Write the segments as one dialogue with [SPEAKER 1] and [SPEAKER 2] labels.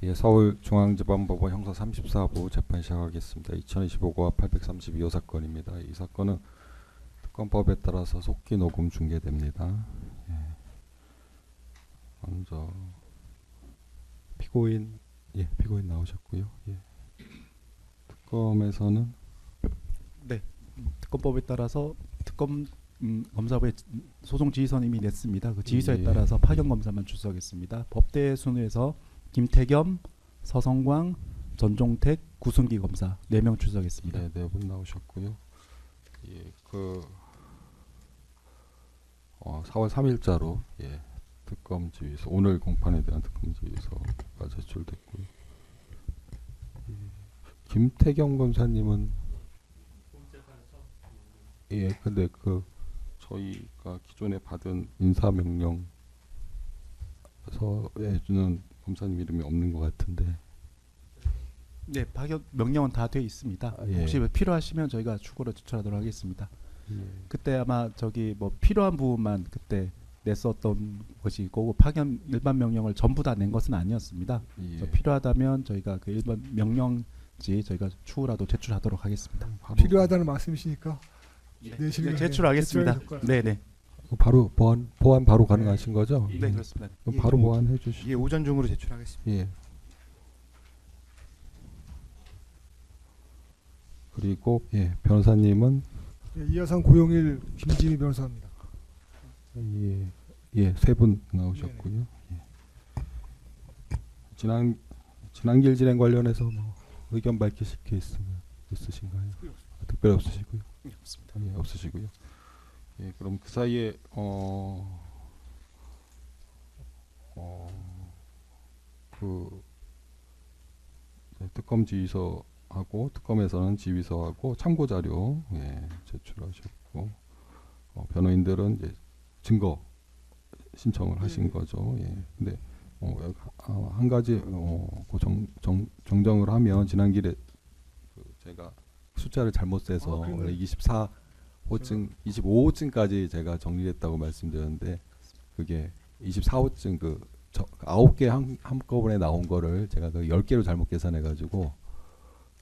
[SPEAKER 1] 예, 서울중앙지방법원 형사 34부 재판 시작하겠습니다. 2025과 832호 사건입니다. 이 사건은 특검법에 따라서 속기 녹음 중계됩니다. 예. 먼저 피고인 나오셨고요. 예. 특검에서는
[SPEAKER 2] 네, 특검법에 따라서 특검 검사부의 소송 지휘서는 이미 냈습니다. 그 지휘서에
[SPEAKER 1] 예.
[SPEAKER 2] 따라서 파견 검사만 출석했습니다. 법대 순위에서 김태겸, 서성광, 전종택, 구승기 검사 4명 출석했습니다.
[SPEAKER 1] 네, 4분 나오셨고요. 예, 4월 3일자로 예, 특검 지휘서 오늘 공판에 대한 특검 지휘서가 제출됐고요. 예, 김태경 검사님은 예, 근데 저희가 기존에 받은 인사명령서에 주는 검사님 이름이 없는 것 같은데.
[SPEAKER 2] 네, 파견 명령은 다 돼 있습니다.
[SPEAKER 1] 예.
[SPEAKER 2] 혹시 필요하시면 저희가 추가로 제출하도록 하겠습니다.
[SPEAKER 1] 예.
[SPEAKER 2] 그때 아마 뭐 필요한 부분만 그때 냈었던 것이고 파견 일반 명령을 전부 다 낸 것은 아니었습니다.
[SPEAKER 1] 예.
[SPEAKER 2] 필요하다면 저희가 그 일반 명령지 저희가 추후라도 제출하도록 하겠습니다.
[SPEAKER 3] 필요하다는 말씀이시니까
[SPEAKER 2] 네, 제출하겠습니다. 네네.
[SPEAKER 1] 바로 보완 바로 가능하신 거죠?
[SPEAKER 2] 네, 그렇습니다.
[SPEAKER 1] 그럼 바로 보완해 주시죠.
[SPEAKER 4] 예, 오전 중으로 제출하겠습니다.
[SPEAKER 1] 예. 그리고 예, 변호사님은
[SPEAKER 3] 이하상 고용일 김지미 변호사입니다.
[SPEAKER 1] 예, 3분 나오셨고요. 예. 진앙길 진행 관련해서 뭐 의견 밝히실 게 있으신가요? 특별히 없으시고요.
[SPEAKER 2] 네, 없습니다.
[SPEAKER 1] 예, 없으시고요. 예, 그럼 그 사이에 특검 지휘서하고 특검에서는 지휘서하고 참고 자료 제출하셨고 변호인들은 이제 증거 신청을 하신 거죠. 예. 근데 한 가지 정정을 하면 지난길에 제가 숫자를 잘못 세서 원래 24호증, 25호증까지 제가 정리했다고 말씀드렸는데 그게 24호증 9개 한꺼번에 나온 거를 제가 10개로 잘못 계산해가지고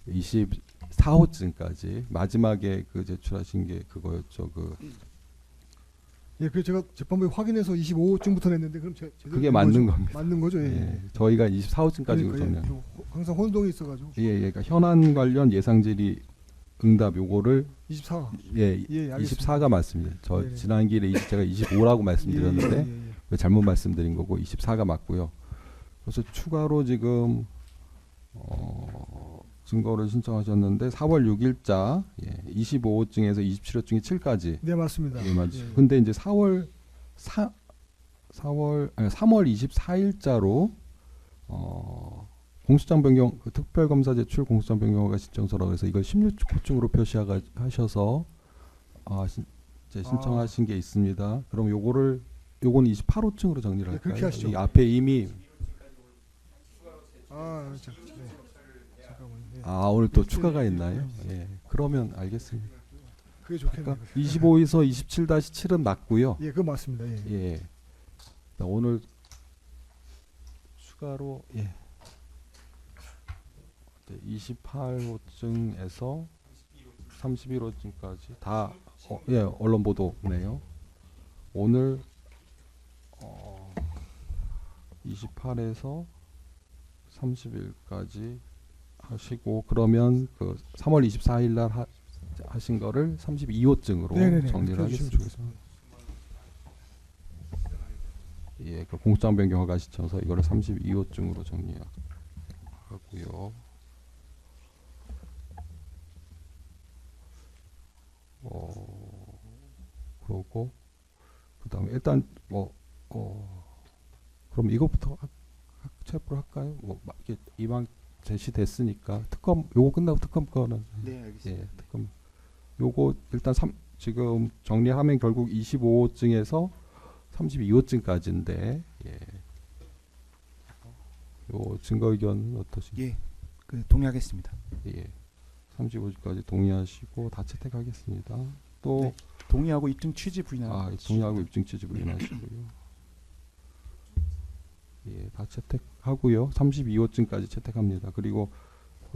[SPEAKER 1] 24호증까지 마지막에 제출하신 게 그거였죠.
[SPEAKER 3] 예, 그 제가 재판부에 확인해서 25호쯤부터 냈는데 그럼
[SPEAKER 1] 그게 맞는 겁니다.
[SPEAKER 3] 맞는 거죠? 예.
[SPEAKER 1] 예, 저희가 24호증까지 정리.
[SPEAKER 3] 항상 혼동이 있어가지고.
[SPEAKER 1] 예, 그러니까 현안 관련 예상질의 응답 요거를
[SPEAKER 3] 24.
[SPEAKER 1] 예,
[SPEAKER 3] 예,
[SPEAKER 1] 24가 맞습니다. 저
[SPEAKER 3] 네네.
[SPEAKER 1] 지난 길에 제가 25라고 말씀드렸는데
[SPEAKER 3] 예.
[SPEAKER 1] 잘못 말씀드린 거고 24가 맞고요. 그래서 추가로 지금 증거를 신청하셨는데 4월 6일자 25호증에서 27호증이 7까지.
[SPEAKER 3] 네, 맞습니다.
[SPEAKER 1] 예, 맞죠.
[SPEAKER 3] 예.
[SPEAKER 1] 근데 이제 3월 24일자로 공소장 변경 특별검사 제출 공소장 변경허가 신청서라고 해서 이걸 16호증으로 표시하셔서 이제 신청하신 게 있습니다. 그럼 요거는 28호증으로 정리를
[SPEAKER 3] 네,
[SPEAKER 1] 할까요?
[SPEAKER 3] 그렇게 하시죠.
[SPEAKER 1] 이 앞에 이미
[SPEAKER 3] 잠깐만요. 예.
[SPEAKER 1] 오늘 또 추가가 있나요? 예. 그러면 알겠습니다.
[SPEAKER 3] 그게 좋겠네요.
[SPEAKER 1] 그러니까 25에서 27-7은 맞고요.
[SPEAKER 3] 예, 그거 맞습니다. 예.
[SPEAKER 1] 예. 오늘 추가로 28호증에서 31호증까지 다 언론 보도네요. 오늘 28에서 30일까지 하시고 그러면 3월 24일 날 하신 거를 32호증으로
[SPEAKER 3] 네네네.
[SPEAKER 1] 정리를
[SPEAKER 3] 그렇게
[SPEAKER 1] 하겠습니다.
[SPEAKER 3] 해주시면
[SPEAKER 1] 예, 공소장 변경 허가 신청서 이거를 32호증으로 정리하고요. 그러고 그다음에 일단 그럼 이것부터 체포를 할까요? 이게 이왕 제시됐으니까 특검 요거 끝나고 특검 거는
[SPEAKER 4] 네, 알겠습니다.
[SPEAKER 1] 예, 특검 요거 일단 지금 정리하면 결국 25호증에서 32호증까지인데 요 증거 의견 어떠신가요?
[SPEAKER 4] 예, 동의하겠습니다.
[SPEAKER 1] 예. 35호증까지 동의하시고 다 채택하겠습니다. 또
[SPEAKER 2] 네, 동의하고 입증 취지 부인하고
[SPEAKER 1] 동의하고 입증 취지 부인하시고요. 예, 다 채택하고요. 32호증까지 채택합니다. 그리고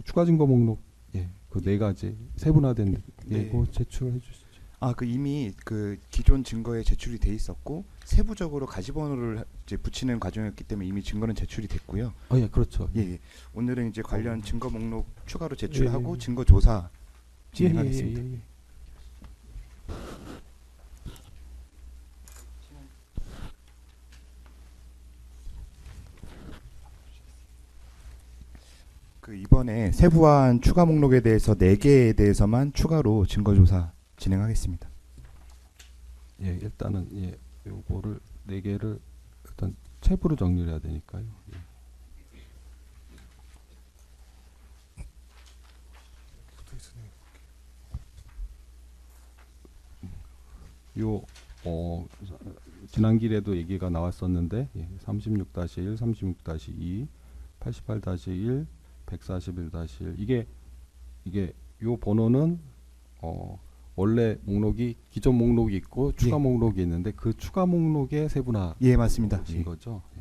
[SPEAKER 1] 추가 증거 목록 예, 그 네 가지 세분화된
[SPEAKER 4] 네.
[SPEAKER 1] 예고 제출해 주시죠.
[SPEAKER 4] 그 이미 그 기존 증거에 제출이 돼 있었고 세부적으로 가지번호를 이제 붙이는 과정이었기 때문에 이미 증거는 제출이 됐고요.
[SPEAKER 1] 예, 그렇죠.
[SPEAKER 4] 예, 예. 오늘은 이제 관련 증거 목록 추가로 제출하고
[SPEAKER 1] 예, 예.
[SPEAKER 4] 증거 조사
[SPEAKER 1] 예,
[SPEAKER 4] 진행하겠습니다.
[SPEAKER 1] 예, 예, 예.
[SPEAKER 4] 그 이번에 세부화한 추가 목록에 대해서 4개에 대해서만 추가로 증거 조사 진행하겠습니다.
[SPEAKER 1] 예, 일단은 예, 요거를 네 개를 일단 챕으로 정리를 해야 되니까요. 예. 요 지난 길에도 얘기가 나왔었는데 예, 36-1, 36-2, 88-1, 141-1 이게 요 번호는 원래 목록이 기존 목록이 있고 추가
[SPEAKER 4] 예.
[SPEAKER 1] 목록이 있는데 그 추가 목록에 세분화
[SPEAKER 4] 예, 맞습니다.
[SPEAKER 1] 신
[SPEAKER 4] 예.
[SPEAKER 1] 거죠. 예.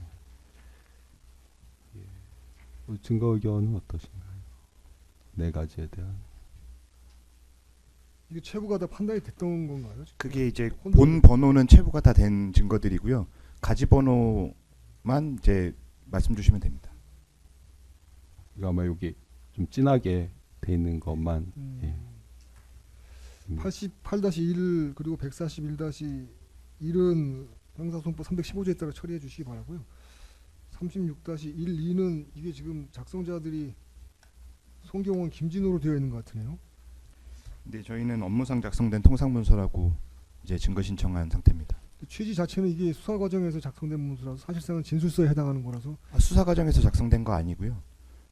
[SPEAKER 1] 예. 그 증거 의견은 어떠신가요? 네 가지에 대한
[SPEAKER 3] 이게 최부가 다 판단이 됐던 건가요? 지금?
[SPEAKER 4] 그게 이제
[SPEAKER 3] 혼자-
[SPEAKER 4] 본 번호는 체부가 다 된 증거들이고요. 가지 번호만 이제 말씀 주시면 됩니다.
[SPEAKER 1] 이거 아마 여기 좀 진하게 돼 있는 것만
[SPEAKER 3] 음.
[SPEAKER 1] 예.
[SPEAKER 3] 88-1 그리고 141-1은 형사소송법 315조에 따라 처리해 주시기 바라고요. 36-1, 2는 이게 지금 작성자들이 송경원, 김진호로 되어 있는 것 같으네요.
[SPEAKER 4] 근데 저희는 업무상 작성된 통상문서라고 이제 증거 신청한 상태입니다.
[SPEAKER 3] 취지 자체는 이게 수사 과정에서 작성된 문서라서 사실상은 진술서에 해당하는 거라서
[SPEAKER 4] 수사 과정에서 작성된 거 아니고요.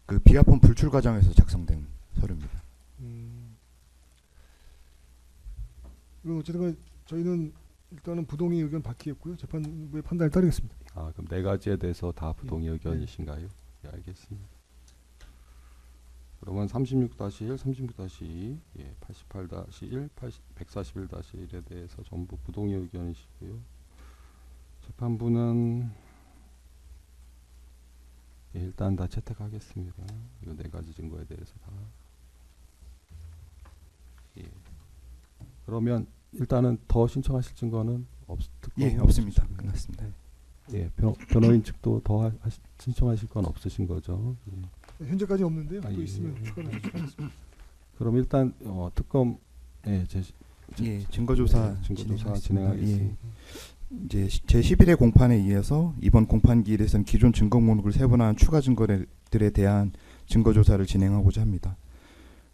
[SPEAKER 4] 그 비하폰 불출 과정에서 작성된 서류입니다.
[SPEAKER 3] 이건 어쨌든 저희는 일단은 부동의 의견 받기였고요. 재판부의 판단에 따르겠습니다.
[SPEAKER 1] 아 그럼 네 가지에 대해서 다 부동의 의견이신가요? 예, 알겠습니다. 그러면 36-1, 36-2, 예, 88-1, 141-1에 대해서 전부 부동의 의견이시고요. 재판부는 예, 일단 다 채택하겠습니다. 이 네 가지 증거에 대해서 다. 예. 그러면 일단은 더 신청하실 증거는
[SPEAKER 4] 예, 없습니다. 끝났습니다.
[SPEAKER 1] 예, 변호인 측도 더 신청하실 건 없으신 거죠? 예.
[SPEAKER 3] 현재까지 없는데요. 또
[SPEAKER 1] 예,
[SPEAKER 3] 있으면
[SPEAKER 1] 예.
[SPEAKER 3] 추가로 제출하겠습니다.
[SPEAKER 1] 그럼 일단 특검
[SPEAKER 4] 예, 증거 조사
[SPEAKER 1] 증거조사
[SPEAKER 4] 예.
[SPEAKER 1] 진행하겠습니다.
[SPEAKER 4] 이제 제 11회 공판에 이어서 이번 공판기일에서는 기존 증거 목록을 세분화한 추가 증거들에 대한 증거 조사를 진행하고자 합니다.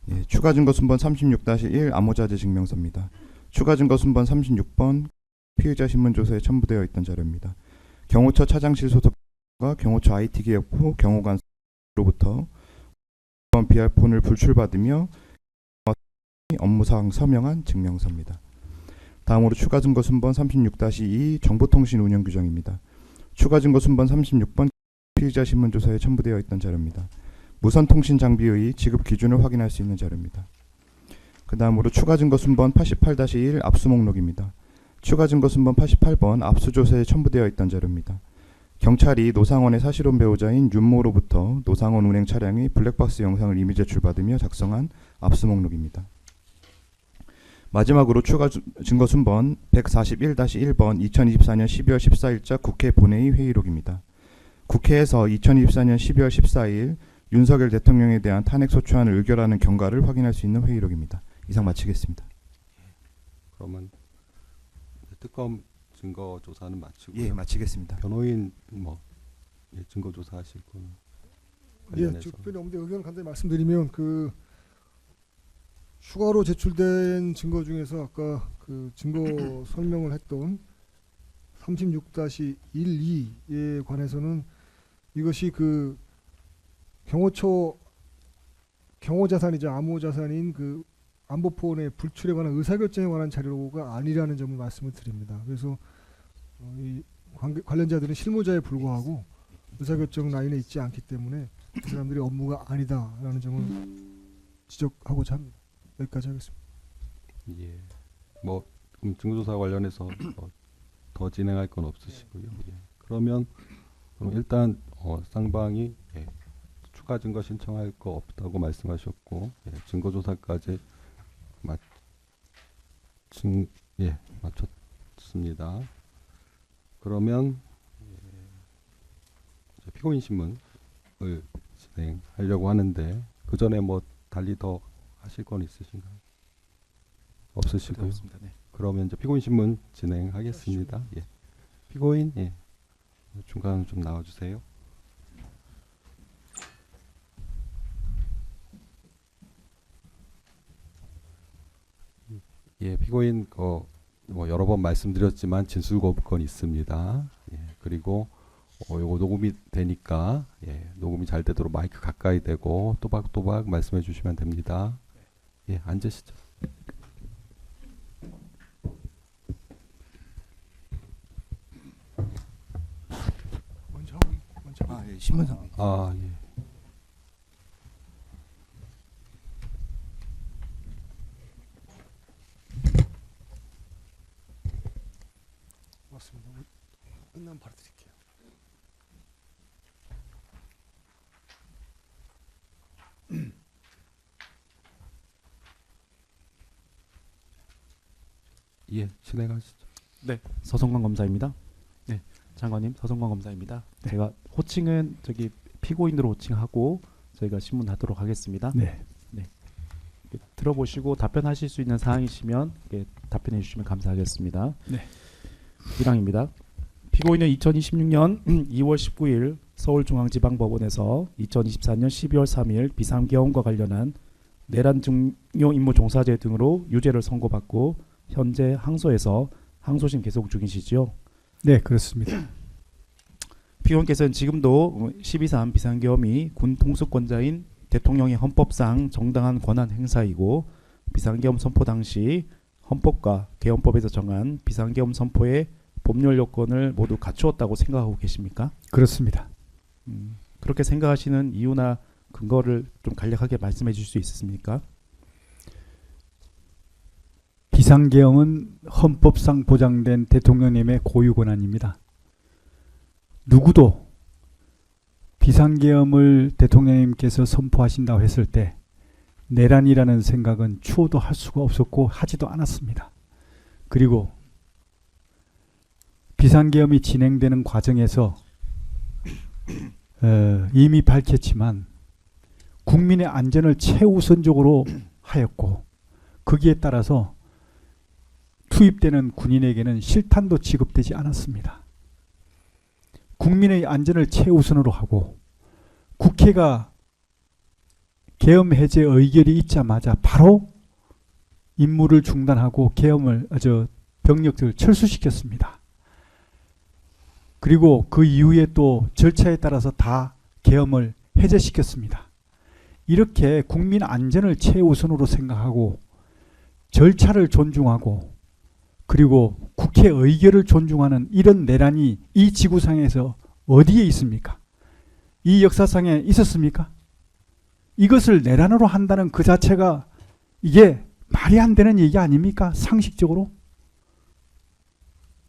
[SPEAKER 4] 예, 추가 증거 순번 36-1 암호자재 증명서입니다. 추가 증거 순번 36번 피의자 신문 조서에 첨부되어 있던 자료입니다. 경호처 차장실 소속과 경호처 IT 기획부 경호관로부터 비할폰을 불출받으며 업무상 서명한 증명서입니다. 다음으로 추가 증거 순번 36-2 정보통신 운영 규정입니다. 추가 증거 순번 36번 피의자 신문 조서에 첨부되어 있던 자료입니다. 무선 통신 장비의 지급 기준을 확인할 수 있는 자료입니다. 그 다음으로 추가 증거 순번 88-1 압수 목록입니다. 추가 증거 순번 88번 압수조서에 첨부되어 있던 자료입니다. 경찰이 노상원의 사실혼 배우자인 윤모로부터 노상원 운행 차량의 블랙박스 영상을 이미 제출받으며 작성한 압수 목록입니다. 마지막으로 추가 증거 순번 141-1번 2024년 12월 14일자 국회 본회의 회의록입니다. 국회에서 2024년 12월 14일 윤석열 대통령에 대한 탄핵소추안을 의결하는 경과를 확인할 수 있는 회의록입니다. 이상 마치겠습니다.
[SPEAKER 1] 그러면 특검 증거 조사는 마치고
[SPEAKER 4] 예, 마치겠습니다.
[SPEAKER 1] 변호인 증거 조사하실 거는
[SPEAKER 3] 예,
[SPEAKER 1] 관련해서
[SPEAKER 3] 특별히 없는데 의견을 간단히 말씀드리면 그 추가로 제출된 증거 중에서 아까 그 증거 설명을 했던 36-12에 관해서는 이것이 그 경호자산이자 암호자산인 그 안보폰의 불출에 관한 의사결정에 관한 자료가 아니라는 점을 말씀을 드립니다. 그래서 이 관련자들은 실무자에 불과하고 의사결정 라인에 있지 않기 때문에 그 사람들이 업무가 아니다라는 점을 지적하고자 합니다. 여기까지 하겠습니다.
[SPEAKER 1] 예. 그럼 증거조사 관련해서 더 진행할 건 없으시고요. 예. 그러면 그럼 일단 쌍방이 추가 증거 신청할 거 없다고 말씀하셨고 증거 조사까지 마쳤습니다. 그러면 피고인 신문을 진행하려고 하는데 그 전에 뭐 달리 더 하실 건 있으신가요? 없으시고요.
[SPEAKER 2] 없습니다. 네.
[SPEAKER 1] 그러면 이제 피고인 신문 진행하겠습니다. 예. 피고인 중간 좀 나와주세요. 예, 피고인 뭐 여러 번 말씀드렸지만 진술 거부권 있습니다. 예, 그리고 요거 녹음이 되니까 녹음이 잘 되도록 마이크 가까이 대고 또박또박 말씀해 주시면 됩니다. 예, 앉으시죠.
[SPEAKER 4] 신문상.
[SPEAKER 1] 아, 예.
[SPEAKER 3] 맞습니다. 끝나면 바로 드릴게요.
[SPEAKER 1] 예, 진행하시죠.
[SPEAKER 2] 네, 서성광 검사입니다. 네, 장관님 서성광 검사입니다.
[SPEAKER 3] 네.
[SPEAKER 2] 제가 호칭은 저기 피고인으로 호칭하고 저희가 신문하도록 하겠습니다.
[SPEAKER 3] 네.
[SPEAKER 2] 들어보시고 답변하실 수 있는 사항이시면 답변해 주시면 감사하겠습니다.
[SPEAKER 3] 네.
[SPEAKER 2] 1항입니다. 피고인은 2026년 2월 19일 서울중앙지방법원에서 2024년 12월 3일 비상계엄과 관련한 내란 증용 임무 종사죄 등으로 유죄를 선고받고 현재 항소에서 항소심 계속 중이시죠.
[SPEAKER 3] 네, 그렇습니다.
[SPEAKER 2] 피고인께서는 지금도 12.3 비상계엄이 군 통수권자인 대통령의 헌법상 정당한 권한 행사이고 비상계엄 선포 당시 헌법과 계엄법에서 정한 비상계엄 선포의 법률 요건을 모두 갖추었다고 생각하고 계십니까?
[SPEAKER 3] 그렇습니다.
[SPEAKER 2] 그렇게 생각하시는 이유나 근거를 좀 간략하게 말씀해 주실 수 있으십니까?
[SPEAKER 3] 비상계엄은 헌법상 보장된 대통령님의 고유 권한입니다. 누구도 비상계엄을 대통령님께서 선포하신다고 했을 때 내란이라는 생각은 추호도 할 수가 없었고 하지도 않았습니다. 그리고 비상계엄이 진행되는 과정에서 이미 밝혔지만 국민의 안전을 최우선적으로 하였고 거기에 따라서 투입되는 군인에게는 실탄도 지급되지 않았습니다. 국민의 안전을 최우선으로 하고 국회가 계엄 해제 의결이 있자마자 바로 임무를 중단하고 병력들을 철수시켰습니다. 그리고 그 이후에 또 절차에 따라서 다 계엄을 해제시켰습니다. 이렇게 국민 안전을 최우선으로 생각하고 절차를 존중하고 그리고 국회 의결을 존중하는 이런 내란이 이 지구상에서 어디에 있습니까? 이 역사상에 있었습니까? 이것을 내란으로 한다는 그 자체가 이게 말이 안 되는 얘기 아닙니까? 상식적으로.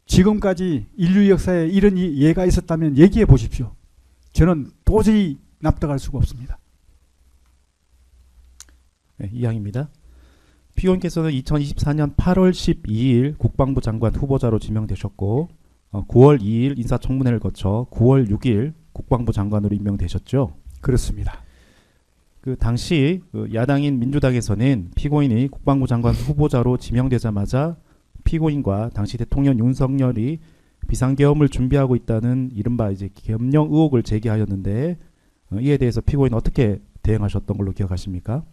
[SPEAKER 3] 지금까지 인류 역사에 이런 예가 있었다면 얘기해 보십시오. 저는 도저히 납득할 수가 없습니다.
[SPEAKER 2] 네, 이항입니다. 피고인께서는 2024년 8월 12일 국방부 장관 후보자로 지명되셨고 9월 2일 인사청문회를 거쳐 9월 6일 국방부 장관으로 임명되셨죠.
[SPEAKER 3] 그렇습니다.
[SPEAKER 2] 그 당시 야당인 민주당에서는 피고인이 국방부 장관 후보자로 지명되자마자 피고인과 당시 대통령 윤석열이 비상계엄을 준비하고 있다는 이른바 이제 계엄령 의혹을 제기하였는데 이에 대해서 피고인 어떻게 대응하셨던 걸로 기억하십니까?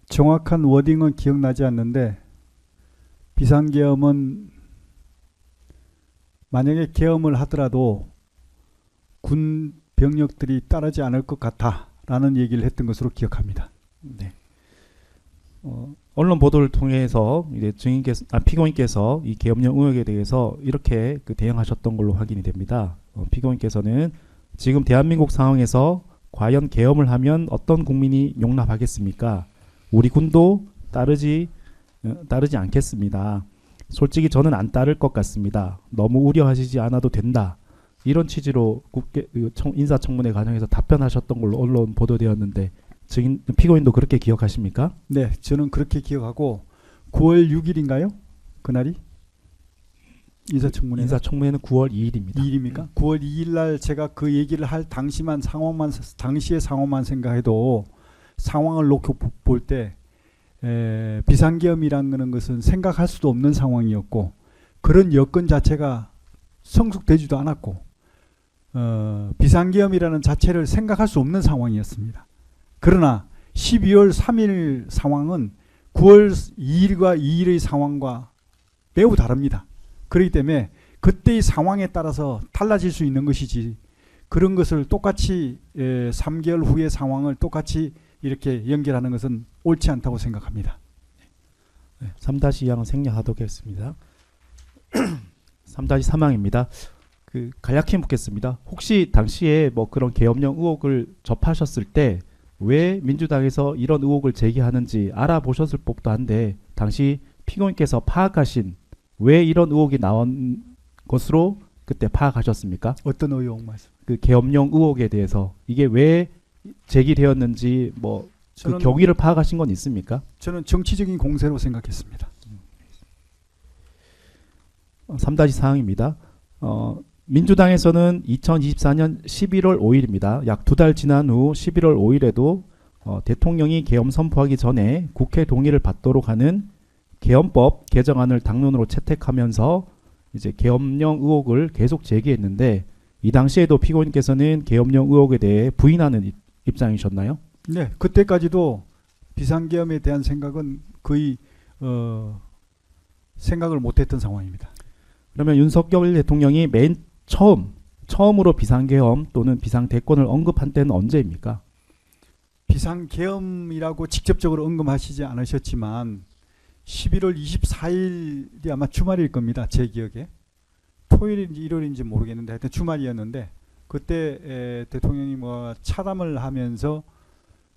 [SPEAKER 3] 정확한 워딩은 기억나지 않는데 비상계엄은 만약에 계엄을 하더라도 군 병력들이 따르지 않을 것 같다라는 얘기를 했던 것으로 기억합니다.
[SPEAKER 2] 네. 언론 보도를 통해서 이제 피고인께서 이 계엄령 의혹에 대해서 이렇게 대응하셨던 걸로 확인이 됩니다. 피고인께서는 지금 대한민국 상황에서 과연 계엄을 하면 어떤 국민이 용납하겠습니까? 우리 군도 따르지 않겠습니다. 솔직히 저는 안 따를 것 같습니다. 너무 우려하시지 않아도 된다. 이런 취지로 인사청문회 과정에서 답변하셨던 걸로 언론 보도되었는데 증인 피고인도 그렇게 기억하십니까?
[SPEAKER 5] 네, 저는 그렇게 기억하고 9월 6일인가요? 그날이 인사청문회
[SPEAKER 2] 인사청문회는 9월 2일입니다.
[SPEAKER 5] 2일입니까? 9월 2일 날 제가 그 얘기를 할 당시의 상황만 생각해도 상황을 놓고 볼 때 비상계엄이라는 것은 생각할 수도 없는 상황이었고 그런 여건 자체가 성숙되지도 않았고 비상계엄이라는 자체를 생각할 수 없는 상황이었습니다. 그러나 12월 3일 상황은 9월 2일과 2일의 상황과 매우 다릅니다. 그렇기 때문에 그때의 상황에 따라서 달라질 수 있는 것이지 그런 것을 똑같이 3개월 후의 상황을 똑같이 이렇게 연결하는 것은 옳지 않다고 생각합니다.
[SPEAKER 2] 3-2항은 생략하도록 하겠습니다. 3-3항입니다. 간략히 묻겠습니다. 혹시 당시에 뭐 그런 계엄령 의혹을 접하셨을 때 왜 민주당에서 이런 의혹을 제기하는지 알아보셨을 법도 한데 당시 피고인께서 파악하신 왜 이런 의혹이 나온 것으로 그때 파악하셨습니까?
[SPEAKER 5] 어떤 의혹 말씀?
[SPEAKER 2] 그 계엄령 의혹에 대해서 이게 왜 제기되었는지 뭐 그 경위를 파악하신 건 있습니까?
[SPEAKER 5] 저는 정치적인 공세로 생각했습니다.
[SPEAKER 2] 3-4항입니다. 민주당에서는 2024년 11월 5일입니다. 약 2달 지난 후 11월 5일에도 대통령이 계엄 선포하기 전에 국회 동의를 받도록 하는 계엄법 개정안을 당론으로 채택하면서 이제 계엄령 의혹을 계속 제기했는데 이 당시에도 피고인께서는 계엄령 의혹에 대해 부인하는 입장이셨나요?
[SPEAKER 5] 네, 그때까지도 비상계엄에 대한 생각은 거의 생각을 못했던 상황입니다.
[SPEAKER 2] 그러면 윤석열 대통령이 맨 처음으로 비상계엄 또는 비상대권을 언급한 때는 언제입니까?
[SPEAKER 5] 비상계엄이라고 직접적으로 언급하시지 않으셨지만 11월 24일이 아마 주말일 겁니다. 제 기억에. 토요일인지 일요일인지 모르겠는데 하여튼 주말이었는데 그때 대통령이 뭐 차담을 하면서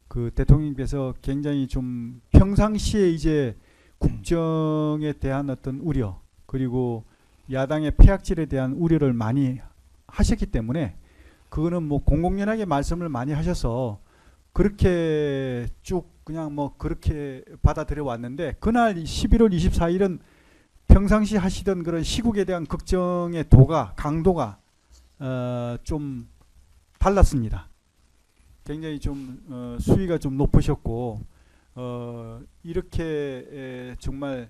[SPEAKER 5] 그 대통령께서 굉장히 좀 평상시에 이제 국정에 대한 어떤 우려 그리고 야당의 폐악질에 대한 우려를 많이 하셨기 때문에 그거는 뭐 공공연하게 말씀을 많이 하셔서 그렇게 쭉 그냥 뭐 그렇게 받아들여 왔는데 그날 11월 24일은 평상시 하시던 그런 시국에 대한 걱정의 강도가 좀 달랐습니다. 굉장히 좀 수위가 좀 높으셨고 이렇게 정말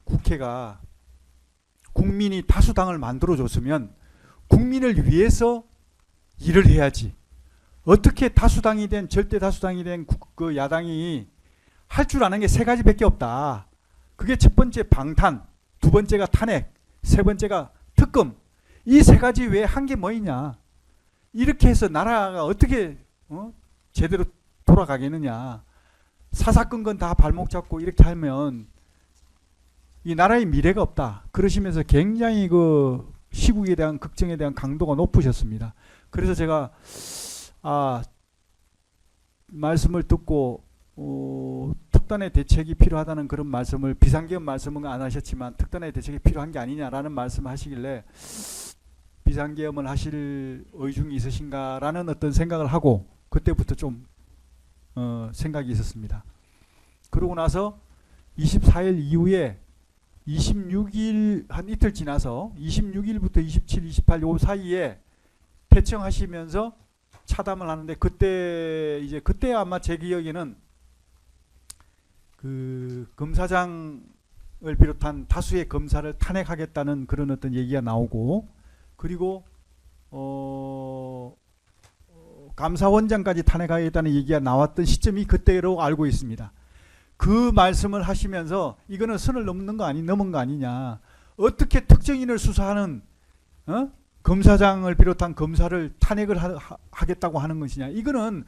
[SPEAKER 5] 국회가 국민이 다수당을 만들어줬으면 국민을 위해서 일을 해야지. 어떻게 다수당이 된 절대 다수당이 된 그 야당이 할 줄 아는 게 세 가지밖에 없다. 그게 첫 번째 방탄, 두 번째가 탄핵, 세 번째가 특검. 이 세 가지 외에 한 게 뭐 있냐. 이렇게 해서 나라가 어떻게 제대로 돌아가겠느냐. 사사건건 다 발목 잡고 이렇게 하면 이 나라의 미래가 없다. 그러시면서 굉장히 그 시국에 대한 걱정에 대한 강도가 높으셨습니다. 그래서 제가 말씀을 듣고 특단의 대책이 필요하다는 그런 말씀을 비상계엄 말씀은 안 하셨지만 특단의 대책이 필요한 게 아니냐라는 말씀을 하시길래 비상계엄을 하실 의중이 있으신가라는 어떤 생각을 하고 그때부터 좀 생각이 있었습니다. 그러고 나서 24일 이후에 26일 한 이틀 지나서 26일부터 27, 28 요 사이에 퇴청하시면서 차담을 하는데 그때 아마 제 기억에는 그 검사장을 비롯한 다수의 검사를 탄핵하겠다는 그런 어떤 얘기가 나오고 그리고 감사원장까지 탄핵하겠다는 얘기가 나왔던 시점이 그때로 알고 있습니다. 그 말씀을 하시면서 이거는 선을 넘은 거 아니냐. 어떻게 특정인을 수사하는 검사장을 비롯한 검사를 탄핵을 하겠다고 하는 것이냐. 이거는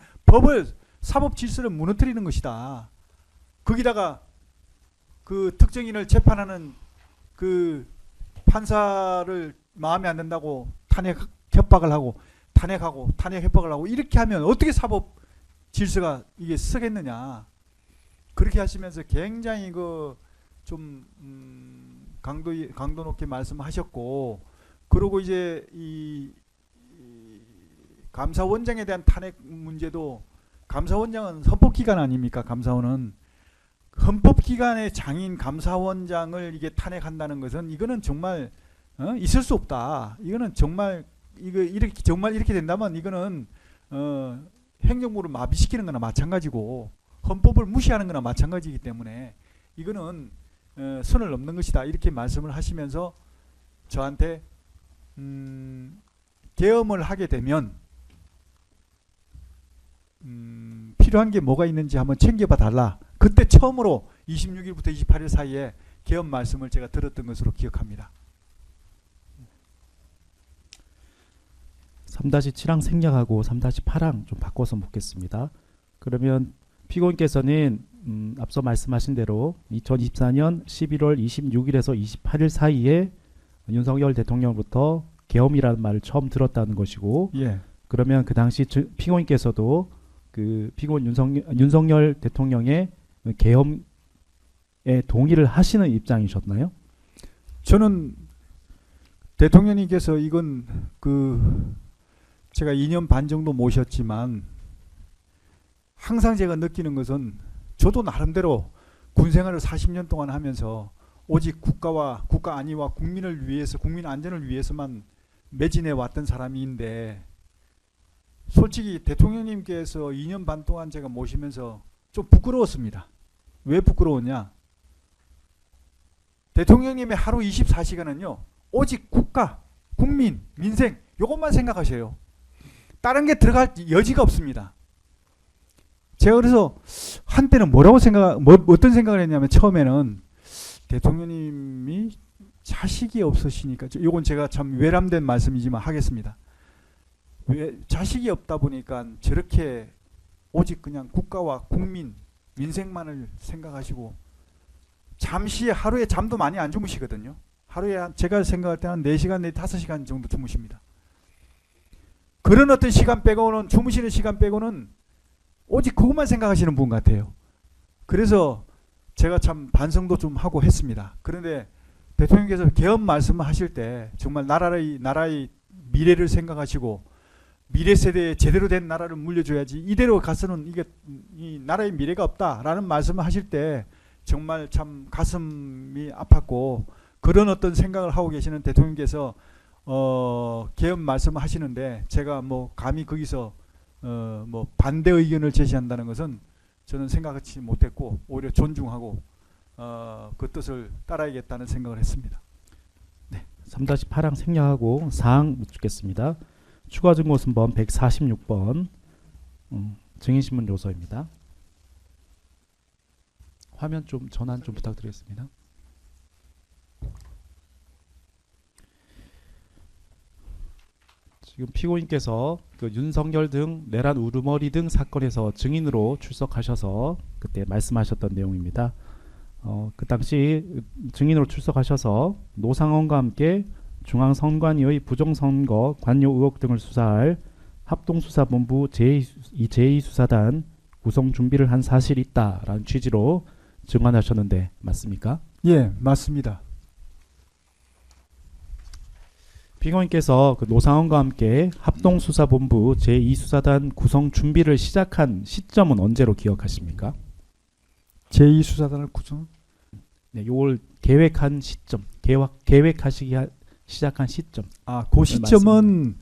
[SPEAKER 5] 사법 질서를 무너뜨리는 것이다. 거기다가 그 특정인을 재판하는 그 판사를 마음에 안 든다고 탄핵 협박을 하고 탄핵하고 탄핵 협박을 하고 이렇게 하면 어떻게 사법 질서가 이게 서겠느냐. 그렇게 하시면서 굉장히 그 좀 강도 높게 말씀하셨고 그리고 이제 이 감사원장에 대한 탄핵 문제도, 감사원장은 헌법기관 아닙니까? 감사원은 헌법기관의 장인 감사원장을 이게 탄핵한다는 것은 이거는 정말 있을 수 없다. 이거는 정말 이렇게 된다면 이거는 행정부를 마비시키는 거나 마찬가지고 헌법을 무시하는 거나 마찬가지이기 때문에 이거는 선을 넘는 것이다. 이렇게 말씀을 하시면서 저한테 계엄을 하게 되면 필요한 게 뭐가 있는지 한번 챙겨봐 달라. 그때 처음으로 26일부터 28일 사이에 계엄 말씀을 제가 들었던 것으로 기억합니다.
[SPEAKER 2] 3-7항 생략하고 3-8항 좀 바꿔서 묻겠습니다. 그러면 피고인께서는 앞서 말씀하신 대로 2024년 11월 26일에서 28일 사이에 윤석열 대통령부터 계엄이라는 말을 처음 들었다는 것이고,
[SPEAKER 5] 예.
[SPEAKER 2] 그러면 그 당시 피고인께서도 그 피고인 윤석열 대통령의 계엄에 동의를 하시는 입장이셨나요?
[SPEAKER 5] 저는 대통령님께서 이건 제가 2년 반 정도 모셨지만 항상 제가 느끼는 것은, 저도 나름대로 군 생활을 40년 동안 하면서 오직 국가 안위와 국민을 위해서, 국민 안전을 위해서만 매진해 왔던 사람인데, 솔직히 대통령님께서 2년 반 동안 제가 모시면서 좀 부끄러웠습니다. 왜 부끄러웠냐? 대통령님의 하루 24시간은요 오직 국가, 국민, 민생 이것만 생각하셔요. 다른 게 들어갈 여지가 없습니다. 제가 그래서 한때는 어떤 생각을 했냐면, 처음에는 대통령님이 자식이 없으시니까, 이건 제가 참 외람된 말씀이지만 하겠습니다. 왜 자식이 없다 보니까 저렇게 오직 그냥 국가와 국민, 민생만을 생각하시고, 잠시 하루에 잠도 많이 안 주무시거든요. 하루에 제가 생각할 때 한 4시간, 5시간 정도 주무십니다. 그런 어떤 시간 빼고는, 주무시는 시간 빼고는 오직 그것만 생각하시는 분 같아요. 그래서 제가 참 반성도 좀 하고 했습니다. 그런데 대통령께서 계엄 말씀하실 때 정말 나라의 미래를 생각하시고, 미래 세대에 제대로 된 나라를 물려줘야지, 이대로 가서는 이 나라의 미래가 없다라는 말씀을 하실 때 정말 참 가슴이 아팠고, 그런 어떤 생각을 하고 계시는 대통령께서 계엄 말씀을 하시는데, 제가 뭐 감히 거기서 뭐 반대 의견을 제시한다는 것은 저는 생각하지 못했고, 오히려 존중하고 그 뜻을 따라야겠다는 생각을 했습니다.
[SPEAKER 2] 네, 3-8항 생략하고 4항 묻겠습니다. 추가 증거 순번 146번 증인신문 요소입니다. 화면 좀 전환 좀 부탁드리겠습니다. 지금 피고인께서 그 윤석열 등 내란 우르머리 등 사건에서 증인으로 출석하셔서 그때 말씀하셨던 내용입니다. 그 당시 증인으로 출석하셔서 노상원과 함께 중앙선관위의 부정선거 관여 의혹 등을 수사할 합동수사본부 제2수사단 구성 준비를 한 사실이 있다라는 취지로 증언하셨는데 맞습니까?
[SPEAKER 5] 예, 맞습니다.
[SPEAKER 2] 피고인께서 그 노상원과 함께 합동수사본부 제2수사단 구성 준비를 시작한 시점은 언제로 기억하십니까?
[SPEAKER 5] 제2수사단을 구성?
[SPEAKER 2] 네, 요걸 계획한 시점, 계획하시기 시작한 시점.
[SPEAKER 5] 그 시점은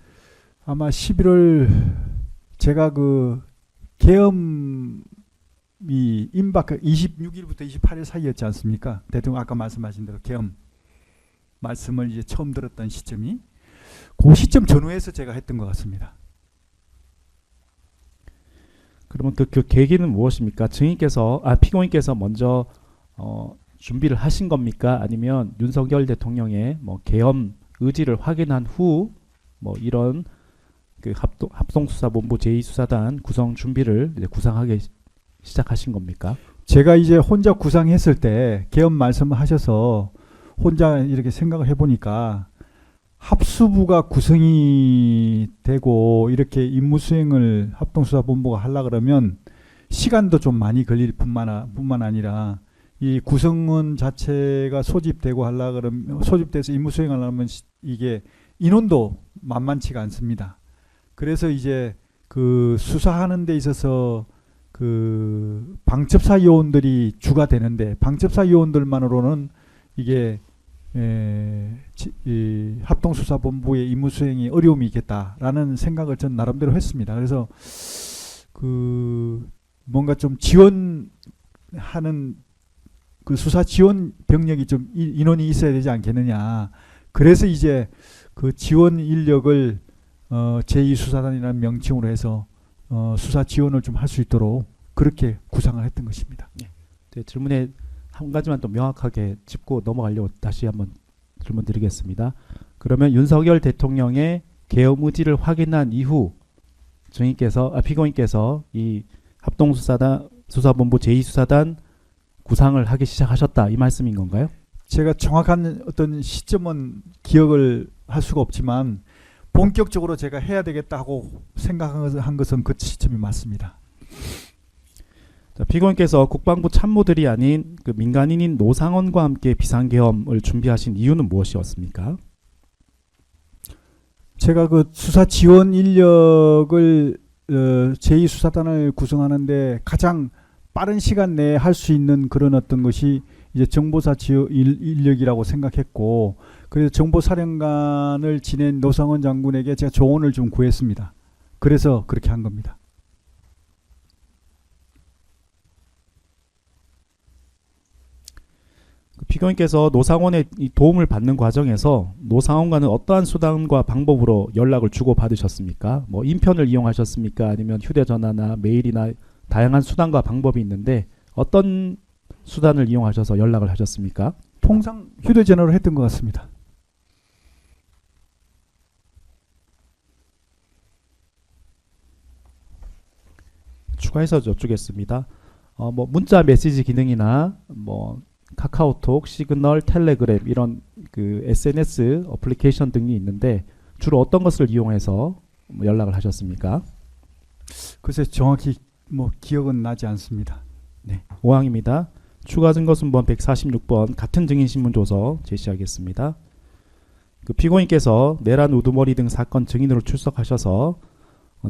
[SPEAKER 5] 아마 11월, 제가 그 계엄이 임박 26일부터 28일 사이였지 않습니까? 대통령 아까 말씀하신 대로 계엄 말씀을 이제 처음 들었던 시점이 그 시점 전후에서 제가 했던 것 같습니다.
[SPEAKER 2] 그러면 그 계기는 무엇입니까? 피고인께서 먼저 준비를 하신 겁니까? 아니면 윤석열 대통령의 뭐 계엄 의지를 확인한 후 뭐 이런 그 합동수사본부 제2수사단 구성 준비를 이제 구상하기 시작하신 겁니까?
[SPEAKER 5] 제가 이제 혼자 구상했을 때 계엄 말씀을 하셔서 혼자 이렇게 생각을 해보니까, 합수부가 구성이 되고 이렇게 임무수행을 합동수사본부가 하려 그러면 시간도 좀 많이 걸릴 뿐만 아니라 이 구성원 자체가 소집되고 하려 그러면, 소집돼서 임무수행하려면 이게 인원도 만만치가 않습니다. 그래서 이제 그 수사하는 데 있어서 그 방첩사 요원들이 주가 되는데 방첩사 요원들만으로는 이게 이 합동수사본부의 임무 수행이 어려움이 있겠다라는 생각을 전 나름대로 했습니다. 그래서 그 뭔가 좀 지원하는 그 수사 지원 병력이 좀 인원이 있어야 되지 않겠느냐. 그래서 이제 그 지원 인력을 제2수사단이라는 명칭으로 해서 수사 지원을 좀 할 수 있도록 그렇게 구상을 했던 것입니다.
[SPEAKER 2] 제 질문에 한 가지만 또 명확하게 짚고 넘어가려고 다시 한번 질문 드리겠습니다. 그러면 윤석열 대통령의 계엄 의지를 확인한 이후 피고인께서 이 합동수사본부 제2수사단 구상을 하기 시작하셨다 이 말씀인 건가요?
[SPEAKER 5] 제가 정확한 어떤 시점은 기억을 할 수가 없지만 본격적으로 제가 해야 되겠다 하고 생각한 것은 그 시점이 맞습니다.
[SPEAKER 2] 자, 피고인께서 국방부 참모들이 아닌 그 민간인인 노상원과 함께 비상계엄을 준비하신 이유는 무엇이었습니까?
[SPEAKER 5] 제가 그 수사 지원 인력을 제2수사단을 구성하는데 가장 빠른 시간 내에 할 수 있는 그런 어떤 것이 이제 정보사 지원 인력이라고 생각했고, 그래서 정보사령관을 지낸 노상원 장군에게 제가 조언을 좀 구했습니다. 그래서 그렇게 한 겁니다.
[SPEAKER 2] 피고인께서 노상원의 이 도움을 받는 과정에서 노상원과는 어떠한 수단과 방법으로 연락을 주고 받으셨습니까? 뭐 인편을 이용하셨습니까? 아니면 휴대전화나 메일이나 다양한 수단과 방법이 있는데 어떤 수단을 이용하셔서 연락을 하셨습니까?
[SPEAKER 5] 통상 휴대전화로 했던 것 같습니다.
[SPEAKER 2] 추가해서 여쭙겠습니다. 뭐 문자 메시지 기능이나 뭐 카카오톡, 시그널, 텔레그램 이런 그 SNS 어플리케이션 등이 있는데 주로 어떤 것을 이용해서 뭐 연락을 하셨습니까?
[SPEAKER 5] 글쎄 정확히 뭐 기억은 나지 않습니다.
[SPEAKER 2] 네, 5항입니다. 추가 증거 순번 146번 같은 증인 신문 조서 제시하겠습니다. 그 피고인께서 내란 우두머리 등 사건 증인으로 출석하셔서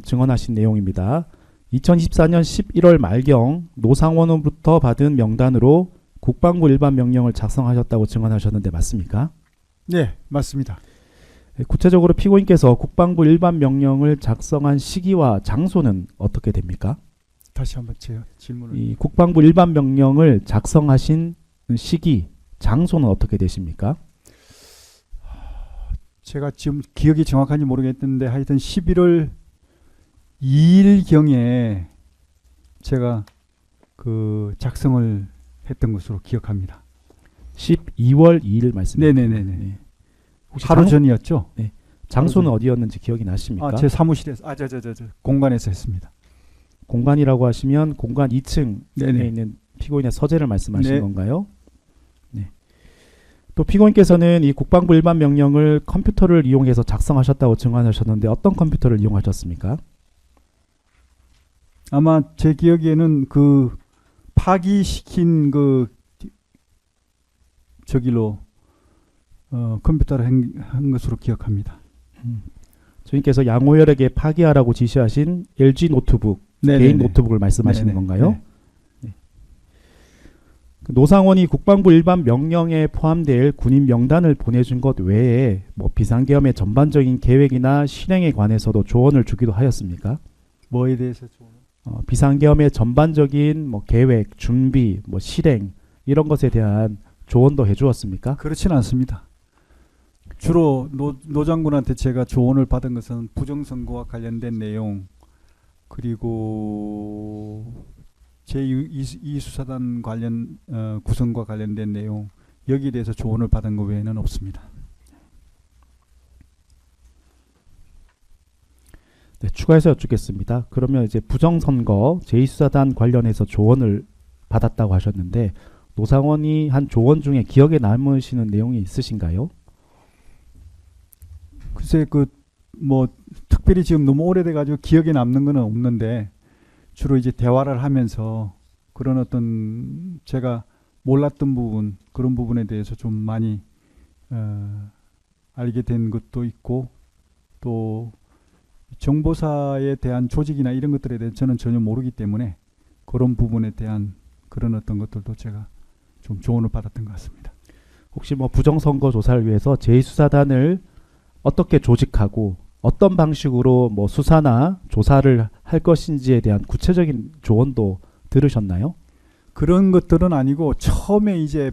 [SPEAKER 2] 증언하신 내용입니다. 2024년 11월 말경 노상원으로부터 받은 명단으로 국방부 일반 명령을 작성하셨다고 증언하셨는데 맞습니까?
[SPEAKER 5] 네, 맞습니다.
[SPEAKER 2] 구체적으로 피고인께서 국방부 일반 명령을 작성한 시기와 장소는 어떻게 됩니까?
[SPEAKER 5] 다시 한번 제 질문을.
[SPEAKER 2] 이 국방부 일반 명령을 작성하신 시기, 장소는 어떻게 되십니까?
[SPEAKER 5] 제가 지금 기억이 정확한지 모르겠는데 하여튼 11월 2일경에 제가 그 작성을 했던 것으로 기억합니다.
[SPEAKER 2] 12월 2일 말씀입니다.
[SPEAKER 5] 네네네.
[SPEAKER 2] 네. 혹시
[SPEAKER 5] 하루 전이었죠?
[SPEAKER 2] 네. 장소는
[SPEAKER 5] 하루 전.
[SPEAKER 2] 어디였는지 기억이 나십니까?
[SPEAKER 5] 제 사무실에서 공간에서 했습니다.
[SPEAKER 2] 공간이라고 하시면 공간 2층에
[SPEAKER 5] 네네.
[SPEAKER 2] 있는 피고인의 서재를 말씀하시는
[SPEAKER 5] 네.
[SPEAKER 2] 건가요? 네. 또 피고인께서는 이 국방부 일반 명령을 컴퓨터를 이용해서 작성하셨다고 증언하셨는데 어떤 컴퓨터를 이용하셨습니까?
[SPEAKER 5] 아마 제 기억에는 그 파기시킨 그 저기로 컴퓨터를 한 것으로 기억합니다.
[SPEAKER 2] 주인께서 양호열에게 파기하라고 지시하신 LG 노트북,
[SPEAKER 5] 네네네.
[SPEAKER 2] 개인 노트북을 말씀하시는
[SPEAKER 5] 네네.
[SPEAKER 2] 건가요? 네. 그 노상원이 국방부 일반 명령에 포함될 군인 명단을 보내준 것 외에 뭐 비상계엄의 전반적인 계획이나 실행에 관해서도 조언을 주기도 하였습니까?
[SPEAKER 5] 뭐에 대해서 조언?
[SPEAKER 2] 비상계엄의 전반적인 뭐 계획, 준비, 뭐 실행 이런 것에 대한 조언도 해주었습니까?
[SPEAKER 5] 그렇지는 않습니다. 주로 노 장군한테 제가 조언을 받은 것은 부정선거와 관련된 내용, 그리고 제2수사단 관련 구성과 관련된 내용, 여기에 대해서 조언을 받은 것 외에는 없습니다.
[SPEAKER 2] 네, 추가해서 여쭙겠습니다. 그러면 이제 부정선거 제2수사단 관련해서 조언을 받았다고 하셨는데 노상원이 한 조언 중에 기억에 남으시는 내용이 있으신가요?
[SPEAKER 5] 글쎄 뭐 특별히 지금 너무 오래돼 가지고 기억에 남는 건 없는데 주로 이제 대화를 하면서 그런 어떤 제가 몰랐던 부분, 그런 부분에 대해서 좀 많이 알게 된 것도 있고 또 정보사에 대한 조직이나 이런 것들에 대해 저는 전혀 모르기 때문에 그런 부분에 대한 그런 어떤 것들도 제가 좀 조언을 받았던 것 같습니다.
[SPEAKER 2] 혹시 뭐 부정선거 조사를 위해서 제2수사단을 어떻게 조직하고 어떤 방식으로 뭐 수사나 조사를 할 것인지에 대한 구체적인 조언도 들으셨나요?
[SPEAKER 5] 그런 것들은 아니고 처음에 이제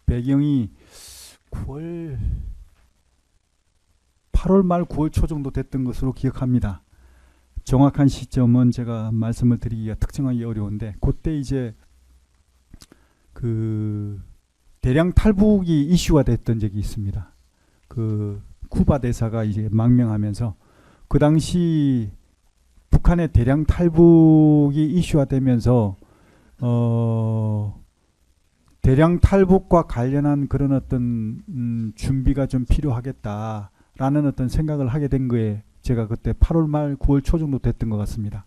[SPEAKER 5] 배경이 8월 말 9월 초 정도 됐던 것으로 기억합니다. 정확한 시점은 제가 말씀을 드리기가 특정하기 어려운데 그때 이제 그 대량 탈북이 이슈가 됐던 적이 있습니다. 그 쿠바 대사가 이제 망명하면서 그 당시 북한의 대량 탈북이 이슈가 되면서 대량 탈북과 관련한 그런 어떤 준비가 좀 필요하겠다라는 어떤 생각을 하게 된 거에 제가 그때 8월 말 9월 초 정도 됐던 것 같습니다.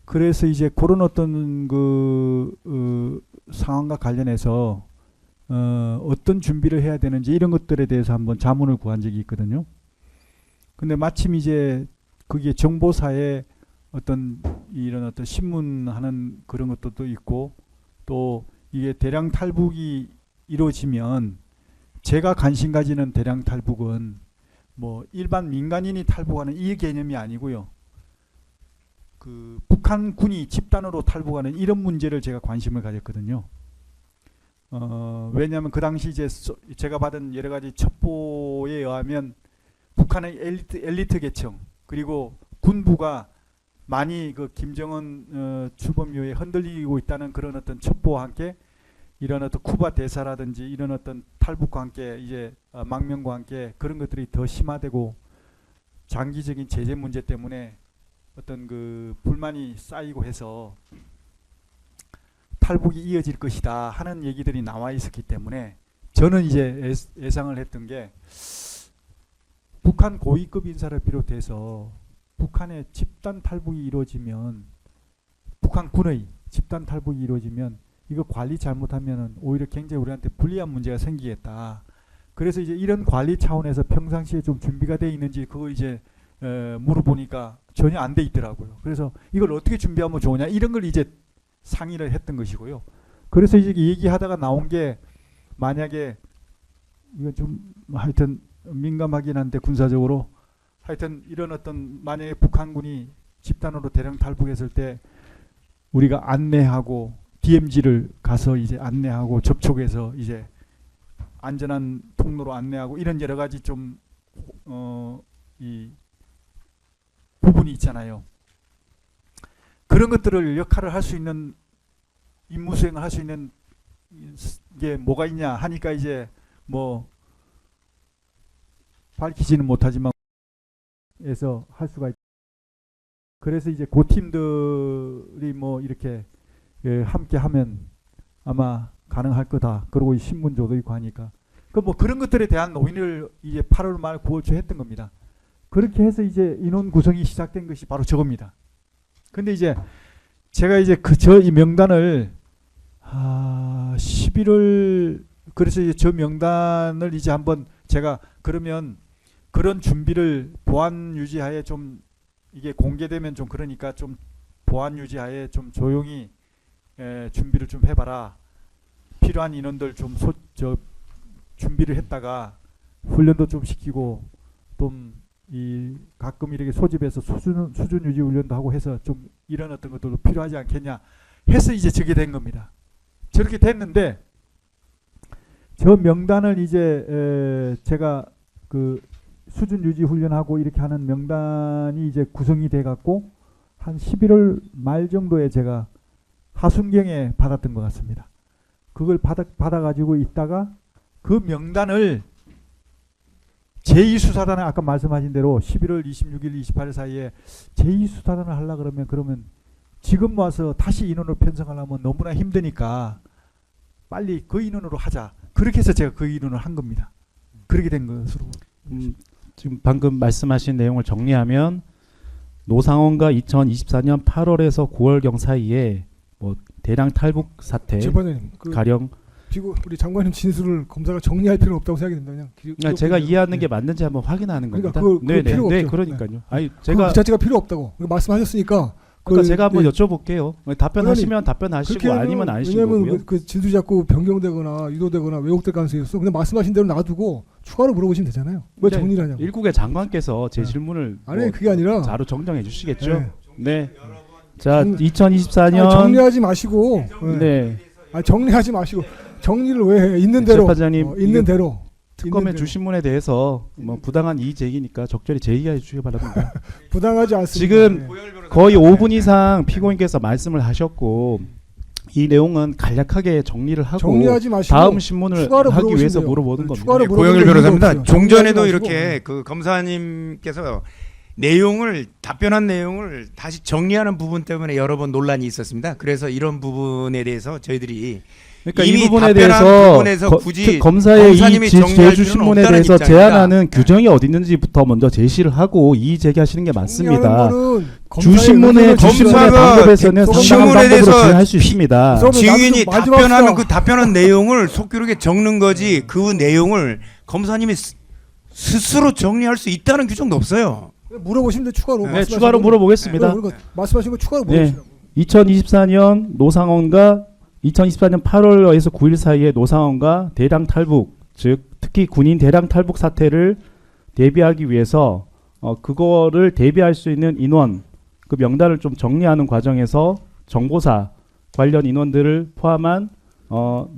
[SPEAKER 5] 그래서 이제 그런 어떤 그 상황과 관련해서 어떤 준비를 해야 되는지 이런 것들에 대해서 한번 자문을 구한 적이 있거든요. 근데 마침 이제 그게 정보사에 어떤 이런 어떤 신문하는 그런 것도 있고 또 이게 대량 탈북이 이루어지면 제가 관심 가지는 대량 탈북은 뭐 일반 민간인이 탈북하는 이 개념이 아니고요. 그 북한군이 집단으로 탈북하는 이런 문제를 제가 관심을 가졌거든요. 왜냐하면 그 당시 이제 제가 받은 여러 가지 첩보에 의하면 북한의 엘리트 계층 그리고 군부가 많이 그 김정은 출범 이후에 흔들리고 있다는 그런 어떤 첩보와 함께 이런 어떤 쿠바 대사라든지 이런 어떤 탈북과 함께 이제 망명과 함께 그런 것들이 더 심화되고 장기적인 제재 문제 때문에 어떤 그 불만이 쌓이고 해서 탈북이 이어질 것이다 하는 얘기들이 나와 있었기 때문에 저는 이제 예상을 했던 게 북한 고위급 인사를 비롯해서 북한의 집단 탈북이 이루어지면 북한군의 집단 탈북이 이루어지면 이거 관리 잘못하면은 오히려 굉장히 우리한테 불리한 문제가 생기겠다. 그래서 이제 이런 관리 차원에서 평상시에 좀 준비가 돼 있는지 그걸 이제 물어보니까 전혀 안 돼 있더라고요. 그래서 이걸 어떻게 준비하면 좋으냐 이런 걸 이제 상의를 했던 것이고요. 그래서 이제 얘기하다가 나온 게 만약에 이건 좀 하여튼 민감하긴 한데 군사적으로 하여튼 이런 어떤 만약에 북한군이 집단으로 대량 탈북했을 때 우리가 안내하고 DMZ를 가서 이제 안내하고 접촉해서 이제 안전한 통로로 안내하고 이런 여러 가지 좀 이 부분이 있잖아요. 그런 것들을 역할을 할 수 있는 임무 수행을 할 수 있는 게 뭐가 있냐 하니까 이제 뭐 밝히지는 못하지만 에서 할 수가 있. 그래서 이제 그 팀들이 뭐 이렇게 함께 하면 아마 가능할 거다. 그리고 이 신문조도 있고 하니까 그 뭐 그런 것들에 대한 논의를 이제 8월 말 9월 초 했던 겁니다. 그렇게 해서 이제 인원 구성이 시작된 것이 바로 저겁니다. 근데 이제 제가 이제 이 명단을 11월 그래서 이제 저 명단을 이제 한번 제가 그러면 그런 준비를 보안 유지하에 좀 이게 공개되면 좀 그러니까 좀 보안 유지하에 좀 조용히 준비를 좀 해봐라. 필요한 인원들 좀 준비를 했다가 훈련도 좀 시키고 좀 이 가끔 이렇게 소집해서 수준 유지 훈련도 하고 해서 좀 이런 어떤 것들도 필요하지 않겠냐 해서 이제 저게 된 겁니다. 저렇게 됐는데 저 명단을 이제 제가 그 수준 유지 훈련하고 이렇게 하는 명단이 이제 구성이 돼 갖고 한 11월 말 정도에 제가 하순경에 받았던 것 같습니다. 그걸 받아 가지고 있다가 그 명단을 제2수사단에 아까 말씀하신 대로 11월 26일 28일 사이에 제2수사단을 하려고 그러면 지금 와서 다시 인원을 편성하려면 너무나 힘드니까 빨리 그 인원으로 하자. 그렇게 해서 제가 그 인원을 한 겁니다. 그렇게 된 것으로.
[SPEAKER 2] 지금 방금 말씀하신 내용을 정리하면 노상원과 2024년 8월에서 9월경 사이에 뭐 대량 탈북 사태
[SPEAKER 3] 재판장님,
[SPEAKER 2] 가령
[SPEAKER 3] 우리 장관님 진술을 검사가 정리할 필요는 없다고 생각이 듭니다. 그냥
[SPEAKER 2] 그러니까 제가 이해하는 게
[SPEAKER 3] 네.
[SPEAKER 2] 맞는지 한번 확인하는
[SPEAKER 3] 그러니까
[SPEAKER 2] 겁니다.
[SPEAKER 3] 그걸 필요
[SPEAKER 2] 네,
[SPEAKER 3] 없죠.
[SPEAKER 2] 그러니까요. 아니
[SPEAKER 3] 그
[SPEAKER 2] 제가
[SPEAKER 3] 자체가 필요 없다고 말씀하셨으니까.
[SPEAKER 2] 그러니까 제가 한번
[SPEAKER 3] 네.
[SPEAKER 2] 여쭤볼게요. 답변하시면 답변하시고
[SPEAKER 3] 그렇게 하면
[SPEAKER 2] 아니면 안 하시는
[SPEAKER 3] 왜냐면
[SPEAKER 2] 거고요.
[SPEAKER 3] 그 진술이 자꾸 변경되거나 유도되거나 왜곡될 가능성이 있어. 그냥 말씀하신 대로 놔두고 추가로 물어보시면 되잖아요. 왜
[SPEAKER 2] 네.
[SPEAKER 3] 정리를 하냐고.
[SPEAKER 2] 일국의 장관께서 제
[SPEAKER 3] 네.
[SPEAKER 2] 질문을
[SPEAKER 3] 아니 그게 아니라
[SPEAKER 2] 자로 정정해 주시겠죠.
[SPEAKER 3] 네.
[SPEAKER 2] 네. 자,
[SPEAKER 3] 정-
[SPEAKER 2] 2024년
[SPEAKER 3] 아니, 정리하지 마시고. 네.
[SPEAKER 2] 네.
[SPEAKER 3] 아니, 정리하지 마시고 정리를 왜 해? 있는 대로.
[SPEAKER 2] 재판장님,
[SPEAKER 3] 있는 대로.
[SPEAKER 2] 특검의
[SPEAKER 3] 있는 대로.
[SPEAKER 2] 주신문에 대해서 뭐 부당한 이의 제기니까 적절히 제기해 주시기 바랍니다.
[SPEAKER 3] 부당하지 않습니다.
[SPEAKER 2] 지금
[SPEAKER 3] 네.
[SPEAKER 2] 거의 5분 이상 피고인께서 말씀을 하셨고 이 내용은 간략하게 정리를 하고
[SPEAKER 3] 정리하지 마시고
[SPEAKER 2] 다음 신문을
[SPEAKER 3] 추가로
[SPEAKER 2] 하기
[SPEAKER 3] 물어보시면
[SPEAKER 2] 위해서
[SPEAKER 3] 돼요.
[SPEAKER 2] 물어보는
[SPEAKER 3] 네,
[SPEAKER 2] 겁니다.
[SPEAKER 3] 추가로 물어보는
[SPEAKER 6] 고영일
[SPEAKER 3] 거
[SPEAKER 6] 변호사입니다.
[SPEAKER 3] 없어요.
[SPEAKER 6] 종전에도
[SPEAKER 3] 정리하지
[SPEAKER 6] 이렇게
[SPEAKER 3] 마시고.
[SPEAKER 6] 그 검사님께서 내용을 답변한 내용을 다시 정리하는 부분 때문에 여러 번 논란이 있었습니다. 그래서 이런 부분에 대해서 저희들이
[SPEAKER 2] 그러니까
[SPEAKER 6] 이미
[SPEAKER 2] 이 부분에
[SPEAKER 6] 답변한
[SPEAKER 2] 대해서
[SPEAKER 6] 부분에서 굳이
[SPEAKER 2] 검사의
[SPEAKER 6] 검사님이
[SPEAKER 2] 이
[SPEAKER 6] 정리할
[SPEAKER 2] 제주
[SPEAKER 6] 필요는
[SPEAKER 2] 신문에
[SPEAKER 6] 없다는
[SPEAKER 2] 대해서
[SPEAKER 6] 입장입니다.
[SPEAKER 2] 제안하는 규정이 어디 있는지부터 먼저 제시를 하고 이의 제기하시는 게 맞습니다. 주신문의
[SPEAKER 6] 검사가
[SPEAKER 2] 방법에서는 상당한
[SPEAKER 6] 신문에
[SPEAKER 2] 방법으로
[SPEAKER 6] 대해서
[SPEAKER 2] 진행할 수 있습니다.
[SPEAKER 3] 그럼-
[SPEAKER 6] 증인이
[SPEAKER 3] 나도 좀 말지
[SPEAKER 6] 답변하는
[SPEAKER 3] 맙시다.
[SPEAKER 6] 그 답변한 내용을 속기록에 적는 거지 그 내용을 검사님이 스스로 정리할 수 있다는 규정도 없어요.
[SPEAKER 3] 물어보시면 돼 추가로.
[SPEAKER 2] 네,
[SPEAKER 3] 말씀하신
[SPEAKER 2] 추가로
[SPEAKER 3] 거.
[SPEAKER 2] 물어보겠습니다.
[SPEAKER 3] 그러니까 말씀하신 거 추가로
[SPEAKER 2] 네.
[SPEAKER 3] 물어보시라고.
[SPEAKER 2] 2024년 노상원과 2024년 8월에서 9일 사이에 노상원과 대량 탈북, 즉 특히 군인 대량 탈북 사태를 대비하기 위해서 그거를 대비할 수 있는 인원, 그 명단을 좀 정리하는 과정에서 정보사 관련 인원들을 포함한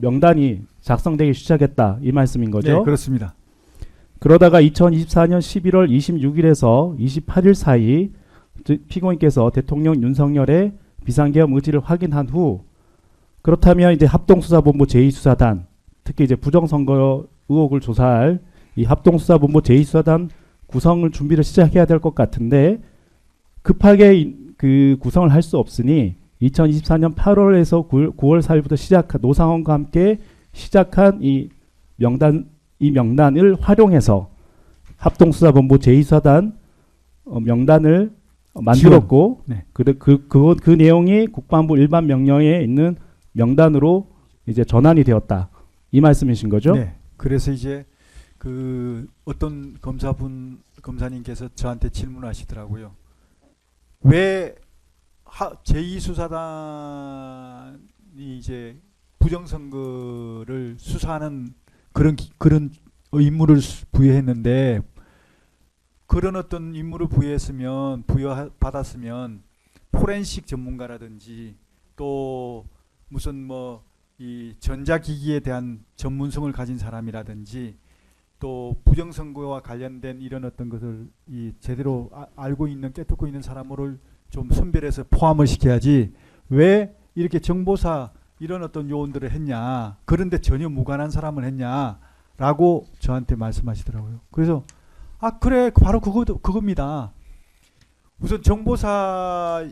[SPEAKER 2] 명단이 작성되기 시작했다 이 말씀인 거죠.
[SPEAKER 5] 네, 그렇습니다.
[SPEAKER 2] 그러다가 2024년 11월 26일에서 28일 사이 피고인께서 대통령 윤석열의 비상계엄 의지를 확인한 후 그렇다면 이제 합동수사본부 제2수사단 특히 이제 부정선거 의혹을 조사할 이 합동수사본부 제2수사단 구성을 준비를 시작해야 될 것 같은데 급하게 그 구성을 할 수 없으니 2024년 8월에서 9월 4일부터 시작한 노상원과 함께 시작한 이 명단을 활용해서 합동수사본부 제2수사단 명단을 만들었고
[SPEAKER 5] 네.
[SPEAKER 2] 그 내용이 국방부 일반 명령에 있는 명단으로 이제 전환이 되었다. 이 말씀이신 거죠?
[SPEAKER 5] 네. 그래서 이제 그 어떤 검사님께서 저한테 질문하시더라고요. 왜 제2수사단이 이제 부정선거를 수사하는 그런 임무를 부여했는데 그런 어떤 임무를 부여받았으면 포렌식 전문가라든지 또 무슨 뭐 이 전자기기에 대한 전문성을 가진 사람이라든지 또 부정선거와 관련된 이런 어떤 것을 이 제대로 알고 있는 깨닫고 있는 사람을 좀 선별해서 포함을 시켜야지 왜 이렇게 정보사 이런 어떤 요원들을 했냐 그런데 전혀 무관한 사람을 했냐라고 저한테 말씀하시더라고요. 그래서 그래 바로 그겁니다. 우선 정보사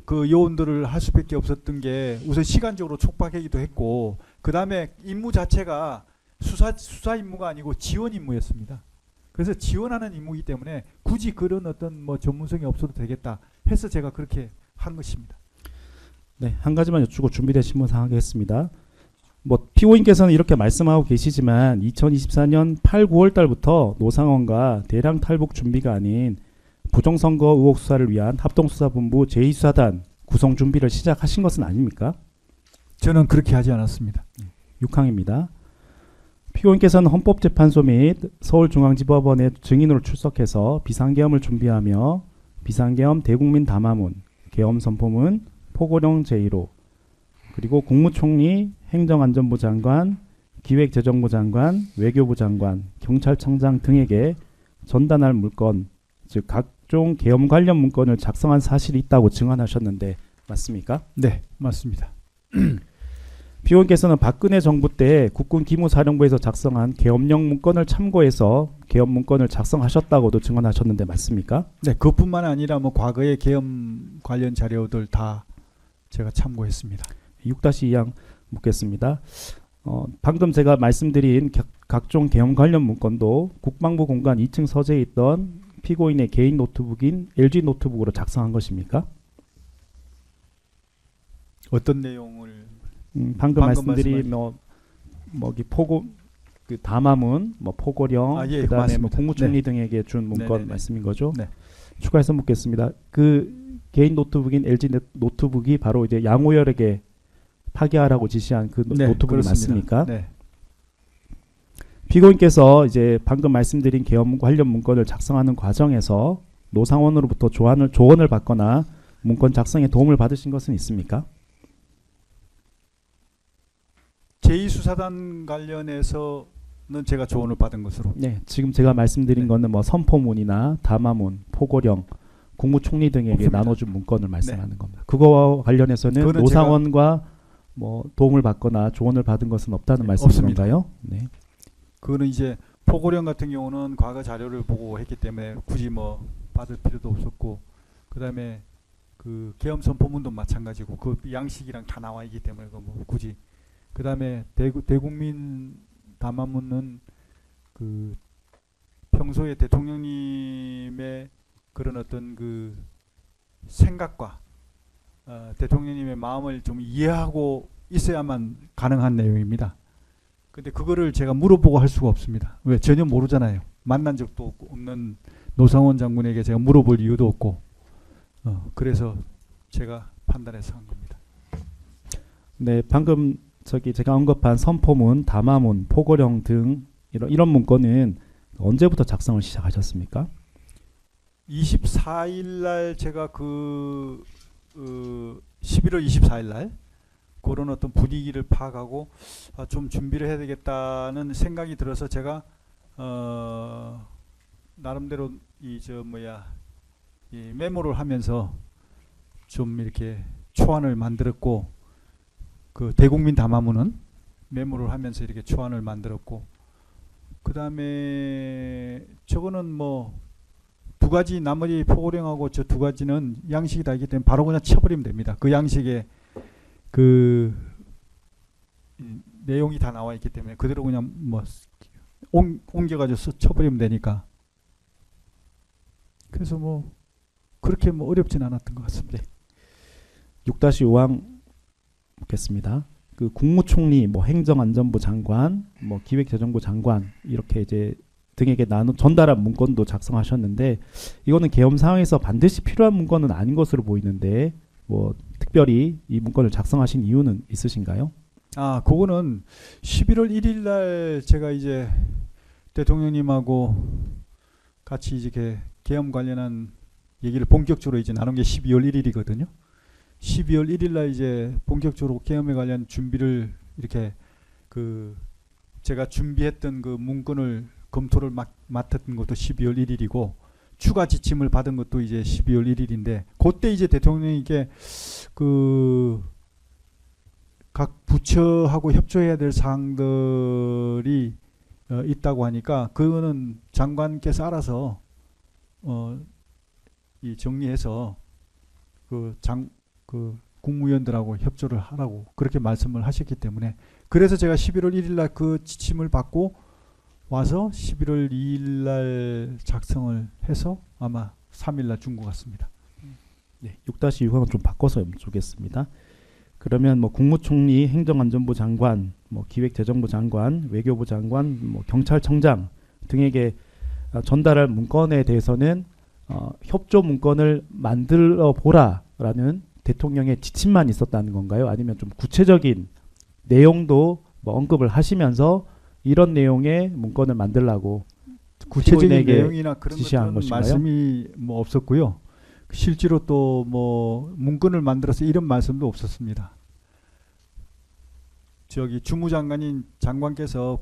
[SPEAKER 5] 그 요원들을 할 수밖에 없었던 게 우선 시간적으로 촉박하기도 했고 그 다음에 임무 자체가 수사 임무가 아니고 지원 임무였습니다. 그래서 지원하는 임무이기 때문에 굳이 그런 어떤 뭐 전문성이 없어도 되겠다 해서 제가 그렇게 한 것입니다.
[SPEAKER 2] 네, 한 가지만 여쭈고 준비된 신문 상하겠습니다. 뭐 피고인께서는 이렇게 말씀하고 계시지만 2024년 8, 9월 달부터 노상원과 대량 탈북 준비가 아닌 부정선거 의혹 수사를 위한 합동수사본부 제2수사단 구성 준비를 시작하신 것은 아닙니까?
[SPEAKER 5] 저는 그렇게 하지 않았습니다.
[SPEAKER 2] 6항입니다. 피고인께서는 헌법재판소 및 서울중앙지법원의 증인으로 출석해서 비상계엄을 준비하며 비상계엄 대국민 담화문, 계엄선포문, 포고령 제1호, 그리고 국무총리, 행정안전부 장관, 기획재정부 장관, 외교부 장관, 경찰청장 등에게 전단할 문건, 즉 각종 계엄 관련 문건을 작성한 사실이 있다고 증언하셨는데 맞습니까?
[SPEAKER 5] 네, 맞습니다.
[SPEAKER 2] 피고인께서는 박근혜 정부 때 국군 기무사령부에서 작성한 계엄령 문건을 참고해서 계엄 문건을 작성하셨다고도 증언하셨는데 맞습니까?
[SPEAKER 5] 네, 그뿐만 아니라 뭐 과거의 계엄 관련 자료들 다 제가 참고했습니다.
[SPEAKER 2] 6-2항 묻겠습니다. 방금 제가 말씀드린 각종 계엄 관련 문건도 국방부 공간 2층 서재에 있던 피고인의 개인 노트북인 LG 노트북으로 작성한 것입니까?
[SPEAKER 5] 어떤 내용을
[SPEAKER 2] 방금 말씀드린 뭐 뭐기 포고 그 담화문, 뭐 포고령,
[SPEAKER 5] 예,
[SPEAKER 2] 그다음에 뭐
[SPEAKER 5] 맞습니다.
[SPEAKER 2] 국무총리 등에게 준 문건
[SPEAKER 5] 네네네.
[SPEAKER 2] 말씀인 거죠.
[SPEAKER 5] 네.
[SPEAKER 2] 추가해서 묻겠습니다. 그 개인 노트북인 LG 노트북이 바로 이제 양호열에게 파기하라고 지시한 그
[SPEAKER 5] 네,
[SPEAKER 2] 노트북이
[SPEAKER 5] 그렇습니다.
[SPEAKER 2] 맞습니까?
[SPEAKER 5] 네.
[SPEAKER 2] 피고인께서 이제 방금 말씀드린 계엄 관련 문건을 작성하는 과정에서 노상원으로부터 조언을 받거나 문건 작성에 도움을 받으신 것은 있습니까?
[SPEAKER 5] 제2수사단 관련해서는 제가 조언을 받은 것으로.
[SPEAKER 2] 네, 지금 제가 말씀드린
[SPEAKER 5] 네.
[SPEAKER 2] 거는 뭐 선포문이나 담화문, 포고령, 국무총리 등에게
[SPEAKER 5] 없습니다.
[SPEAKER 2] 나눠준 문건을 말씀하는 겁니다. 그거와 관련해서는
[SPEAKER 5] 그거는
[SPEAKER 2] 노상원과 뭐 도움을 받거나 조언을 받은 것은 없다는
[SPEAKER 5] 네,
[SPEAKER 2] 말씀인가요? 네.
[SPEAKER 5] 그거는 이제 포고령 같은 경우는 과거 자료를 보고 했기 때문에 굳이 뭐 받을 필요도 없었고, 그다음에 그 계엄 선포문도 마찬가지고 그 양식이랑 다 나와 있기 때문에 그 뭐 굳이. 그다음에 대국민 담화문은 그 평소에 대통령님의 그런 어떤 그 생각과 대통령님의 마음을 좀 이해하고 있어야만 가능한 내용입니다. 근데 그거를 제가 물어보고 할 수가 없습니다. 왜? 전혀 모르잖아요. 만난 적도 없는 노상원 장군에게 제가 물어볼 이유도 없고, 그래서 제가 판단해서 한 겁니다.
[SPEAKER 2] 네, 방금 제가 언급한 선포문, 담화문, 포고령 등 이런 문건은 언제부터 작성을 시작하셨습니까?
[SPEAKER 5] 24일 날 제가 11월 24일 날 그런 어떤 분위기를 파악하고 좀 준비를 해야 되겠다는 생각이 들어서 제가 나름대로 이 메모를 하면서 좀 이렇게 초안을 만들었고, 그 대국민 담화문은 메모를 하면서 이렇게 초안을 만들었고, 그 다음에 저거는 뭐 두 가지, 나머지 포고령하고 저 두 가지는 양식이 다 있기 때문에 바로 그냥 쳐버리면 됩니다. 그 양식에 그 내용이 다 나와 있기 때문에 그대로 그냥 뭐 옮겨가지고 쳐버리면 되니까. 그래서 뭐 그렇게 뭐 어렵진 않았던 것 같습니다.
[SPEAKER 2] 6-5항 묻겠습니다. 그 국무총리, 뭐 행정안전부 장관, 뭐 기획재정부 장관 이렇게 이제 등에게 전달한 문건도 작성하셨는데, 이거는 계엄 상황에서 반드시 필요한 문건은 아닌 것으로 보이는데 뭐 특별히 이 문건을 작성하신 이유는 있으신가요?
[SPEAKER 5] 그거는 11월 1일 날 제가 이제 대통령님하고 같이 이제 계엄 관련한 얘기를 본격적으로 이제 나눈 게 12월 1일이거든요. 12월 1일 날 이제 본격적으로 계엄에 관련 준비를 이렇게 제가 준비했던 그 문건을 검토를 맡았던 것도 12월 1일이고, 추가 지침을 받은 것도 이제 12월 1일인데, 그때 이제 대통령에게 각 부처하고 협조해야 될 사항들이 있다고 하니까 그거는 장관께서 알아서 이 정리해서 국무위원들하고 협조를 하라고 그렇게 말씀을 하셨기 때문에, 그래서 제가 11월 1일 날 그 지침을 받고 와서 11월 2일 날 작성을 해서 아마 3일 날 준 것 같습니다.
[SPEAKER 2] 네, 6-6항은 좀 바꿔서 여쭙겠습니다. 그러면 뭐 국무총리, 행정안전부 장관, 뭐 기획재정부 장관, 외교부 장관, 뭐 경찰청장 등에게 전달할 문건에 대해서는 협조 문건을 만들어 보라라는 대통령의 지침만 있었다는 건가요? 아니면 좀 구체적인 내용도 뭐 언급을 하시면서 이런 내용의 문건을 만들라고
[SPEAKER 5] 구체적인
[SPEAKER 2] 피고인에게
[SPEAKER 5] 내용이나 그런
[SPEAKER 2] 지시한
[SPEAKER 5] 것들은
[SPEAKER 2] 것인가요?
[SPEAKER 5] 말씀이 뭐 없었고요. 실제로 또 뭐 문건을 만들어서 이런 말씀도 없었습니다. 저기 주무장관인 장관께서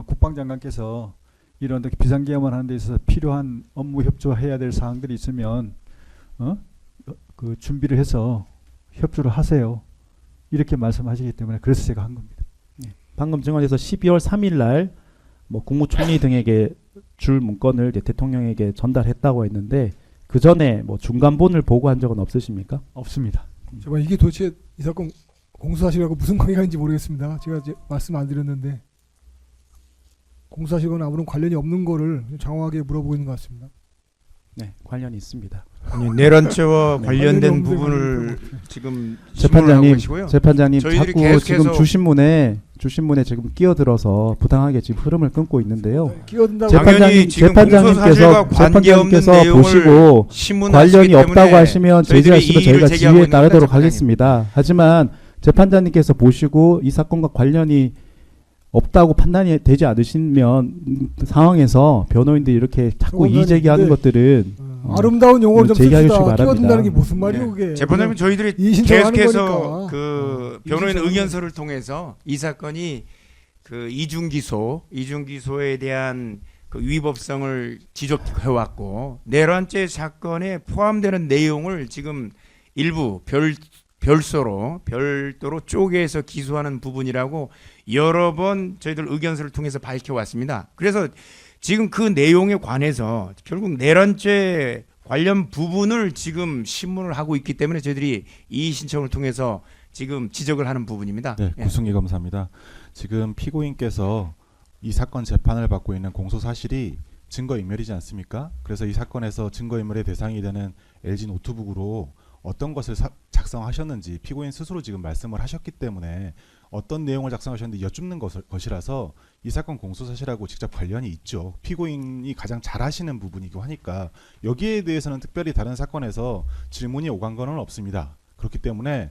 [SPEAKER 5] 국방장관께서 이런 비상계엄을 하는 데 있어서 필요한 업무 협조해야 될 사항들이 있으면 그 준비를 해서 협조를 하세요. 이렇게 말씀하시기 때문에 그래서 제가 한 겁니다.
[SPEAKER 2] 방금 증언에서 12월 3일 날 뭐 국무총리 등에게 줄 문건을 이제 대통령에게 전달했다고 했는데, 그 전에 뭐 중간본을 보고한 적은 없으십니까?
[SPEAKER 5] 없습니다.
[SPEAKER 3] 제가 이게 도대체 이 사건 공수사실하고 무슨 관계가 있는지 모르겠습니다. 제가 이제 말씀 안 드렸는데 공수사실과는 아무런 관련이 없는 거를 장황하게 물어보고 있는 것 같습니다.
[SPEAKER 2] 네, 관련이 있습니다.
[SPEAKER 6] 아니, 내란죄와
[SPEAKER 2] 네.
[SPEAKER 6] 관련된
[SPEAKER 3] 관련이 없는데
[SPEAKER 6] 부분을 지금 신문을 하고
[SPEAKER 2] 재판장님,
[SPEAKER 6] 계시고요.
[SPEAKER 2] 재판장님
[SPEAKER 6] 저희들이
[SPEAKER 2] 자꾸
[SPEAKER 6] 계속해서-
[SPEAKER 2] 지금 주신문에 지금 끼어들어서 부당하게 지금 흐름을 끊고 있는데요.
[SPEAKER 3] 끼어든다고
[SPEAKER 6] 당연히 지금 공소사실과 관계없는
[SPEAKER 2] 재판장님께서
[SPEAKER 6] 내용을
[SPEAKER 2] 보시고
[SPEAKER 6] 신문하시기
[SPEAKER 2] 관련이
[SPEAKER 6] 때문에
[SPEAKER 2] 없다고 하시면
[SPEAKER 6] 저희들이
[SPEAKER 2] 제지하시면
[SPEAKER 6] 이의를
[SPEAKER 2] 저희가
[SPEAKER 6] 제기하고
[SPEAKER 2] 지위에
[SPEAKER 6] 있는
[SPEAKER 2] 따르도록
[SPEAKER 6] 겁니다,
[SPEAKER 2] 하겠습니다. 하지만 재판장님께서 보시고 이 사건과 관련이 없다고 판단이 되지 않으시면 상황에서 변호인들이 이렇게 자꾸
[SPEAKER 3] 그건
[SPEAKER 2] 이의 제기하는
[SPEAKER 3] 근데-
[SPEAKER 2] 것들은
[SPEAKER 3] 아름다운 용어를 좀
[SPEAKER 2] 제기해 주시기
[SPEAKER 3] 씁시다.
[SPEAKER 2] 바랍니다.
[SPEAKER 3] 끼어든다는 게 무슨 말이에요,
[SPEAKER 6] 네.
[SPEAKER 3] 그게?
[SPEAKER 6] 재판장님 저희들이
[SPEAKER 3] 이의신청하는
[SPEAKER 6] 계속해서
[SPEAKER 3] 거니까.
[SPEAKER 6] 그 변호인
[SPEAKER 3] 이의신청하는
[SPEAKER 6] 의견서를 통해서 이 사건이 그 이중 기소에 대한 그 위법성을 지적해 왔고 내란죄 사건에 포함되는 내용을 지금 일부 별도로 쪼개서 기소하는 부분이라고 여러 번 저희들 의견서를 통해서 밝혀왔습니다. 그래서 지금 그 내용에 관해서 결국 내란죄 관련 부분을 지금 신문을 하고 있기 때문에 저희들이 이의 신청을 통해서 지금 지적을 하는 부분입니다.
[SPEAKER 7] 네,
[SPEAKER 6] 예.
[SPEAKER 7] 구승희 검사입니다. 지금 피고인께서 이 사건 재판을 받고 있는 공소 사실이 증거인멸이지 않습니까? 그래서 이 사건에서 증거인멸의 대상이 되는 LG 노트북으로 어떤 것을 작성하셨는지 피고인 스스로 지금 말씀을 하셨기 때문에 어떤 내용을 작성하셨는지 여쭙는 것이라서 이 사건 공소사실하고 직접 관련이 있죠. 피고인이 가장 잘 아시는 부분이고 하니까 여기에 대해서는 특별히 다른 사건에서 질문이 오간 건 없습니다. 그렇기 때문에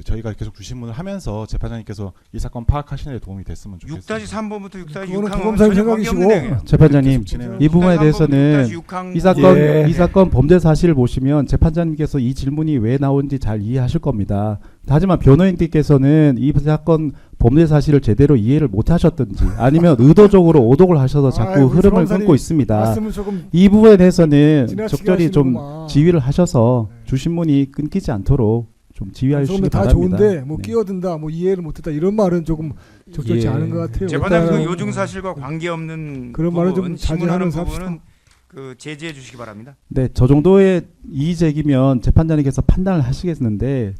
[SPEAKER 7] 저희가 계속 주신문을 하면서 재판장님께서 이 사건 파악하시는 데 도움이 됐으면 좋겠습니다.
[SPEAKER 6] 6-3번부터 6-6항은
[SPEAKER 3] 그거는 부검사님 생각이시고.
[SPEAKER 2] 재판장님
[SPEAKER 7] 진행을
[SPEAKER 2] 이 부분에 대해서는 이 사건 범죄 사실을 보시면 재판장님께서 이 질문이 왜 나온지 잘 이해하실 겁니다. 하지만 변호인들께서는 이 사건 범죄 사실을 제대로 이해를 못 하셨든지 아니면 의도적으로 오독을 하셔서 자꾸
[SPEAKER 3] 아이고,
[SPEAKER 2] 흐름을
[SPEAKER 3] 변호사님
[SPEAKER 2] 끊고 있습니다.
[SPEAKER 3] 말씀을 조금
[SPEAKER 2] 이 부분에 대해서는
[SPEAKER 3] 지나치게
[SPEAKER 2] 적절히 좀
[SPEAKER 3] 하시는구만.
[SPEAKER 2] 지휘를 하셔서
[SPEAKER 3] 네.
[SPEAKER 2] 주신문이 끊기지 않도록 좀 지휘해 주시기
[SPEAKER 3] 다
[SPEAKER 2] 바랍니다.
[SPEAKER 3] 좋은데 뭐
[SPEAKER 2] 네.
[SPEAKER 3] 끼어든다, 뭐 이해를 못했다 이런 말은 조금 적절치
[SPEAKER 2] 예.
[SPEAKER 3] 않은 것 같아요.
[SPEAKER 6] 재판장님 그
[SPEAKER 3] 일단은
[SPEAKER 6] 요중 사실과 관계없는
[SPEAKER 3] 그런 말은 좀
[SPEAKER 6] 부분, 신문하는
[SPEAKER 3] 자제하면서 합시다.
[SPEAKER 6] 부분은 그 제지해 주시기 바랍니다.
[SPEAKER 2] 네, 저 정도의 이의 제기면 재판장님께서 판단을 하시겠는데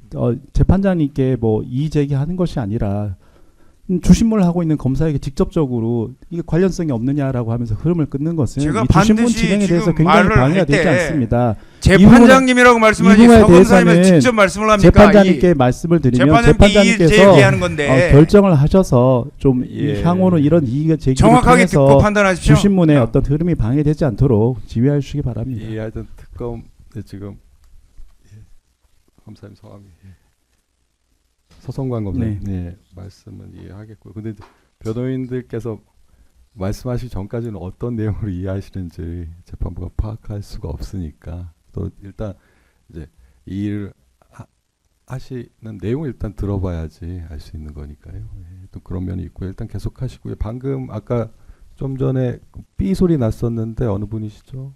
[SPEAKER 2] 재판장님께 뭐 이의 제기하는 것이 아니라 주신문을 하고 있는 검사에게 직접적으로 이게 관련성이 없느냐라고 하면서 흐름을 끊는 것은
[SPEAKER 6] 제가
[SPEAKER 2] 이 주신문
[SPEAKER 6] 반드시
[SPEAKER 2] 진행에 대해서
[SPEAKER 6] 지금
[SPEAKER 2] 굉장히
[SPEAKER 6] 말을
[SPEAKER 2] 방해가
[SPEAKER 6] 할
[SPEAKER 2] 되지
[SPEAKER 6] 때
[SPEAKER 2] 않습니다.
[SPEAKER 6] 재판장님이라고 말씀하지
[SPEAKER 2] 이 부분에
[SPEAKER 6] 서 검사님은
[SPEAKER 2] 대해서는
[SPEAKER 6] 직접 말씀을 합니까?
[SPEAKER 2] 재판장님께 말씀을 드리면
[SPEAKER 6] 재판장님께
[SPEAKER 2] 재판장님께서
[SPEAKER 6] 제기하는 건데
[SPEAKER 2] 결정을 하셔서 좀
[SPEAKER 1] 예.
[SPEAKER 2] 향후는 이런 이의 제기를
[SPEAKER 6] 정확하게 듣고
[SPEAKER 2] 통해서
[SPEAKER 6] 판단하십시오.
[SPEAKER 2] 주신문의 어떤 흐름이 방해되지 않도록 지휘해 주시기 바랍니다.
[SPEAKER 1] 예, 하여튼 특검 지금 검사님 성함이 서성관 검사님 말씀은 이해하겠고요. 근데 변호인들께서 말씀하시기 전까지는 어떤 내용으로 이해하시는지 재판부가 파악할 수가 없으니까 또 일단 이제 이 일을 하시는 내용을 일단 들어봐야지 알 수 있는 거니까요. 예, 또 그런 면이 있고요. 일단 계속 하시고요. 방금 아까 좀 전에 삐 소리 났었는데 어느 분이시죠?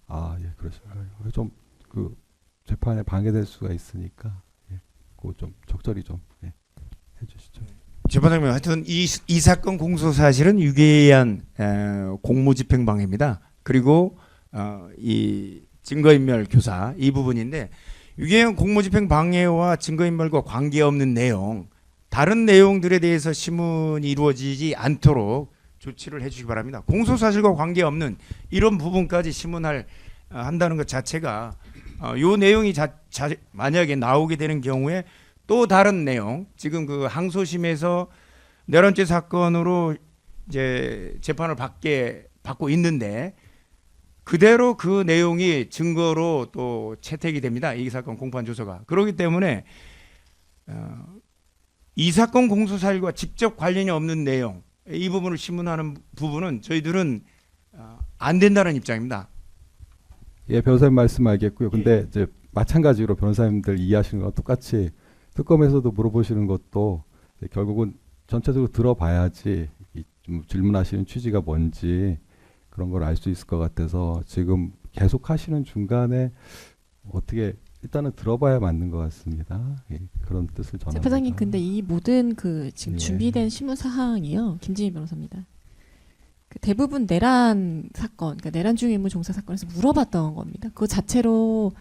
[SPEAKER 1] 아, 예, 그러신가요? 좀 그 재판에 방해될 수가 있으니까 그거 좀 적절히 좀 해주시죠.
[SPEAKER 6] 재판장님 하여튼 이 사건 공소 사실은 유기한 공무집행 방해입니다. 그리고 이 증거인멸 교사 이 부분인데 유기한 공무집행 방해와 증거인멸과 관계없는 내용 다른 내용들에 대해서 신문이 이루어지지 않도록 조치를 해주시기 바랍니다. 공소 사실과 관계없는 이런 부분까지 신문할 한다는 것 자체가 요 내용이 만약에 나오게 되는 경우에 또 다른 내용 지금 그 항소심에서 내란죄 사건으로 이제 재판을 받고 있는데 그대로 그 내용이 증거로 또 채택이 됩니다. 이 사건 공판 조서가 그렇기 때문에 이 사건 공소 사실과 직접 관련이 없는 내용 이 부분을 신문하는 부분은 저희들은 안 된다는 입장입니다.
[SPEAKER 1] 예, 변호사님 말씀 알겠고요. 근데 이제 마찬가지로 변호사님들 이해하시는 거랑 똑같이 특검에서도 물어보시는 것도 결국은 전체적으로 들어봐야지 좀 질문하시는 취지가 뭔지 그런 걸 알 수 있을 것 같아서 지금 계속 하시는 중간에 어떻게 일단은 들어봐야 맞는 것 같습니다. 예, 그런 뜻을 전합니다.
[SPEAKER 8] 재판장님, 근데 이 모든 그 지금
[SPEAKER 1] 예.
[SPEAKER 8] 준비된 신문 사항이요, 김진희 변호사입니다. 그 대부분 내란 사건, 그러니까 내란 중위무 종사 사건에서 물어봤던 겁니다. 그 자체로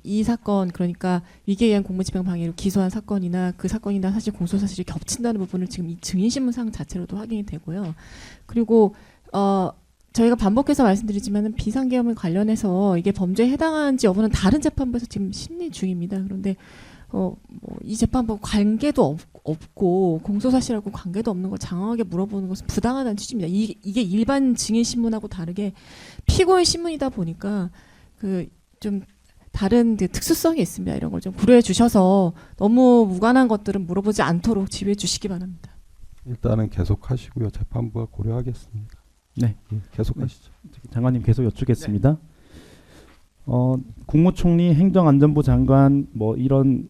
[SPEAKER 8] 이 사건 그러니까 위계에 의한 공무집행 방해로 기소한 사건이나 그 사건이나 사실 공소 사실이 겹친다는 부분을 지금 이 증인신문상 자체로도 확인이 되고요. 그리고 저희가 반복해서 말씀드리지만은 비상계엄을 관련해서 이게 범죄에 해당하는지 여부는 다른 재판부에서 지금 심리 중입니다. 그런데 이 재판부 관계도 없고 공소사실하고 관계도 없는 걸 장황하게 물어보는 것은 부당하다는 취지입니다. 이게 일반 증인 신문하고 다르게 피고인 신문이다 보니까 그 좀 다른 그 특수성이 있습니다. 이런 걸 좀 고려해 주셔서 너무 무관한 것들은 물어보지 않도록 지휘해 주시기 바랍니다.
[SPEAKER 1] 일단은 계속하시고요. 재판부가 고려하겠습니다.
[SPEAKER 2] 네.
[SPEAKER 1] 예, 계속하시죠.
[SPEAKER 2] 장관님 계속 여쭙겠습니다. 국무총리, 행정안전부 장관, 뭐 이런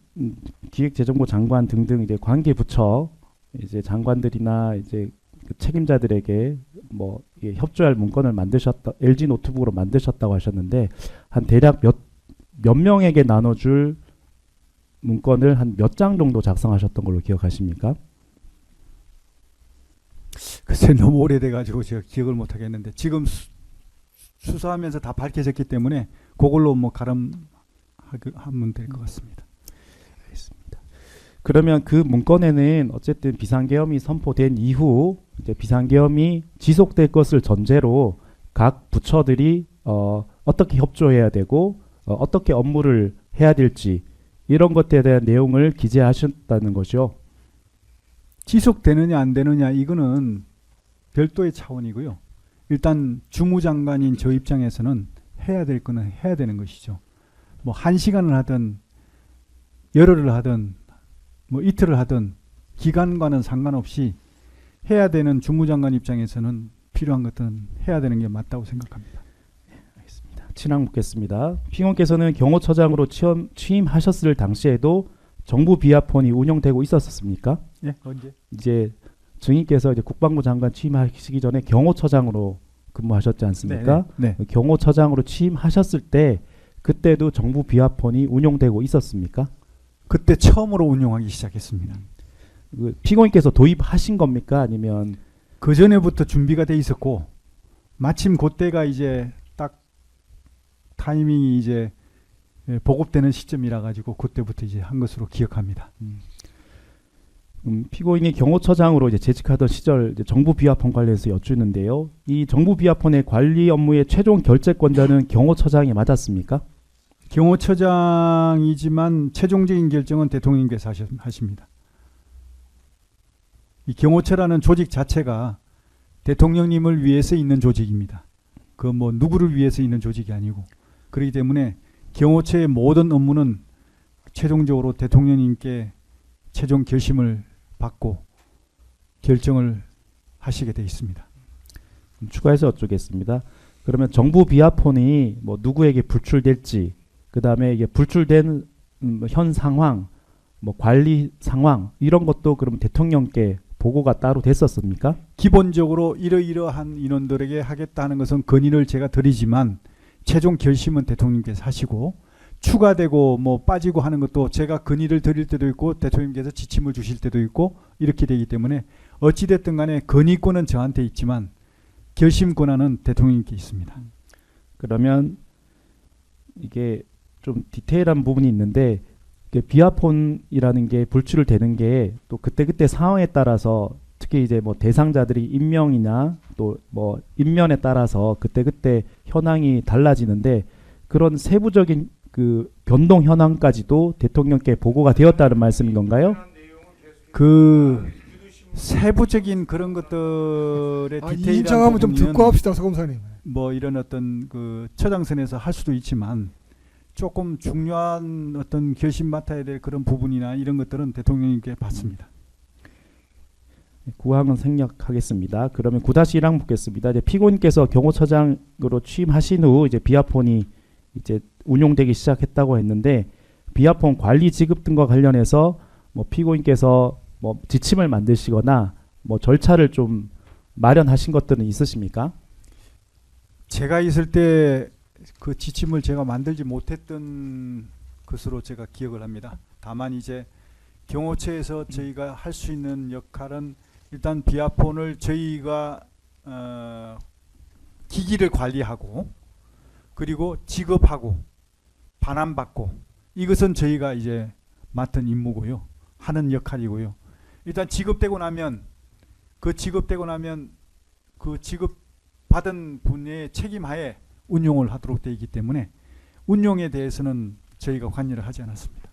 [SPEAKER 2] 기획재정부 장관 등등 이제 관계 부처 이제 장관들이나 이제 그 책임자들에게 뭐 협조할 문건을 만드셨다, LG 노트북으로 만드셨다고 하셨는데 한 대략 몇 명에게 나눠줄 문건을 한 몇 장 정도 작성하셨던 걸로 기억하십니까?
[SPEAKER 5] 글쎄 너무 오래돼가지고 제가 기억을 못 하겠는데 지금 수사하면서 다 밝혀졌기 때문에 그걸로 뭐 가름하면 될 것 같습니다.
[SPEAKER 2] 알겠습니다. 그러면 그 문건에는 어쨌든 비상계엄이 선포된 이후 이제 비상계엄이 지속될 것을 전제로 각 부처들이 어떻게 협조해야 되고 어떻게 업무를 해야 될지 이런 것에 대한 내용을 기재하셨다는 거죠.
[SPEAKER 5] 지속되느냐 안 되느냐 이거는 별도의 차원이고요. 일단 주무장관인 저 입장에서는 해야 될 거는 해야 되는 것이죠. 뭐 1시간을 하든 열흘을 하든 뭐 이틀을 하든 기간과는 상관없이 해야 되는 주무장관 입장에서는 필요한 것들은 해야 되는 게 맞다고 생각합니다.
[SPEAKER 2] 알겠습니다. 친항 묻겠습니다. 피고인께서는 경호처장으로 취임하셨을 당시에도 정부 비하폰이 운영되고 있었습니까?
[SPEAKER 5] 예, 언제?
[SPEAKER 2] 이제 증인께서 이제 국방부 장관 취임하시기 전에 경호처장으로 근무하셨지 않습니까?
[SPEAKER 5] 네.
[SPEAKER 2] 경호처장으로 취임하셨을 때 그때도 정부 비하폰이 운용되고 있었습니까?
[SPEAKER 5] 그때 처음으로 운용하기 시작했습니다.
[SPEAKER 2] 그 피고인께서 도입하신 겁니까? 아니면
[SPEAKER 5] 그 전에부터 준비가 돼 있었고 마침 그때가 이제 딱 타이밍이 이제 보급되는 시점이라 가지고 그때부터 이제 한 것으로 기억합니다.
[SPEAKER 2] 피고인이 경호처장으로 이제 재직하던 시절 이제 정부 비하폰 관련해서 여쭙는데요. 이 정부 비하폰의 관리 업무의 최종 결재권자는 경호처장이 맞았습니까?
[SPEAKER 5] 경호처장이지만 최종적인 결정은 대통령께서 하십니다. 이 경호처라는 조직 자체가 대통령님을 위해서 있는 조직입니다. 그 뭐 누구를 위해서 있는 조직이 아니고 그렇기 때문에 경호처의 모든 업무는 최종적으로 대통령님께 최종 결심을 받고 결정을 하시게 돼 있습니다.
[SPEAKER 2] 추가해서 여쭙겠습니다. 그러면 정부 비하폰이 뭐 누구에게 불출될지, 그 다음에 이게 불출된 현 상황, 뭐 관리 상황 이런 것도 그럼 대통령께 보고가 따로 됐었습니까?
[SPEAKER 5] 기본적으로 이러이러한 인원들에게 하겠다는 것은 건의를 제가 드리지만 최종 결심은 대통령께서 하시고 추가되고 뭐 빠지고 하는 것도 제가 건의를 드릴 때도 있고 대통령께서 지침을 주실 때도 있고 이렇게 되기 때문에 어찌됐든 간에 건의권은 저한테 있지만 결심 권한은 대통령께 있습니다.
[SPEAKER 2] 그러면 이게 좀 디테일한 부분이 있는데 비하폰이라는 게 불출을 되는 게 또 그때그때 상황에 따라서 특히 이제 뭐 대상자들이 인명이나 또 뭐 인면에 따라서 그때그때 현황이 달라지는데 그런 세부적인 그 변동 현황까지도 대통령께 보고가 되었다는 말씀인 건가요?
[SPEAKER 5] 그 세부적인 그런 것들의 디테일한
[SPEAKER 3] 인정하면 좀
[SPEAKER 5] 부분은
[SPEAKER 3] 듣고 합시다, 서검사님.
[SPEAKER 5] 뭐 이런 어떤 그 처장선에서 할 수도 있지만 조금 중요한 어떤 결심 맡아야 될 그런 부분이나 이런 것들은 대통령님께 받습니다.
[SPEAKER 2] 구항은 생략하겠습니다. 그러면 9-1항 묻겠습니다. 이제 피고인께서 경호처장으로 취임하신 후 이제 비하폰이 이제 운용되기 시작했다고 했는데 비하폰 관리 지급 등과 관련해서 뭐 피고인께서 뭐 지침을 만드시거나 뭐 절차를 좀 마련하신 것들은 있으십니까?
[SPEAKER 5] 제가 있을 때 그 지침을 제가 만들지 못했던 것으로 제가 기억을 합니다. 다만 이제 경호처에서 저희가 할 수 있는 역할은 일단 비하폰을 저희가 기기를 관리하고 그리고 지급하고 반환받고 이것은 저희가 이제 맡은 임무고요. 하는 역할이고요. 일단 지급되고 나면 그 지급받은 분의 책임하에 운용을 하도록 되어 있기 때문에 운용에 대해서는 저희가 관여를 하지 않았습니다.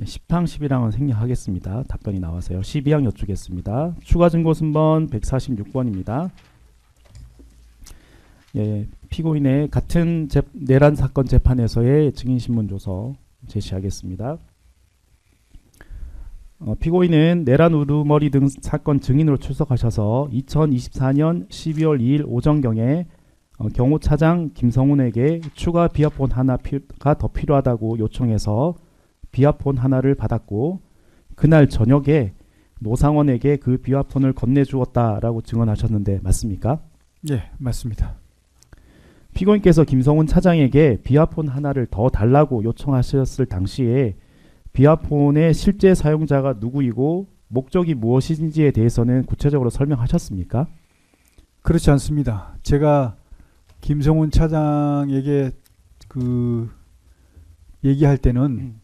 [SPEAKER 2] 10항 11항은 생략하겠습니다. 답변이 나와서요. 12항 여쭈겠습니다. 추가 증거 순번 146번입니다. 예, 피고인의 같은 내란 사건 재판에서의 증인신문 조서 제시하겠습니다. 피고인은 내란 우두머리 등 사건 증인으로 출석하셔서 2024년 12월 2일 오전경에 경호차장 김성훈에게 추가 비합본 하나가 더 필요하다고 요청해서 비합본 하나를 받았고 그날 저녁에 노상원에게 그 비합본을 건네주었다라고 증언하셨는데 맞습니까?
[SPEAKER 5] 예, 맞습니다.
[SPEAKER 2] 피고인께서 김성훈 차장에게 비합본 하나를 더 달라고 요청하셨을 당시에 비합본의 실제 사용자가 누구이고 목적이 무엇인지에 대해서는 구체적으로 설명하셨습니까?
[SPEAKER 5] 그렇지 않습니다. 제가 김성훈 차장에게 그 얘기할 때는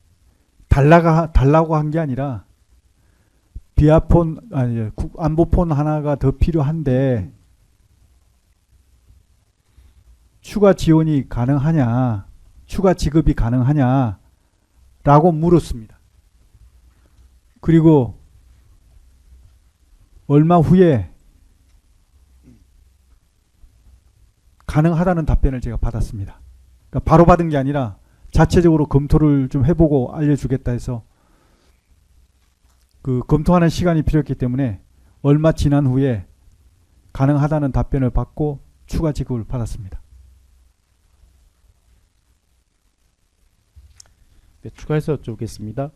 [SPEAKER 5] 달라고 한 게 아니라 안보폰 하나가 더 필요한데 추가 지원이 가능하냐, 추가 지급이 가능하냐라고 물었습니다. 그리고 얼마 후에 가능하다는 답변을 제가 받았습니다. 그러니까 바로 받은 게 아니라 자체적으로 검토를 좀 해보고 알려주겠다 해서 그 검토하는 시간이 필요했기 때문에 얼마 지난 후에 가능하다는 답변을 받고 추가 지급을 받았습니다.
[SPEAKER 2] 네, 추가해서 여쭤보겠습니다.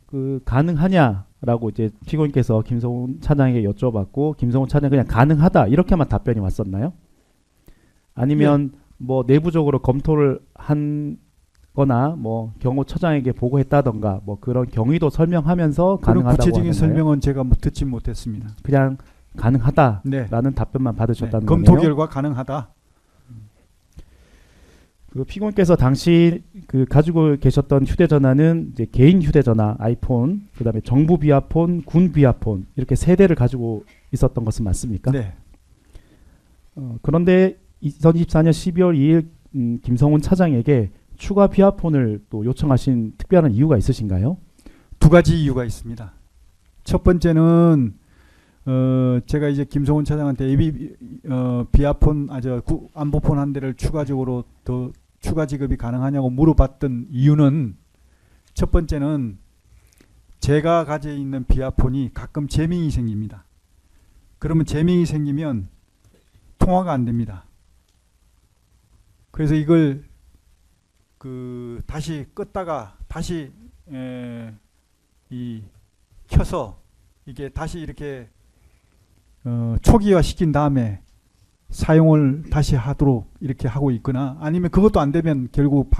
[SPEAKER 2] 그 가능하냐라고 이제 피고인께서 김성훈 차장에게 여쭤봤고 김성훈 차장이 그냥 가능하다 이렇게만 답변이 왔었나요? 아니면 뭐 내부적으로 검토를 한거나 뭐 경호처장에게 보고했다던가 뭐 그런 경위도 설명하면서
[SPEAKER 5] 그런
[SPEAKER 2] 가능하다고
[SPEAKER 5] 구체적인
[SPEAKER 2] 하는 거예요?
[SPEAKER 5] 설명은 제가 듣지 못했습니다.
[SPEAKER 2] 그냥 가능하다라는
[SPEAKER 5] 네.
[SPEAKER 2] 답변만 받으셨다는
[SPEAKER 5] 검토
[SPEAKER 2] 거네요.
[SPEAKER 5] 결과 가능하다.
[SPEAKER 2] 그 피고인께서 당시 그 가지고 계셨던 휴대전화는 이제 개인 휴대전화 아이폰, 그다음에 정부 비아폰, 군 비아폰 이렇게 세 대를 가지고 있었던 것은 맞습니까?
[SPEAKER 5] 네.
[SPEAKER 2] 그런데 2024년 12월 2일 김성훈 차장에게 추가 비아폰을 또 요청하신 특별한 이유가 있으신가요?
[SPEAKER 5] 두 가지 이유가 있습니다. 첫 번째는 제가 이제 김성훈 차장한테 비아폰 안보폰 한 대를 추가적으로 더 추가 지급이 가능하냐고 물어봤던 이유는 첫 번째는 제가 가지고 있는 비아폰이 가끔 재밍이 생깁니다. 그러면 재밍이 생기면 통화가 안 됩니다. 그래서 이걸 다시 껐다가 다시 켜서 이게 다시 이렇게 초기화 시킨 다음에 사용을 다시 하도록 이렇게 하고 있거나 아니면 그것도 안 되면 결국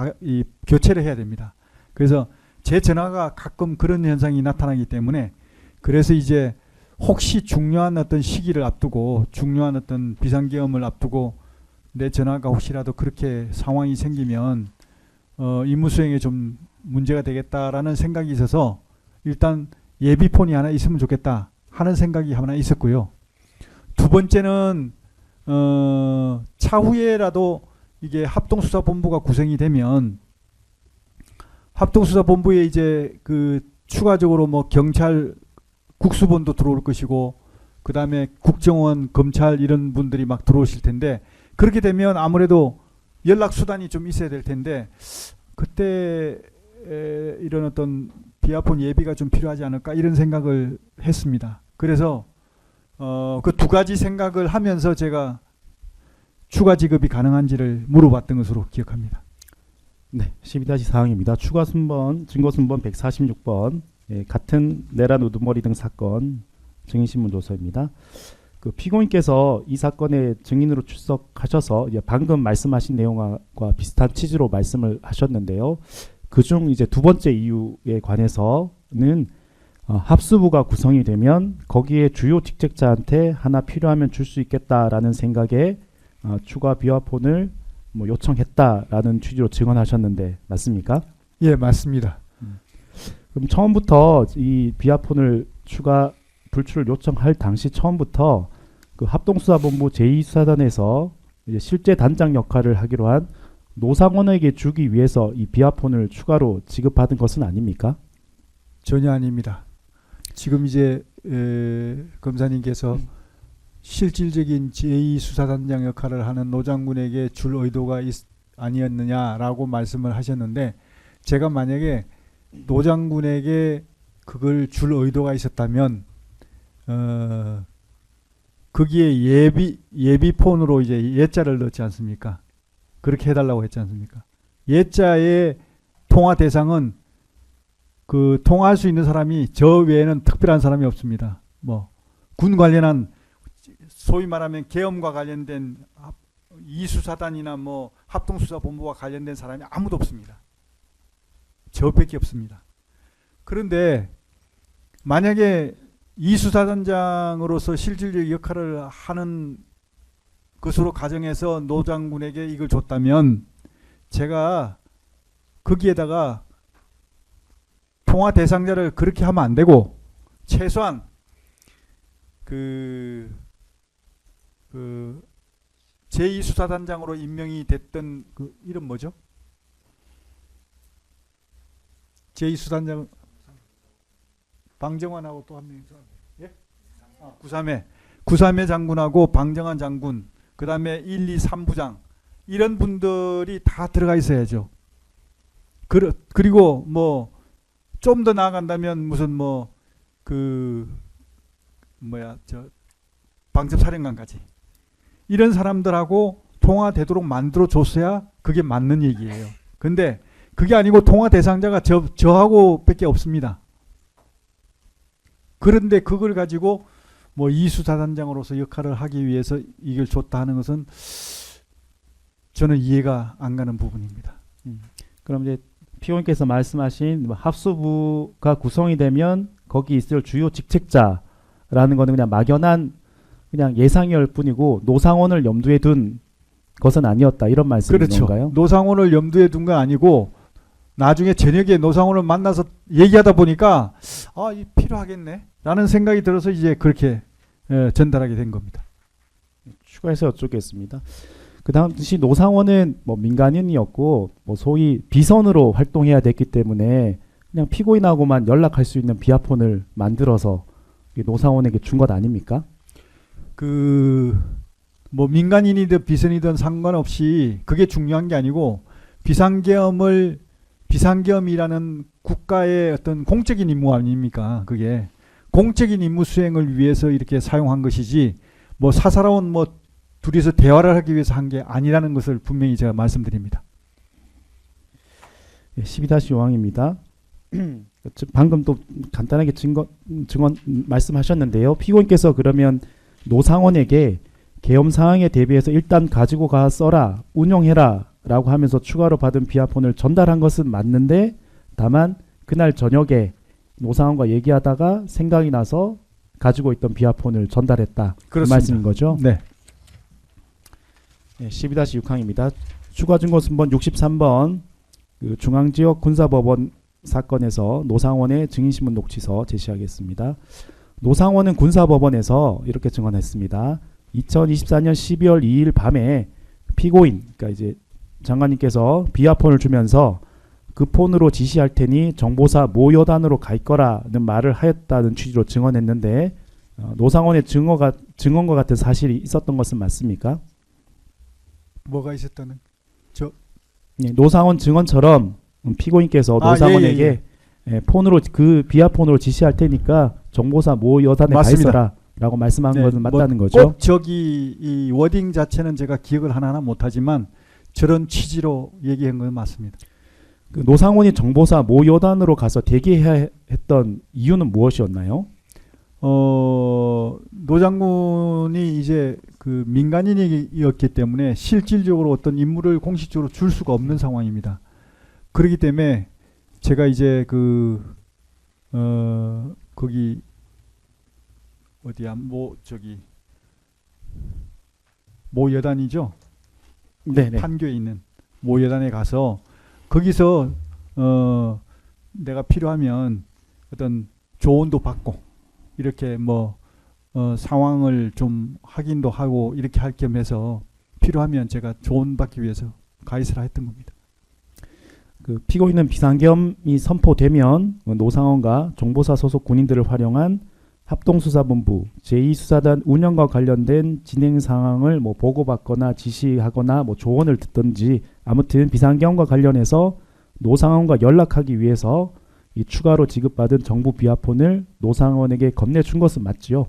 [SPEAKER 5] 교체를 해야 됩니다. 그래서 제 전화가 가끔 그런 현상이 나타나기 때문에 그래서 이제 혹시 중요한 어떤 시기를 앞두고 중요한 어떤 비상계엄을 앞두고 내 전화가 혹시라도 그렇게 상황이 생기면 임무 수행에 좀 문제가 되겠다라는 생각이 있어서 일단 예비폰이 하나 있으면 좋겠다 하는 생각이 하나 있었고요. 두 번째는 차후에라도 이게 합동수사본부가 구성이 되면 합동수사본부에 이제 그 추가적으로 뭐 경찰 국수본도 들어올 것이고 그 다음에 국정원 검찰 이런 분들이 막 들어오실 텐데 그렇게 되면 아무래도 연락 수단이 좀 있어야 될 텐데 그때 이런 어떤 비아폰 예비가 좀 필요하지 않을까 이런 생각을 했습니다. 그래서 그 두 가지 생각을 하면서 제가 추가 지급이 가능한지를 물어봤던 것으로 기억합니다.
[SPEAKER 2] 네, 12-4항입니다. 추가 순번, 증거 순번 146번, 예, 같은 내란 우두머리 등 사건 증인신문 조서입니다. 그 피고인께서 이 사건의 증인으로 출석하셔서 이제 방금 말씀하신 내용과 비슷한 취지로 말씀을 하셨는데요. 그중 이제 두 번째 이유에 관해서는 합수부가 구성이 되면 거기에 주요 직책자한테 하나 필요하면 줄 수 있겠다라는 생각에 추가 비화폰을 뭐 요청했다라는 취지로 증언하셨는데 맞습니까?
[SPEAKER 5] 예, 맞습니다.
[SPEAKER 2] 그럼 처음부터 이 비아폰을 불출을 요청할 당시 처음부터 그 합동수사본부 제2수사단에서 이제 실제 단장 역할을 하기로 한 노상원에게 주기 위해서 이 비아폰을 추가로 지급받은 것은 아닙니까?
[SPEAKER 5] 전혀 아닙니다. 지금 이제 검사님께서 실질적인 제2수사단장 역할을 하는 노 장군에게 줄 의도가 아니었느냐라고 말씀을 하셨는데, 제가 만약에 노 장군에게 그걸 줄 의도가 있었다면 거기에 예비폰으로 이제 예자를 넣지 않습니까? 그렇게 해달라고 했지 않습니까? 예자의 통화 대상은 그 통화할 수 있는 사람이 저 외에는 특별한 사람이 없습니다. 뭐 군 관련한 소위 말하면 계엄과 관련된 이수사단이나 뭐 합동수사본부와 관련된 사람이 아무도 없습니다. 저밖에 없습니다. 그런데 만약에 이수사단장으로서 실질적 역할을 하는 것으로 가정해서 노 장군에게 이걸 줬다면 제가 거기에다가 통화 대상자를 그렇게 하면 안 되고 최소한 그 제2수사단장으로 임명이 됐던 그 이름 뭐죠? 제2수단장 방정환하고 또 한 명이 예? 구삼회 장군하고 방정환 장군, 그 다음에 1, 2, 3부장 이런 분들이 다 들어가 있어야죠. 그리고 뭐 좀 더 나아간다면 무슨 뭐 방첩사령관까지 이런 사람들하고 통화되도록 만들어 줬어야 그게 맞는 얘기예요. 근데 그게 아니고 통화 대상자가 저하고 밖에 없습니다. 그런데 그걸 가지고 뭐 이수사단장으로서 역할을 하기 위해서 이걸 줬다 하는 것은 저는 이해가 안 가는 부분입니다.
[SPEAKER 2] 그럼 이제 피고인께서 말씀하신 합수부가 구성이 되면 거기 있을 주요 직책자라는 거는 그냥 막연한 그냥 예상일 뿐이고 노상원을 염두에 둔 것은 아니었다, 이런 말씀인
[SPEAKER 5] 그렇죠.
[SPEAKER 2] 건가요?
[SPEAKER 5] 노상원을 염두에 둔 건 아니고 나중에 저녁에 노상원을 만나서 얘기하다 보니까 이 필요하겠네 라는 생각이 들어서 이제 그렇게 전달하게 된 겁니다.
[SPEAKER 2] 추가해서 여쭙겠습니다. 그 당시 노상원은 뭐 민간인이었고 뭐 소위 비선으로 활동해야 됐기 때문에 그냥 피고인하고만 연락할 수 있는 비아폰을 만들어서 노상원에게 준 것 아닙니까?
[SPEAKER 5] 뭐 민간인이든 비선이든 상관없이 그게 중요한 게 아니고 비상계엄이라는 국가의 어떤 공적인 임무 아닙니까? 그게 공적인 임무 수행을 위해서 이렇게 사용한 것이지 뭐 사사로운 뭐 둘이서 대화를 하기 위해서 한 게 아니라는 것을 분명히 제가 말씀드립니다.
[SPEAKER 2] 12-5항입니다. 방금 또 간단하게 증언 말씀하셨는데요. 피고인께서 그러면 노상원에게 계엄 상황에 대비해서 일단 가지고 가 써라, 운용해라 라고 하면서 추가로 받은 비아폰을 전달한 것은 맞는데 다만 그날 저녁에 노상원과 얘기하다가 생각이 나서 가지고 있던 비아폰을 전달했다, 그 말씀인 거죠?
[SPEAKER 5] 네.
[SPEAKER 2] 12-6항입니다. 추가 증거 순번 63번 그 중앙지역 군사법원 사건에서 노상원의 증인신문 녹취서 제시하겠습니다. 노상원은 군사법원에서 이렇게 증언했습니다. 2024년 12월 2일 밤에 피고인, 그러니까 이제 장관님께서 비아폰을 주면서 그 폰으로 지시할 테니 정보사 모 여단으로 갈 거라는 말을 하였다는 취지로 증언했는데 노상원의 증언과 같은 사실이 있었던 것은 맞습니까?
[SPEAKER 5] 뭐가 있었다는?
[SPEAKER 2] 노상원 증언처럼 피고인께서 노상원에게 폰으로 그 비아폰으로 지시할 테니까 정보사 모 여단에 가 있어라라고 말씀한 것은 맞다는 거죠.
[SPEAKER 5] 꼭 저기 이 워딩 자체는 제가 기억을 하나하나 못하지만 저런 취지로 얘기한 건 맞습니다.
[SPEAKER 2] 그 노상원이 정보사 모 여단으로 가서 대기해야 했던 이유는 무엇이었나요?
[SPEAKER 5] 노 장군이 이제 그 민간인이었기 때문에 실질적으로 어떤 임무를 공식적으로 줄 수가 없는 상황입니다. 그렇기 때문에 제가 이제 거기 어디야 모 여단이죠.
[SPEAKER 2] 네네.
[SPEAKER 5] 판교에 있는 모여단에 가서 거기서 내가 필요하면 어떤 조언도 받고 이렇게 뭐 상황을 좀 확인도 하고 이렇게 할 겸해서 필요하면 제가 조언받기 위해서 가이스라 했던 겁니다.
[SPEAKER 2] 그 피고인은 비상계엄이 선포되면 노상원과 정보사 소속 군인들을 활용한 합동수사본부 제2수사단 운영과 관련된 진행 상황을 뭐 보고받거나 지시하거나 뭐 조언을 듣든지 아무튼 비상계엄과 관련해서 노상원과 연락하기 위해서 이 추가로 지급받은 정부 비아폰을 노상원에게 건네준 것은 맞지요?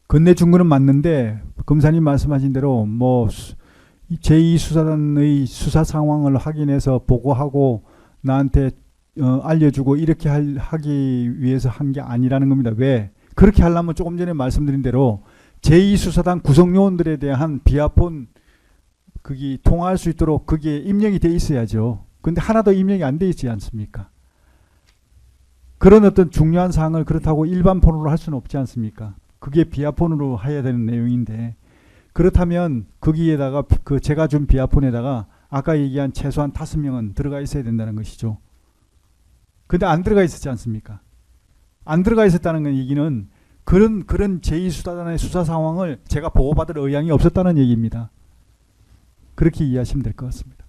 [SPEAKER 5] 건네준 거는 맞는데 검사님 말씀하신 대로 뭐 제2수사단의 수사 상황을 확인해서 보고하고 나한테 알려주고 이렇게 하기 위해서 한 게 아니라는 겁니다. 왜? 그렇게 하려면 조금 전에 말씀드린 대로 제2수사단 구성요원들에 대한 비아폰 그게 통화할 수 있도록 그게 입력이 돼 있어야죠. 근데 하나도 입력이 안 돼 있지 않습니까? 그런 어떤 중요한 사항을 그렇다고 일반 폰으로 할 수는 없지 않습니까? 그게 비아폰으로 해야 되는 내용인데 그렇다면 거기에다가 그 제가 준 비아폰에다가 아까 얘기한 최소한 5명은 들어가 있어야 된다는 것이죠. 근데 안 들어가 있었지 않습니까? 안 들어가 있었다는 건 얘기는 그런 제2수사단의 수사 상황을 제가 보고받을 의향이 없었다는 얘기입니다. 그렇게 이해하시면 될 것 같습니다.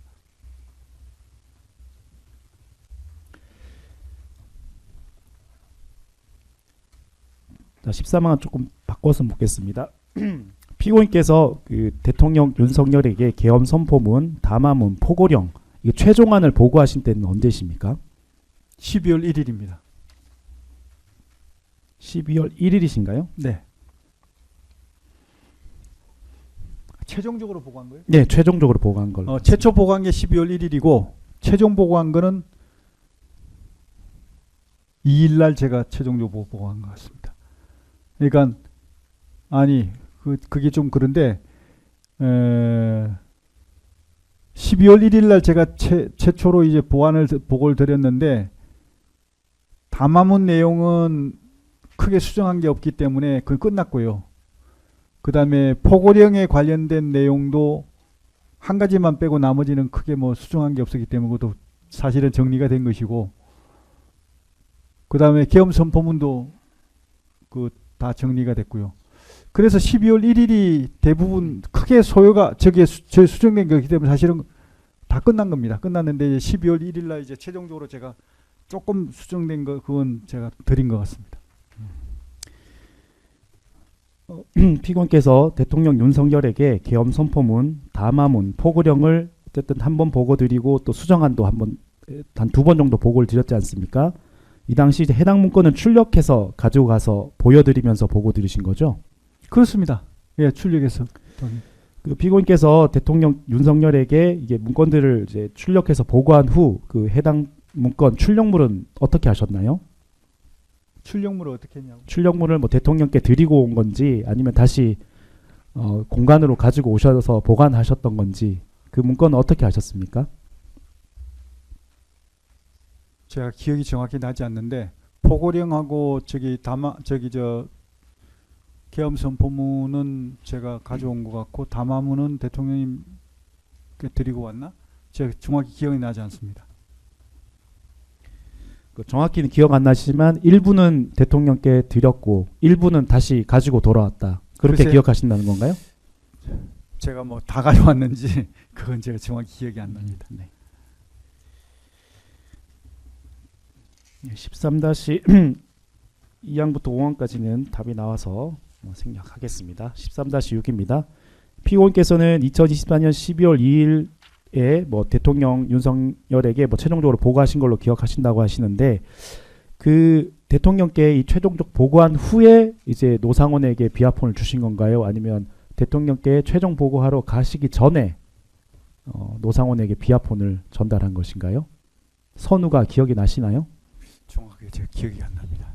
[SPEAKER 2] 자, 13항은 조금 바꿔서 묻겠습니다. 피고인께서 그 대통령 윤석열에게 계엄 선포문, 담화문, 포고령 이 최종안을 보고하신 때는 언제십니까?
[SPEAKER 5] 12월 1일입니다.
[SPEAKER 2] 12월 1일이신가요?
[SPEAKER 5] 네. 최종적으로 보고한 거예요?
[SPEAKER 2] 네, 최종적으로 보고한 걸로.
[SPEAKER 5] 최초 보고한 게 12월 1일이고 최종 보고한 거는 2일 날 제가 최종적으로 보고한 것 같습니다. 그러니까 아니 그게 좀 그런데 12월 1일 날 제가 최초로 이제 보고를 드렸는데 담화문 내용은 크게 수정한 게 없기 때문에 그건 끝났고요. 그 다음에 포고령에 관련된 내용도 한 가지만 빼고 나머지는 크게 뭐 수정한 게 없었기 때문에 그것도 사실은 정리가 된 것이고 그 다음에 계엄 선포문도 다 정리가 됐고요. 그래서 12월 1일이 대부분 크게 소요가 수정된 거기 때문에 사실은 다 끝난 겁니다. 끝났는데 이제 12월 1일 날 이제 최종적으로 제가 조금 수정된 거 그건 제가 드린 것 같습니다.
[SPEAKER 2] 피고인께서 대통령 윤석열에게 계엄 선포문, 담화문, 포고령을 어쨌든 한번 보고 드리고 또 수정안도 한 2번 정도 보고를 드렸지 않습니까? 이 당시 이제 해당 문건을 출력해서 가지고 가서 보여드리면서 보고 드리신 거죠?
[SPEAKER 5] 그렇습니다. 예, 출력해서.
[SPEAKER 2] 그 피고인께서 대통령 윤석열에게 이게 문건들을 이제 출력해서 보고한 후 그 해당 문건 출력물은 어떻게 하셨나요?
[SPEAKER 5] 출력물을 어떻게 했냐고?
[SPEAKER 2] 출력물을 뭐 대통령께 드리고 온 건지 아니면 다시 공간으로 가지고 오셔서 보관하셨던 건지 그 문건은 어떻게 하셨습니까?
[SPEAKER 5] 제가 기억이 정확히 나지 않는데 포고령하고 계엄 선포문은 제가 가져온 것 같고 담화문은 대통령님께 드리고 왔나? 제가 정확히 기억이 나지 않습니다.
[SPEAKER 2] 정확히는 기억 안 나시지만 일부는 대통령께 드렸고 일부는 다시 가지고 돌아왔다. 그렇게
[SPEAKER 5] 글쎄,
[SPEAKER 2] 기억하신다는 건가요?
[SPEAKER 5] 제가 뭐 다 가져왔는지 그건 제가 정확히 기억이 안 납니다.
[SPEAKER 2] 네. 13-2항부터 5항까지는 답이 나와서 생략하겠습니다. 13-6입니다. 피고인께서는 2024년 12월 2일에 뭐 대통령 윤석열에게 뭐 최종적으로 보고하신 걸로 기억하신다고 하시는데 그 대통령께 이 최종적 보고한 후에 이제 노상원에게 비아폰을 주신 건가요? 아니면 대통령께 최종 보고하러 가시기 전에 노상원에게 비아폰을 전달한 것인가요? 선우가 기억이 나시나요?
[SPEAKER 5] 정확하게 제가 기억이 안 납니다.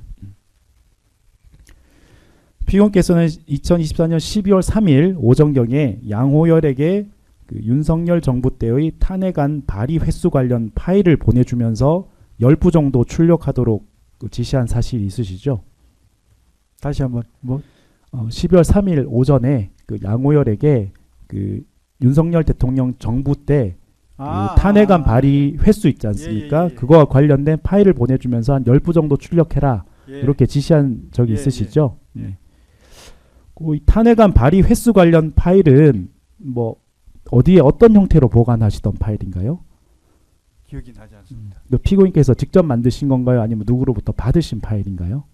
[SPEAKER 2] 피고인께서는 2024년 12월 3일 오전경에 양호열에게 그 윤석열 정부 때의 탄핵안 발의 횟수 관련 파일을 보내주면서 10부 정도 출력하도록 지시한 사실이 있으시죠?
[SPEAKER 5] 다시 한번
[SPEAKER 2] 12월 3일 오전에 그 양호열에게 그 윤석열 대통령 정부 때 그 탄핵안 발의 횟수 있지 않습니까?
[SPEAKER 5] 예, 예, 예.
[SPEAKER 2] 그거와 관련된 파일을 보내주면서 한 10부 정도 출력해라.
[SPEAKER 5] 예.
[SPEAKER 2] 이렇게 지시한 적이
[SPEAKER 5] 예,
[SPEAKER 2] 있으시죠?
[SPEAKER 5] 예.
[SPEAKER 2] 네. 이 탄핵안 발의 횟수 관련 파일은 뭐 어디에 어떤 형태로 보관하시던 파일인가요?
[SPEAKER 5] 기억이 나지 않습니다.
[SPEAKER 2] 그 피고인께서 직접 만드신 건가요? 아니면 누구로부터 받으신 파일인가요?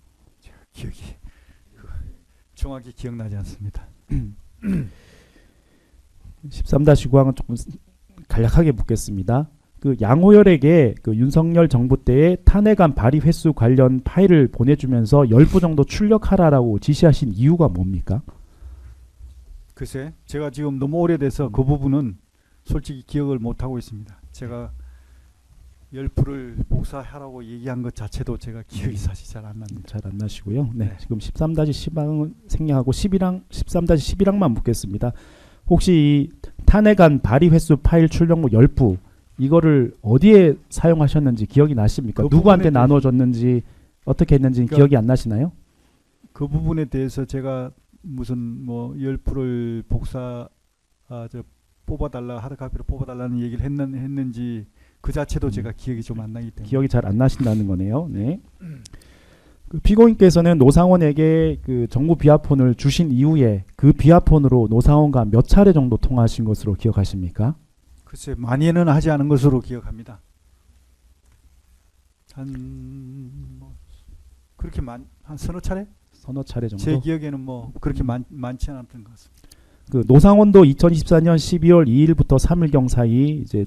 [SPEAKER 5] 기억이 정확히 기억나지 않습니다.
[SPEAKER 2] 13-9항은 조금 간략하게 묻겠습니다. 그 양호열에게 그 윤석열 정부 때의 탄핵안 발의 횟수 관련 파일을 보내주면서 10부 정도 출력하라라고 지시하신 이유가 뭡니까?
[SPEAKER 5] 글쎄, 제가 지금 너무 오래돼서 그 부분은 솔직히 기억을 못 하고 있습니다. 제가 10%를 복사하라고 얘기한 것 자체도 제가 기억이 사실 잘 안 납니다.
[SPEAKER 2] 잘 안 나시고요. 네,
[SPEAKER 5] 네.
[SPEAKER 2] 지금 13-10항은 생략하고 13-11항만 묻겠습니다. 혹시 이 탄핵안 발의 횟수 파일 출력물 10부 이거를 어디에 사용하셨는지 기억이 나십니까?
[SPEAKER 5] 그
[SPEAKER 2] 누구한테
[SPEAKER 5] 부분에
[SPEAKER 2] 나눠줬는지 어떻게 했는지
[SPEAKER 5] 그러니까
[SPEAKER 2] 기억이 안 나시나요?
[SPEAKER 5] 그 부분에 대해서 제가 무슨 뭐 10%를 뽑아달라 하드카피로 뽑아달라는 얘기를 했는지 그 자체도 제가 기억이 좀 안 나기 때문에
[SPEAKER 2] 기억이 잘 안 나신다는 거네요. 네. 그 피고인께서는 노상원에게 그 정부 비아폰을 주신 이후에 그 비아폰으로 노상원과 몇 차례 정도 통화하신 것으로 기억하십니까?
[SPEAKER 5] 글쎄 많이는 하지 않은 것으로 기억합니다. 한 그렇게 한 서너 차례?
[SPEAKER 2] 서너 차례 정도.
[SPEAKER 5] 제 기억에는 뭐 그렇게 많지 않았던 것 같습니다.
[SPEAKER 2] 그 노상원도 2024년 12월 2일부터 3일경 사이 이제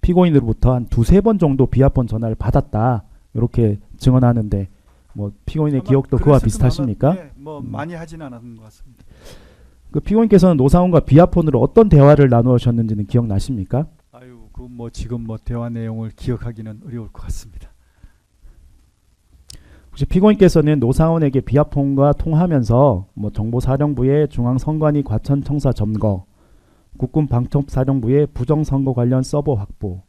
[SPEAKER 2] 피고인으로부터 한 두세 번 정도 비아폰 전화를 받았다. 이렇게 증언하는데 뭐 피고인의
[SPEAKER 5] 아마
[SPEAKER 2] 기억도 그와
[SPEAKER 5] 그랬을
[SPEAKER 2] 비슷하시니까?
[SPEAKER 5] 거면, 네, 뭐 많이 하지는 않았던 것 같습니다.
[SPEAKER 2] 그 피고인께서는 노상원과 비아폰으로 어떤 대화를 나누셨는지는 기억나십니까?
[SPEAKER 5] 아유, 그 뭐 지금 뭐 대화 내용을 기억하기는 어려울 것 같습니다.
[SPEAKER 2] 혹시 피고인께서는 노상원에게 비아폰과 통하면서 뭐 정보사령부의 중앙선관위 과천청사 점거, 국군방첩사령부의 부정선거 관련 서버 확보,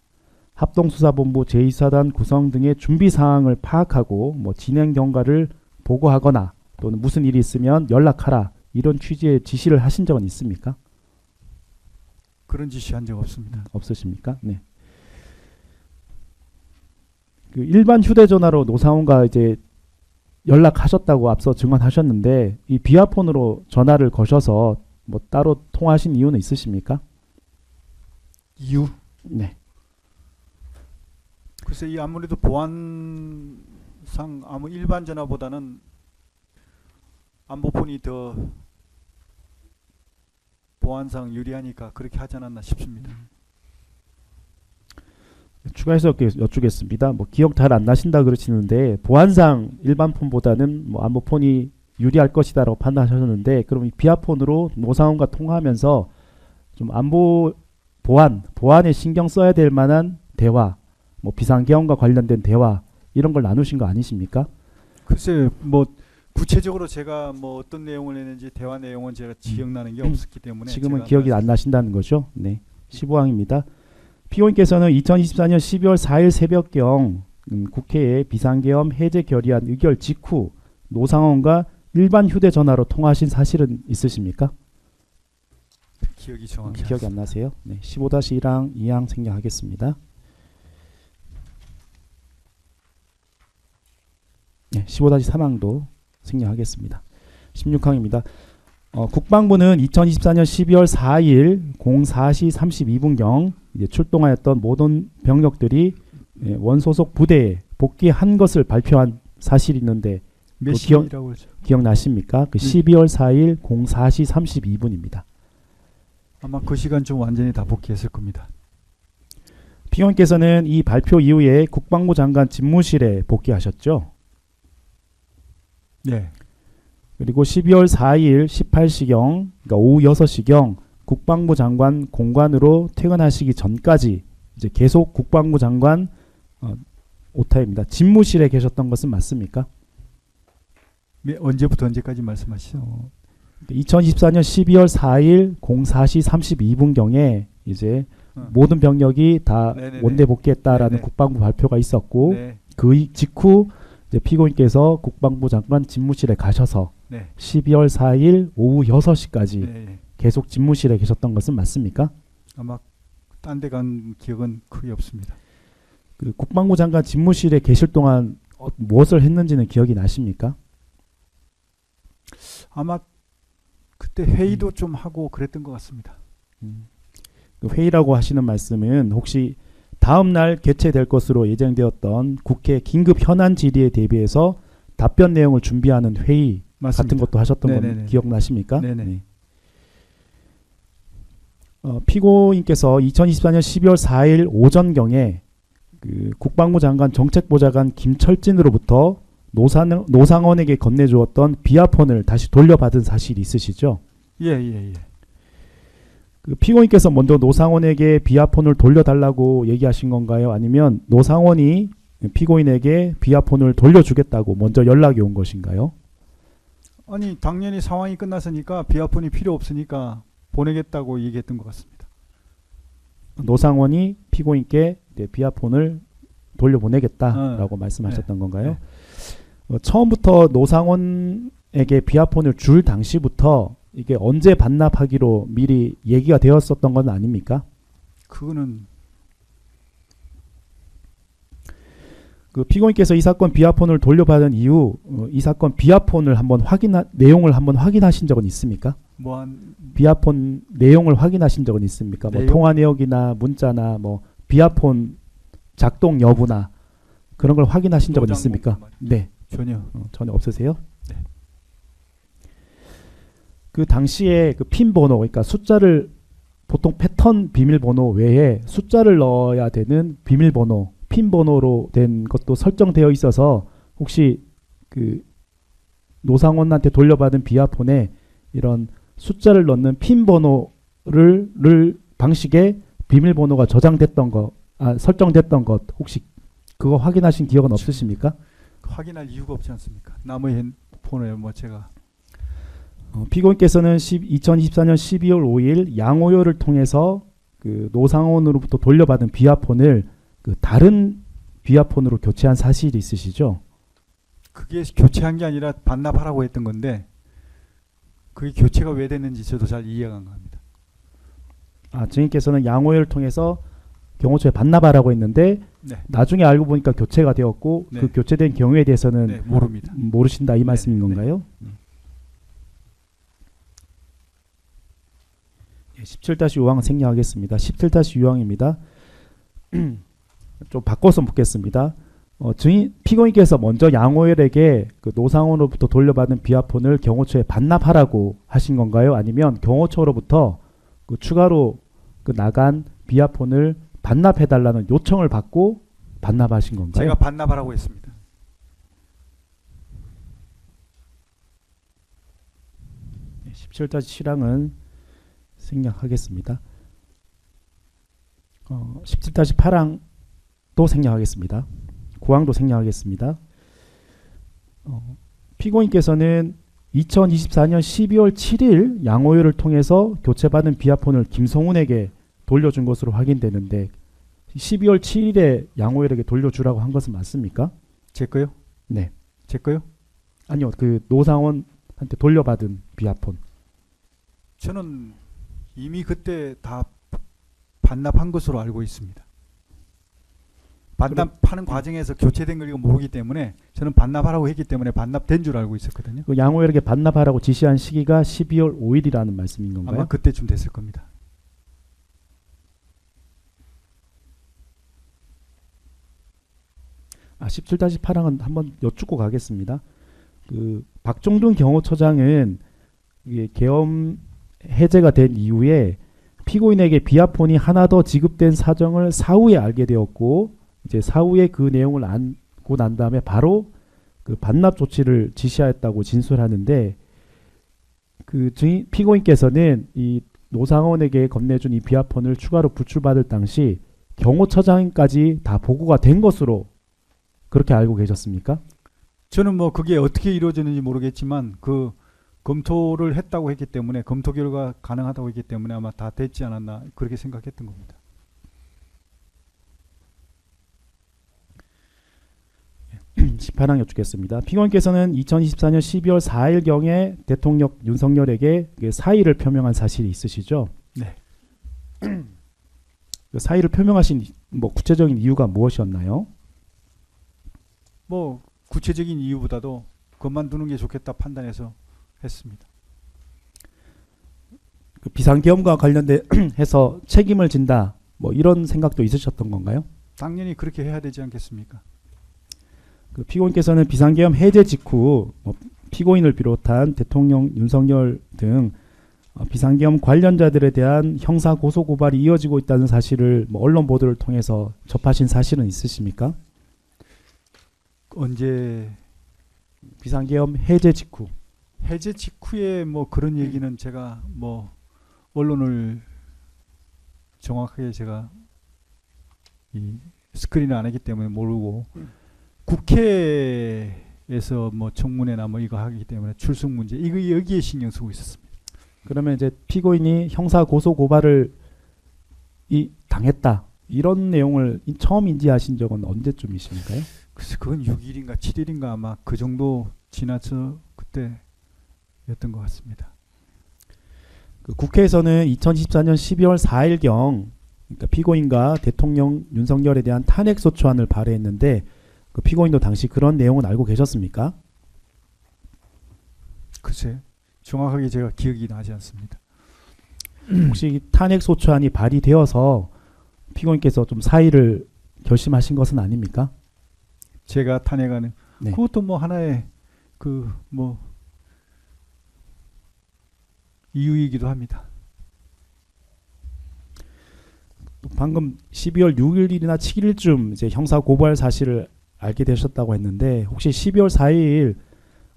[SPEAKER 2] 합동수사본부 제2사단 구성 등의 준비 사항을 파악하고 뭐 진행 경과를 보고하거나 또는 무슨 일이 있으면 연락하라 이런 취지의 지시를 하신 적은 있습니까?
[SPEAKER 5] 그런 지시한 적 없습니다.
[SPEAKER 2] 없으십니까? 네. 그 일반 휴대전화로 노상원과 이제 연락하셨다고 앞서 증언하셨는데 이 비아폰으로 전화를 거셔서 뭐 따로 통화하신 이유는 있으십니까?
[SPEAKER 5] 이유?
[SPEAKER 2] 네.
[SPEAKER 5] 글쎄 이 아무래도 보안상 아무 일반 전화보다는 안보폰이 더 보안상 유리하니까 그렇게 하지 않았나 싶습니다.
[SPEAKER 2] 추가해서 여쭈겠습니다. 뭐 기억 잘 안 나신다 그러시는데 보안상 일반 폰보다는 뭐 안보폰이 유리할 것이다라고 판단하셨는데 그럼 이 비아폰으로 노상원과 통화하면서 좀 안보 보안에 신경 써야 될 만한 대화, 뭐 비상계엄과 관련된 대화 이런 걸 나누신 거 아니십니까?
[SPEAKER 5] 글쎄 뭐 구체적으로 제가 뭐 어떤 내용을 했는지 대화 내용은 제가 기억나는 게 없었기 때문에
[SPEAKER 2] 지금은
[SPEAKER 5] 제가
[SPEAKER 2] 기억이 안 나신다는 거죠. 네. 15항입니다. 피고인께서는 2024년 12월 4일 새벽경 국회에 비상계엄 해제 결의안 의결 직후 노상원과 일반 휴대전화로 통화하신 사실은 있으십니까?
[SPEAKER 5] 기억이 정확히
[SPEAKER 2] 기억이 안 나세요? 네. 15-1항 2항 생략하겠습니다. 네, 15-3항도 생략하겠습니다. 16항입니다. 국방부는 2024년 12월 4일 04시 32분경 이제 출동하였던 모든 병력들이 원소속 부대에 복귀한 것을 발표한 사실이 있는데
[SPEAKER 5] 몇
[SPEAKER 2] 그
[SPEAKER 5] 시라고 그러죠?
[SPEAKER 2] 기억나십니까? 그 12월 4일 04시 32분입니다.
[SPEAKER 5] 아마 그 시간쯤 완전히 다 복귀했을 겁니다.
[SPEAKER 2] 피고인께서는 이 발표 이후에 국방부 장관 집무실에 복귀하셨죠?
[SPEAKER 5] 네.
[SPEAKER 2] 그리고 12월 4일 18시경, 그러니까 오후 6시경 국방부 장관 공관으로 퇴근하시기 전까지 이제 계속 국방부 장관 오타입니다. 집무실에 계셨던 것은 맞습니까?
[SPEAKER 5] 언제부터 언제까지 말씀하시죠?
[SPEAKER 2] 2024년 12월 4일 04시 32분경에 이제 모든 병력이 다
[SPEAKER 5] 네네네.
[SPEAKER 2] 원대 복귀했다라는
[SPEAKER 5] 네네.
[SPEAKER 2] 국방부 발표가 있었고
[SPEAKER 5] 네.
[SPEAKER 2] 그 직후 이제 피고인께서 국방부 장관 집무실에 가셔서
[SPEAKER 5] 네.
[SPEAKER 2] 12월 4일 오후 6시까지
[SPEAKER 5] 네.
[SPEAKER 2] 계속 집무실에 계셨던 것은 맞습니까?
[SPEAKER 5] 아마 딴 데 간 기억은 크게 없습니다.
[SPEAKER 2] 그 국방부 장관 집무실에 계실 동안 무엇을 했는지는 기억이 나십니까?
[SPEAKER 5] 아마 그때 회의도 좀 하고 그랬던 것 같습니다.
[SPEAKER 2] 그 회의라고 하시는 말씀은 혹시 다음 날 개최될 것으로 예정되었던 국회 긴급 현안 질의에 대비해서 답변 내용을 준비하는 회의
[SPEAKER 5] 맞습니다.
[SPEAKER 2] 같은 것도 하셨던 건
[SPEAKER 5] 네네네.
[SPEAKER 2] 기억나십니까?
[SPEAKER 5] 네네.
[SPEAKER 2] 네. 피고인께서 2024년 12월 4일 오전경에 그 국방부 장관 정책보좌관 김철진으로부터 노상원에게 건네주었던 비아폰을 다시 돌려받은 사실이 있으시죠?
[SPEAKER 5] 예.
[SPEAKER 2] 그 피고인께서 먼저 노상원에게 비아폰을 돌려달라고 얘기하신 건가요? 아니면 노상원이 피고인에게 비아폰을 돌려주겠다고 먼저 연락이 온 것인가요?
[SPEAKER 5] 아니 당연히 상황이 끝났으니까 비아폰이 필요 없으니까 보내겠다고 얘기했던 것 같습니다.
[SPEAKER 2] 노상원이 피고인께 비아폰을 돌려보내겠다라고 말씀하셨던
[SPEAKER 5] 네.
[SPEAKER 2] 건가요? 처음부터 노상원에게 비아폰을 줄 당시부터 이게 언제 반납하기로 미리 얘기가 되었었던 건 아닙니까?
[SPEAKER 5] 그거는
[SPEAKER 2] 그 피고인께서 이 사건 비아폰을 돌려받은 이후 이 사건 비아폰을 내용을 한번 확인하신 적은 있습니까?
[SPEAKER 5] 뭐한
[SPEAKER 2] 비아폰 내용을 확인하신 적은 있습니까? 뭐
[SPEAKER 5] 내용?
[SPEAKER 2] 통화 내역이나 문자나 뭐 비아폰 작동 여부나 그런 걸 확인하신 적은
[SPEAKER 5] 노장
[SPEAKER 2] 있습니까?
[SPEAKER 5] 공부 말이죠.
[SPEAKER 2] 네,
[SPEAKER 5] 전혀
[SPEAKER 2] 전혀 없으세요?
[SPEAKER 5] 네.
[SPEAKER 2] 그 당시에 그 핀 번호, 그러니까 숫자를 보통 패턴 비밀번호 외에 숫자를 넣어야 되는 비밀번호, 핀 번호로 된 것도 설정되어 있어서 혹시 그 노상원한테 돌려받은 비아폰에 이런 숫자를 넣는 핀 번호를 방식의 비밀번호가 저장됐던 거, 설정됐던 것 혹시 그거 확인하신 기억은 없으십니까?
[SPEAKER 5] 확인할 이유가 없지 않습니까? 남의 핸드폰에 뭐 제가
[SPEAKER 2] 피고인께서는 2024년 12월 5일 양호요를 통해서 그 노상원으로부터 돌려받은 비아폰을 그 다른 비아폰으로 교체한 사실이 있으시죠?
[SPEAKER 5] 그게 교체한 게 아니라 반납하라고 했던 건데 그게 교체가 왜 됐는지 저도 잘 이해가 안 갑니다.
[SPEAKER 2] 증인께서는 양호요를 통해서 경호처에 반납하라고 했는데
[SPEAKER 5] 네.
[SPEAKER 2] 나중에 알고 보니까 교체가 되었고
[SPEAKER 5] 네.
[SPEAKER 2] 그 교체된 경우에 대해서는
[SPEAKER 5] 네, 모릅니다.
[SPEAKER 2] 모르신다 이 말씀인
[SPEAKER 5] 네.
[SPEAKER 2] 건가요? 17-6항 생략하겠습니다. 17-6항입니다. 좀 바꿔서 묻겠습니다. 피고인께서 먼저 양호열에게 그 노상원으로부터 돌려받은 비아폰을 경호처에 반납하라고 하신 건가요? 아니면 경호처로부터 그 추가로 그 나간 비아폰을 반납해달라는 요청을 받고 반납하신 건가요?
[SPEAKER 5] 제가 반납하라고 했습니다.
[SPEAKER 2] 네, 17-7항은 생략하겠습니다. 17-8항도 생략하겠습니다. 9항도 생략하겠습니다. 피고인께서는 2024년 12월 7일 양호요를 통해서 교체받은 비아폰을 김성훈에게 돌려준 것으로 확인되는데 12월 7일에 양호열에게 돌려주라고 한 것은 맞습니까?
[SPEAKER 5] 제 거요?
[SPEAKER 2] 네.
[SPEAKER 5] 제 거요?
[SPEAKER 2] 아니요. 그 노상원한테 돌려받은 비아폰.
[SPEAKER 5] 저는 이미 그때 다 반납한 것으로 알고 있습니다. 반납하는 과정에서 교체된 걸 모르기 때문에 저는 반납하라고 했기 때문에 반납된 줄 알고 있었거든요.
[SPEAKER 2] 그 양호열에게 반납하라고 지시한 시기가 12월 5일이라는 말씀인 건가요?
[SPEAKER 5] 아마 그때쯤 됐을 겁니다.
[SPEAKER 2] 17-8항은 한번 여쭙고 가겠습니다. 그 박종준 경호처장은 이게 계엄 해제가 된 이후에 피고인에게 비아폰이 하나 더 지급된 사정을 사후에 알게 되었고 이제 사후에 그 내용을 알고 난 다음에 바로 그 반납 조치를 지시하였다고 진술하는데 그 피고인께서는 이 노상원에게 건네준 이 비아폰을 추가로 부출받을 당시 경호처장까지 다 보고가 된 것으로 그렇게 알고 계셨습니까?
[SPEAKER 5] 저는 뭐 그게 어떻게 이루어졌는지 모르겠지만 그 검토를 했다고 했기 때문에 검토 결과 가능하다고 했기 때문에 아마 다 됐지 않았나 그렇게 생각했던 겁니다.
[SPEAKER 2] 17 재판랑 여쭙겠습니다. 피고인께서는 2024년 12월 4일경에 대통령 윤석열에게 그 사의를 표명한 사실이 있으시죠?
[SPEAKER 5] 네.
[SPEAKER 2] 그 사의를 표명하신 뭐 구체적인 이유가 무엇이었나요?
[SPEAKER 5] 뭐 구체적인 이유보다도 그만두는 게 좋겠다 판단해서 했습니다.
[SPEAKER 2] 그 비상계엄과 관련해서 책임을 진다 뭐 이런 생각도 있으셨던 건가요?
[SPEAKER 5] 당연히 그렇게 해야 되지 않겠습니까?
[SPEAKER 2] 그 피고인께서는 비상계엄 해제 직후 뭐 피고인을 비롯한 대통령 윤석열 등 비상계엄 관련자들에 대한 형사 고소 고발이 이어지고 있다는 사실을 뭐 언론 보도를 통해서 접하신 사실은 있으십니까?
[SPEAKER 5] 언제
[SPEAKER 2] 비상계엄 해제 직후.
[SPEAKER 5] 해제 직후에 뭐 그런 얘기는 제가 뭐 언론을 정확하게 제가 이 스크린을 안 했기 때문에 모르고 국회에서 뭐 청문회나 뭐 이거 하기 때문에 출석 문제 이거 여기에 신경 쓰고 있었습니다.
[SPEAKER 2] 그러면 이제 피고인이 형사 고소 고발을 당했다 이런 내용을 처음 인지하신 적은 언제쯤이십니까요?
[SPEAKER 5] 그래서 그건 6일인가 7일인가 아마 그 정도 지나서 그때였던 것 같습니다.
[SPEAKER 2] 그 국회에서는 2024년 12월 4일경 그러니까 피고인과 대통령 윤석열에 대한 탄핵 소추안을 발의했는데 그 피고인도 당시 그런 내용은 알고 계셨습니까?
[SPEAKER 5] 글쎄 정확하게 제가 기억이 나지 않습니다.
[SPEAKER 2] 혹시 탄핵 소추안이 발의되어서 피고인께서 좀 사의를 결심하신 것은 아닙니까?
[SPEAKER 5] 제가 탄핵하는
[SPEAKER 2] 네.
[SPEAKER 5] 그것도 뭐 하나의 그 뭐 이유이기도 합니다.
[SPEAKER 2] 방금 12월 6일이나 7일쯤 이제 형사 고발 사실을 알게 되셨다고 했는데 혹시 12월 4일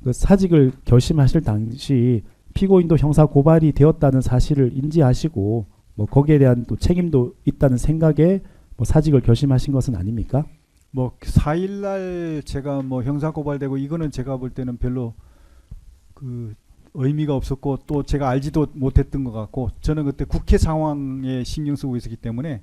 [SPEAKER 2] 그 사직을 결심하실 당시 피고인도 형사 고발이 되었다는 사실을 인지하시고 뭐 거기에 대한 또 책임도 있다는 생각에 뭐 사직을 결심하신 것은 아닙니까?
[SPEAKER 5] 뭐 4일날 제가 뭐 형사 고발되고 이거는 제가 볼 때는 별로 그 의미가 없었고 또 제가 알지도 못했던 것 같고 저는 그때 국회 상황에 신경 쓰고 있었기 때문에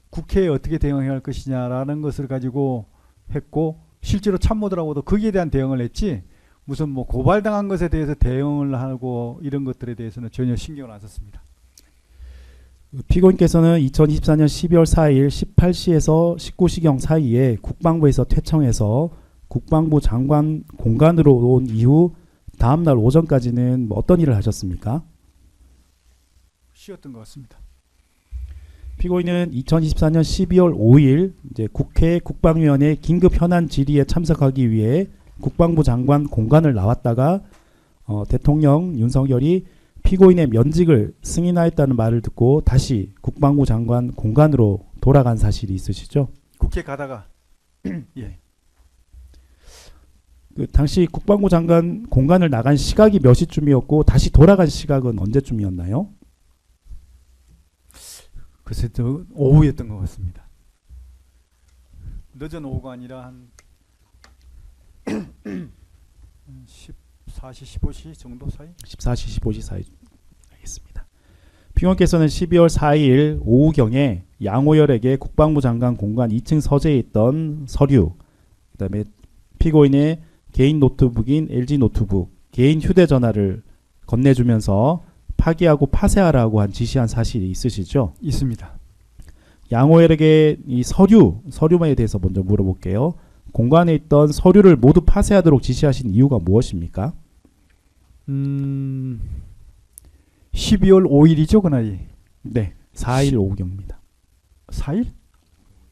[SPEAKER 5] 국회에 어떻게 대응해야 할 것이냐라는 것을 가지고 했고 실제로 참모들하고도 거기에 대한 대응을 했지 무슨 뭐 고발당한 것에 대해서 대응을 하고 이런 것들에 대해서는 전혀 신경을 안 썼습니다.
[SPEAKER 2] 피고인께서는 2024년 12월 4일 18시에서 19시경 사이에 국방부에서 퇴청해서 국방부 장관 공간으로 온 이후 다음날 오전까지는 뭐 어떤 일을 하셨습니까?
[SPEAKER 5] 쉬었던 것 같습니다.
[SPEAKER 2] 피고인은 2024년 12월 5일 이제 국회 국방위원회 긴급 현안 질의에 참석하기 위해 국방부 장관 공간을 나왔다가 대통령 윤석열이 피고인의 면직을 승인하였다는 말을 듣고 다시 국방부 장관 공간으로 돌아간 사실이 있으시죠?
[SPEAKER 5] 국회 가다가 예.
[SPEAKER 2] 그 당시 국방부 장관 공간을 나간 시각이 몇 시쯤이었고 다시 돌아간 시각은 언제쯤이었나요?
[SPEAKER 5] 글쎄 저 오후였던 것 같습니다. 늦은 오후가 아니라 한 14시 15시 정도 사이?
[SPEAKER 2] 14시 15시 사이 알겠습니다. 피고인께서는 12월 4일 오후경에 양호열에게 국방부 장관 공간 2층 서재에 있던 서류 그다음에 피고인의 개인 노트북인 LG 노트북, 개인 휴대전화를 건네주면서 파기하고 파쇄하라고 지시한 사실이 있으시죠?
[SPEAKER 5] 있습니다.
[SPEAKER 2] 양호열에게 이 서류에 대해서 먼저 물어볼게요. 공간에 있던 서류를 모두 파쇄하도록 지시하신 이유가 무엇입니까?
[SPEAKER 5] 12월 5일이죠 그날이.
[SPEAKER 2] 네, 4일 오후경입니다.
[SPEAKER 5] 4일?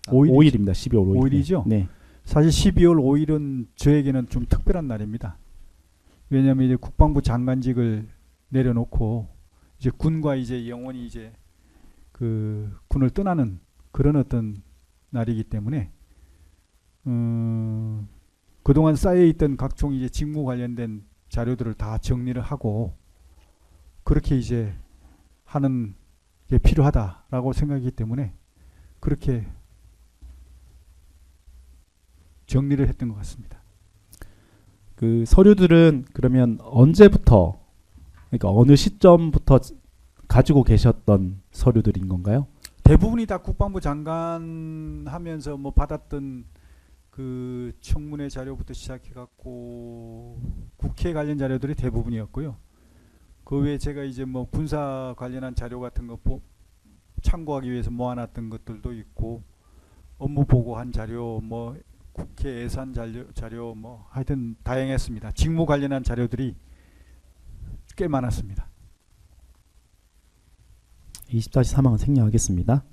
[SPEAKER 2] 5일입니다. 12월 5일.
[SPEAKER 5] 5일이죠?
[SPEAKER 2] 네.
[SPEAKER 5] 사실 12월 5일은 저에게는 좀 특별한 날입니다. 왜냐하면 이제 국방부 장관직을 내려놓고 이제 군과 이제 영원히 이제 그 군을 떠나는 그런 어떤 날이기 때문에 그동안 쌓여 있던 각종 이제 직무 관련된 자료들을 다 정리를 하고 그렇게 이제 하는 게 필요하다라고 생각이기 때문에 그렇게 정리를 했던 것 같습니다.
[SPEAKER 2] 그 서류들은 그러면 언제부터 그러니까 어느 시점부터 가지고 계셨던 서류들인 건가요?
[SPEAKER 5] 대부분이 다 국방부 장관 하면서 뭐 받았던 그 청문회 자료부터 시작해 갖고 국회 관련 자료들이 대부분이었고요. 그 외에 제가 이제 뭐 군사 관련한 자료 같은 거 참고하기 위해서 모아놨던 것들도 있고, 업무 보고한 자료, 뭐 국회 예산 자료 뭐 하여튼 다양했습니다. 직무 관련한 자료들이 꽤 많았습니다.
[SPEAKER 2] 20-3항은 생략하겠습니다.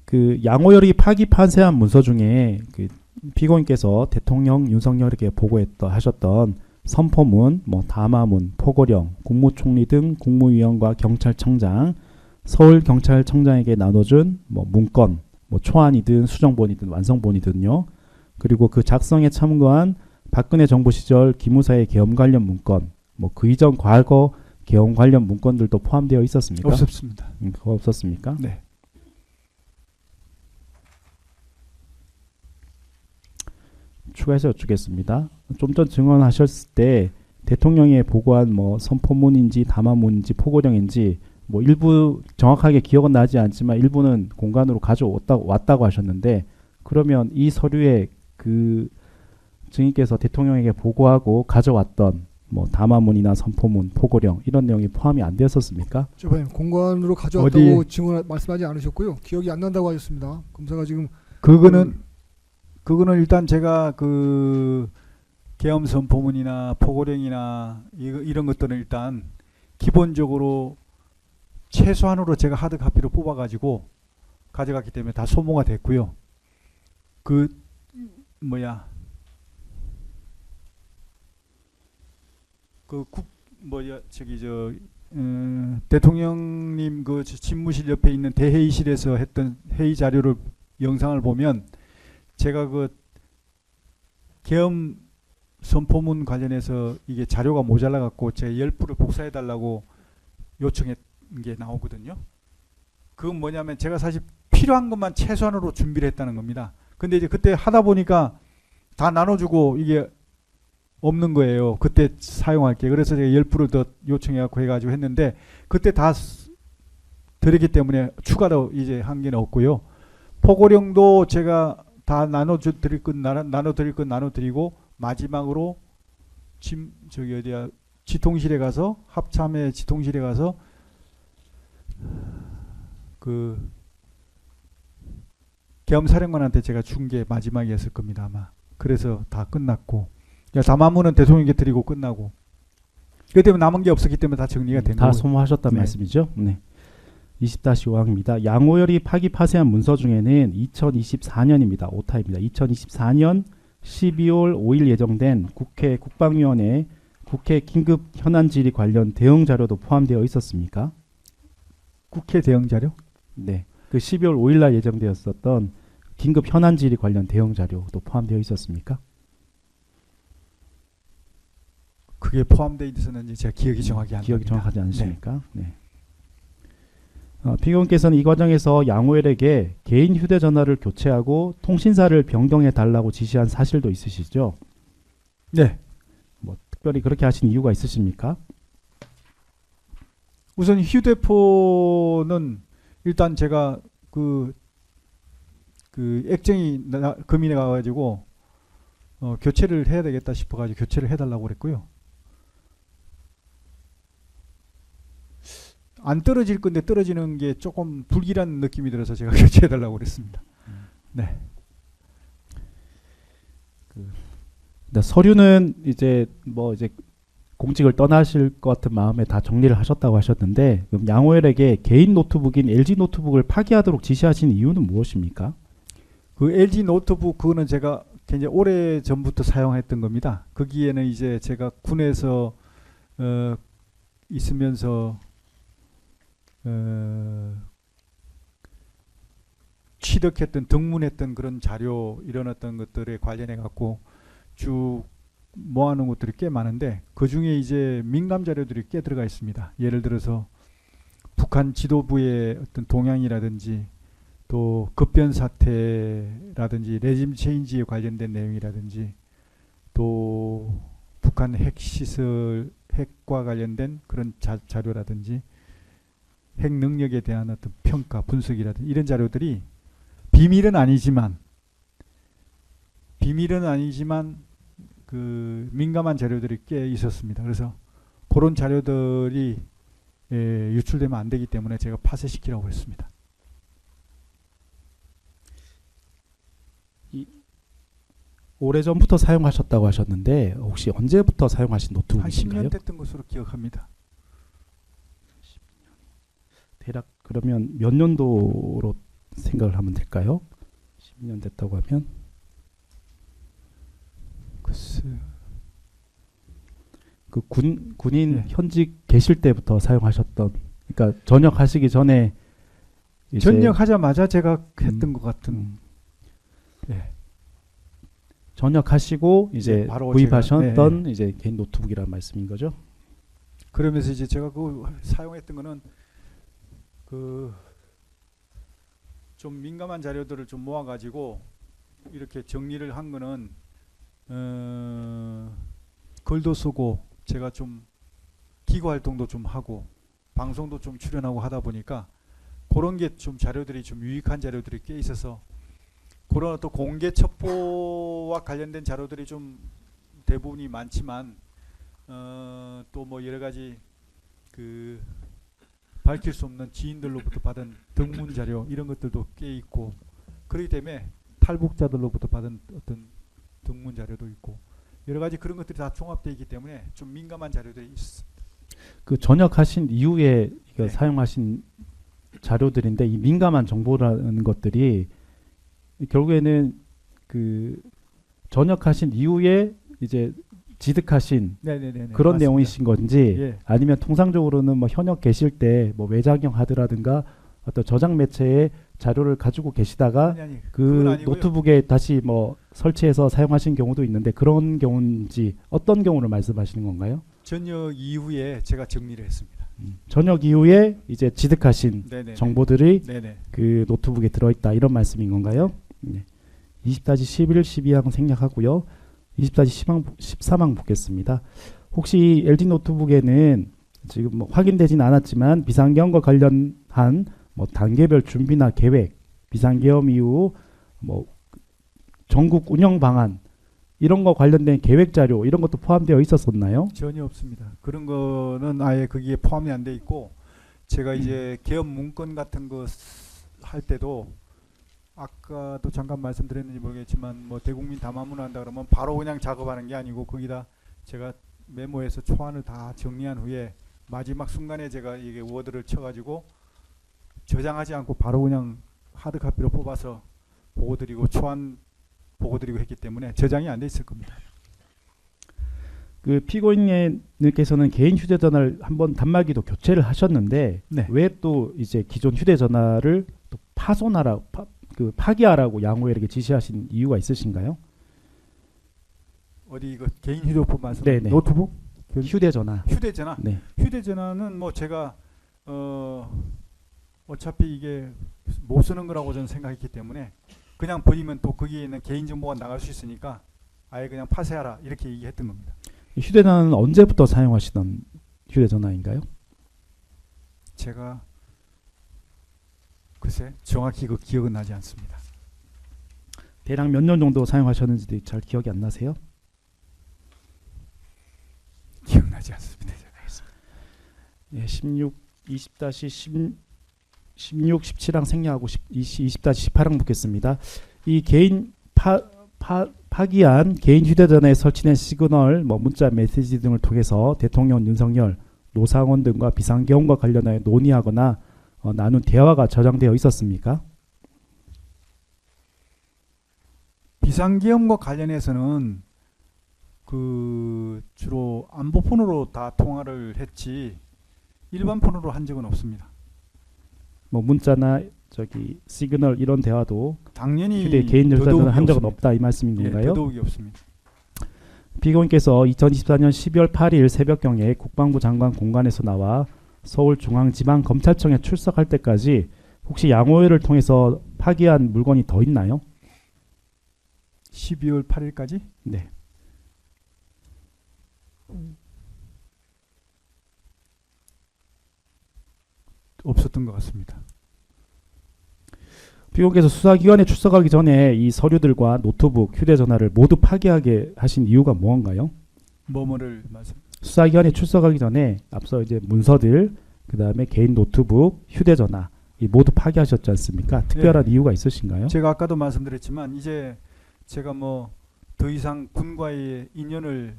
[SPEAKER 2] 그 양호열이 파기 판세한 문서 중에 그 피고인께서 대통령 윤석열에게 하셨던 선포문, 뭐 담화문, 포고령, 국무총리 등 국무위원과 경찰청장, 서울경찰청장에게 나눠준 뭐 문건, 뭐 초안이든 수정본이든 완성본이든요. 그리고 그 작성에 참고한 박근혜 정부 시절 기무사의 계엄 관련 문건, 뭐 그 이전 과거 계엄 관련 문건들도 포함되어 있었습니까?
[SPEAKER 5] 없었습니다.
[SPEAKER 2] 그거 없었습니까?
[SPEAKER 5] 네.
[SPEAKER 2] 추가해서 여쭙겠습니다. 좀 전 증언하셨을 때 대통령이 보고한 뭐 선포문인지 담화문인지 포고령인지 뭐 일부 정확하게 기억은 나지 않지만 일부는 공간으로 왔다고 하셨는데, 그러면 이 서류에 그 증인께서 대통령에게 보고하고 가져왔던 뭐 담화문이나 선포문, 포고령 이런 내용이 포함이 안 되었었습니까?
[SPEAKER 3] 재판님, 공간으로 가져왔다고 증언 말씀하지 않으셨고요. 기억이 안 난다고 하셨습니다. 검사가 지금
[SPEAKER 5] 그거는 일단 제가 그 계엄 선포문이나 포고령이나 이런 것들은 일단 기본적으로 최소한으로 제가 하드 카피로 뽑아가지고 가져갔기 때문에 다 소모가 됐고요. 그 대통령님 그 집무실 옆에 있는 대회의실에서 했던 회의 자료를 영상을 보면 제가 그 계엄 선포문 관련해서 이게 자료가 모자라 갖고 제가 10부를 복사해 달라고 요청한 게 나오거든요. 그건 뭐냐면 제가 사실 필요한 것만 최소한으로 준비를 했다는 겁니다. 근데 이제 그때 하다 보니까 다 나눠주고 이게 없는 거예요. 그때 사용할게. 그래서 제가 10부를 더 요청해 갖고 해가지고 했는데 그때 다 드렸기 때문에 추가로 이제 한 게 없고요. 포고령도 제가 다 나눠드릴 건 나눠드리고 마지막으로 지통실에 가서 합참의 지통실에 가서 그 계엄사령관한테 제가 준 게 마지막이었을 겁니다 아마. 그래서 다 끝났고 담화문은 대통령에게 드리고 끝나고 그 때문에 남은 게 없었기 때문에 다 정리가 된 거예요.
[SPEAKER 2] 다 소모하셨단
[SPEAKER 5] 네.
[SPEAKER 2] 말씀이죠? 네. 20-5항입니다. 양호열이 파기 파쇄한 문서 중에는 2024년입니다. 오타입니다. 2024년 12월 5일 예정된 국회 국방위원회 국회 긴급 현안 질의 관련 대응 자료도 포함되어 있었습니까?
[SPEAKER 5] 국회 대응 자료?
[SPEAKER 2] 네. 그 12월 5일 날 예정되었었던 긴급 현안 질의 관련 대응 자료도 포함되어 있었습니까?
[SPEAKER 5] 그게 포함되어 있었는지 제가 기억이 정확히 안
[SPEAKER 2] 기억이
[SPEAKER 5] 납니다.
[SPEAKER 2] 정확하지 않으십니까? 네. 피고인께서는 이 과정에서 양호열에게 개인 휴대전화를 교체하고 통신사를 변경해 달라고 지시한 사실도 있으시죠?
[SPEAKER 5] 네.
[SPEAKER 2] 뭐 특별히 그렇게 하신 이유가 있으십니까?
[SPEAKER 5] 우선 휴대폰은 일단 제가 그 액정이 금이 나가지고 교체를 해야 되겠다 싶어가지고 교체를 해달라고 그랬고요. 안 떨어질 건데 떨어지는 게 조금 불길한 느낌이 들어서 제가 교체해달라고 그랬습니다. 네.
[SPEAKER 2] 서류는 이제 공직을 떠나실 것 같은 마음에 다 정리를 하셨다고 하셨는데, 그럼 양호열에게 개인 노트북인 LG 노트북을 파기하도록 지시하신 이유는 무엇입니까?
[SPEAKER 5] 그 LG 노트북 그거는 제가 굉장히 오래 전부터 사용했던 겁니다. 거기에는 이제 제가 군에서 있으면서 취득했던 등문했던 그런 자료 이런 어떤 것들에 관련해 갖고 쭉 모아놓은 것들이 꽤 많은데 그 중에 이제 민감 자료들이 꽤 들어가 있습니다. 예를 들어서 북한 지도부의 어떤 동향이라든지 또 급변 사태라든지 레짐 체인지에 관련된 내용이라든지 또 북한 핵시설 핵과 관련된 그런 자료라든지 핵 능력에 대한 어떤 평가 분석이라든지 이런 자료들이 비밀은 아니지만 비밀은 아니지만 그 민감한 자료들이 꽤 있었습니다. 그래서 그런 자료들이 유출되면 안 되기 때문에 제가 파쇄시키라고 했습니다.
[SPEAKER 2] 오래전부터 사용하셨다고 하셨는데 혹시 언제부터 사용하신
[SPEAKER 5] 한
[SPEAKER 2] 노트북이신가요?
[SPEAKER 5] 10년 됐던 것으로 기억합니다.
[SPEAKER 2] 대략 그러면 몇 년도로 생각을 하면 될까요? 10년 됐다고 하면
[SPEAKER 5] 글쎄,
[SPEAKER 2] 그 군인
[SPEAKER 5] 네.
[SPEAKER 2] 현직 계실 때부터 사용하셨던, 그러니까 전역하시기 전에 이제
[SPEAKER 5] 전역하자마자 제가 했던 것 같은. 예.
[SPEAKER 2] 전역하시고 이제
[SPEAKER 5] 네, 바로
[SPEAKER 2] 구입하셨던
[SPEAKER 5] 제가,
[SPEAKER 2] 이제 개인 노트북이라는 말씀인 거죠?
[SPEAKER 5] 그러면서 이제 제가 그 사용했던 거는 그 좀 민감한 자료들을 좀 모아가지고 이렇게 정리를 한 거는 글도 쓰고 제가 좀 기고 활동도 좀 하고 방송도 좀 출연하고 하다 보니까 그런 게 좀 자료들이 좀 유익한 자료들이 꽤 있어서 그런 또 공개 첩보와 관련된 자료들이 좀 대부분이 많지만 또 뭐 여러 가지 그 밝힐 수 없는 지인들로부터 받은 등문 자료 이런 것들도 꽤 있고 그렇기 때문에 탈북자들로부터 받은 어떤 등문 자료도 있고 여러 가지 그런 것들이 다 종합되어 있기 때문에 좀 민감한 자료들이 있습니다.
[SPEAKER 2] 그 전역하신 이후에 이거
[SPEAKER 5] 네.
[SPEAKER 2] 사용하신 자료들인데 이 민감한 정보라는 것들이 결국에는 그 전역하신 이후에 이제 지득하신
[SPEAKER 5] 네네네.
[SPEAKER 2] 그런
[SPEAKER 5] 맞습니다.
[SPEAKER 2] 내용이신 건지
[SPEAKER 5] 예.
[SPEAKER 2] 아니면 통상적으로는 뭐 현역 계실 때 뭐 외장형 하드라든가 어떤 저장 매체의 자료를 가지고 계시다가
[SPEAKER 5] 아니,
[SPEAKER 2] 그
[SPEAKER 5] 그건 아니고요.
[SPEAKER 2] 노트북에 다시 뭐 설치해서 사용하신 경우도 있는데 그런 경우인지 어떤 경우를 말씀하시는 건가요?
[SPEAKER 5] 전역 이후에 제가 정리를 했습니다.
[SPEAKER 2] 전역 이후에 이제 지득하신
[SPEAKER 5] 네네.
[SPEAKER 2] 정보들이
[SPEAKER 5] 네네.
[SPEAKER 2] 그 노트북에 들어있다 이런 말씀인 건가요? 네. 20-11, 12항 생략하고요. 20-13항 보겠습니다. 혹시 LG 노트북에는 지금 뭐 확인되진 않았지만 비상계엄과 관련한 뭐 단계별 준비나 계획, 비상계엄 이후 뭐 전국 운영 방안 이런 거 관련된 계획 자료 이런 것도 포함되어 있었었나요?
[SPEAKER 5] 전혀 없습니다. 그런 거는 아예 거기에 포함이 안 돼 있고 제가 이제 개업 문건 같은 거 할 때도 아까도 잠깐 말씀드렸는지 모르겠지만 뭐 대국민 담화문을 한다 그러면 바로 그냥 작업하는 게 아니고 거기다 제가 메모해서 초안을 다 정리한 후에 마지막 순간에 제가 이게 워드를 쳐가지고 저장하지 않고 바로 그냥 하드 카피로 뽑아서 보고 드리고 초안 보고 드리고 했기 때문에 저장이 안 돼 있을 겁니다.
[SPEAKER 2] 그 피고인님께서는 개인 휴대전화를 한번 단말기도 교체를 하셨는데
[SPEAKER 5] 네.
[SPEAKER 2] 왜 또 이제 기존 휴대전화를 또 파기하라고 양호에게 지시하신 이유가 있으신가요?
[SPEAKER 5] 어디 이거 개인 휴대폰 말씀?
[SPEAKER 2] 네네.
[SPEAKER 5] 노트북?
[SPEAKER 2] 휴대전화.
[SPEAKER 5] 휴대전화?
[SPEAKER 2] 네.
[SPEAKER 5] 휴대전화는 뭐 제가 어차피 이게 못 쓰는 거라고 저는 생각했기 때문에 그냥 버리면 또 거기에 있는 개인정보가 나갈 수 있으니까 아예 그냥 파쇄하라 이렇게 얘기했던 겁니다.
[SPEAKER 2] 휴대전화는 언제부터 사용하시던 휴대전화인가요?
[SPEAKER 5] 제가 글쎄 정확히 그 기억은 나지 않습니다.
[SPEAKER 2] 대략 몇 년 정도 사용하셨는지도 잘 기억이 안 나세요?
[SPEAKER 5] 기억나지 않습니다.
[SPEAKER 2] 예, 20-10 16, 17항 생략하고 20-18항 묻겠습니다. 이 개인 파기한 개인 휴대전화에 설치된 시그널, 뭐 문자, 메시지 등을 통해서 대통령 윤석열, 노상원 등과 비상계엄과 관련하여 논의하거나 나눈 대화가 저장되어 있었습니까?
[SPEAKER 5] 비상계엄과 관련해서는 그 주로 안보폰으로 다 통화를 했지 일반 폰으로 한 적은 없습니다.
[SPEAKER 2] 뭐 문자나 저기 시그널 이런 대화도
[SPEAKER 5] 당연히
[SPEAKER 2] 개인 휴대전화 한 적은
[SPEAKER 5] 없습니다.
[SPEAKER 2] 없다 이 말씀인
[SPEAKER 5] 예,
[SPEAKER 2] 건가요?
[SPEAKER 5] 더더욱이 없습니다.
[SPEAKER 2] 피고인께서 2024년 12월 8일 새벽경에 국방부 장관 공간에서 나와 서울중앙지방검찰청에 출석할 때까지 혹시 양호회를 통해서 파기한 물건이 더 있나요?
[SPEAKER 5] 12월 8일까지?
[SPEAKER 2] 네.
[SPEAKER 5] 없었던 것 같습니다.
[SPEAKER 2] 피고인께서 수사기관에 출석하기 전에 이 서류들과 노트북, 휴대전화를 모두 파기하게 하신 이유가 무언가요?
[SPEAKER 5] 뭐뭐를 말씀.
[SPEAKER 2] 수사기관에 출석하기 전에 앞서 이제 문서들, 그 다음에 개인 노트북, 휴대전화 이 모두 파기하셨지 않습니까? 특별한 이유가 있으신가요?
[SPEAKER 5] 제가 아까도 말씀드렸지만 이제 제가 뭐 더 이상 군과의 인연을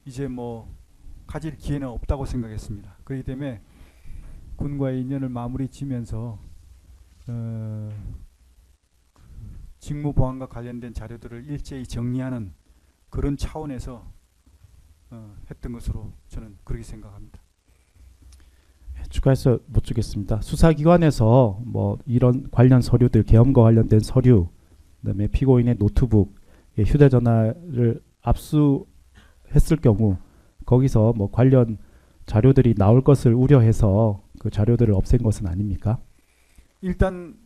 [SPEAKER 5] 이제 뭐 가질 기회는 없다고 생각했습니다. 그렇기 때문에 군과의 인연을 마무리 지면서 직무 보안과 관련된 자료들을 일제히 정리하는 그런 차원에서 했던 것으로 저는 그렇게 생각합니다.
[SPEAKER 2] 추가해서 못 주겠습니다. 수사기관에서 뭐 이런 관련 서류들, 계엄과 관련된 서류, 그다음에 피고인의 노트북, 휴대전화를 압수했을 경우 거기서 뭐 관련 자료들이 나올 것을 우려해서 그 자료들을 없앤 것은 아닙니까?
[SPEAKER 5] 일단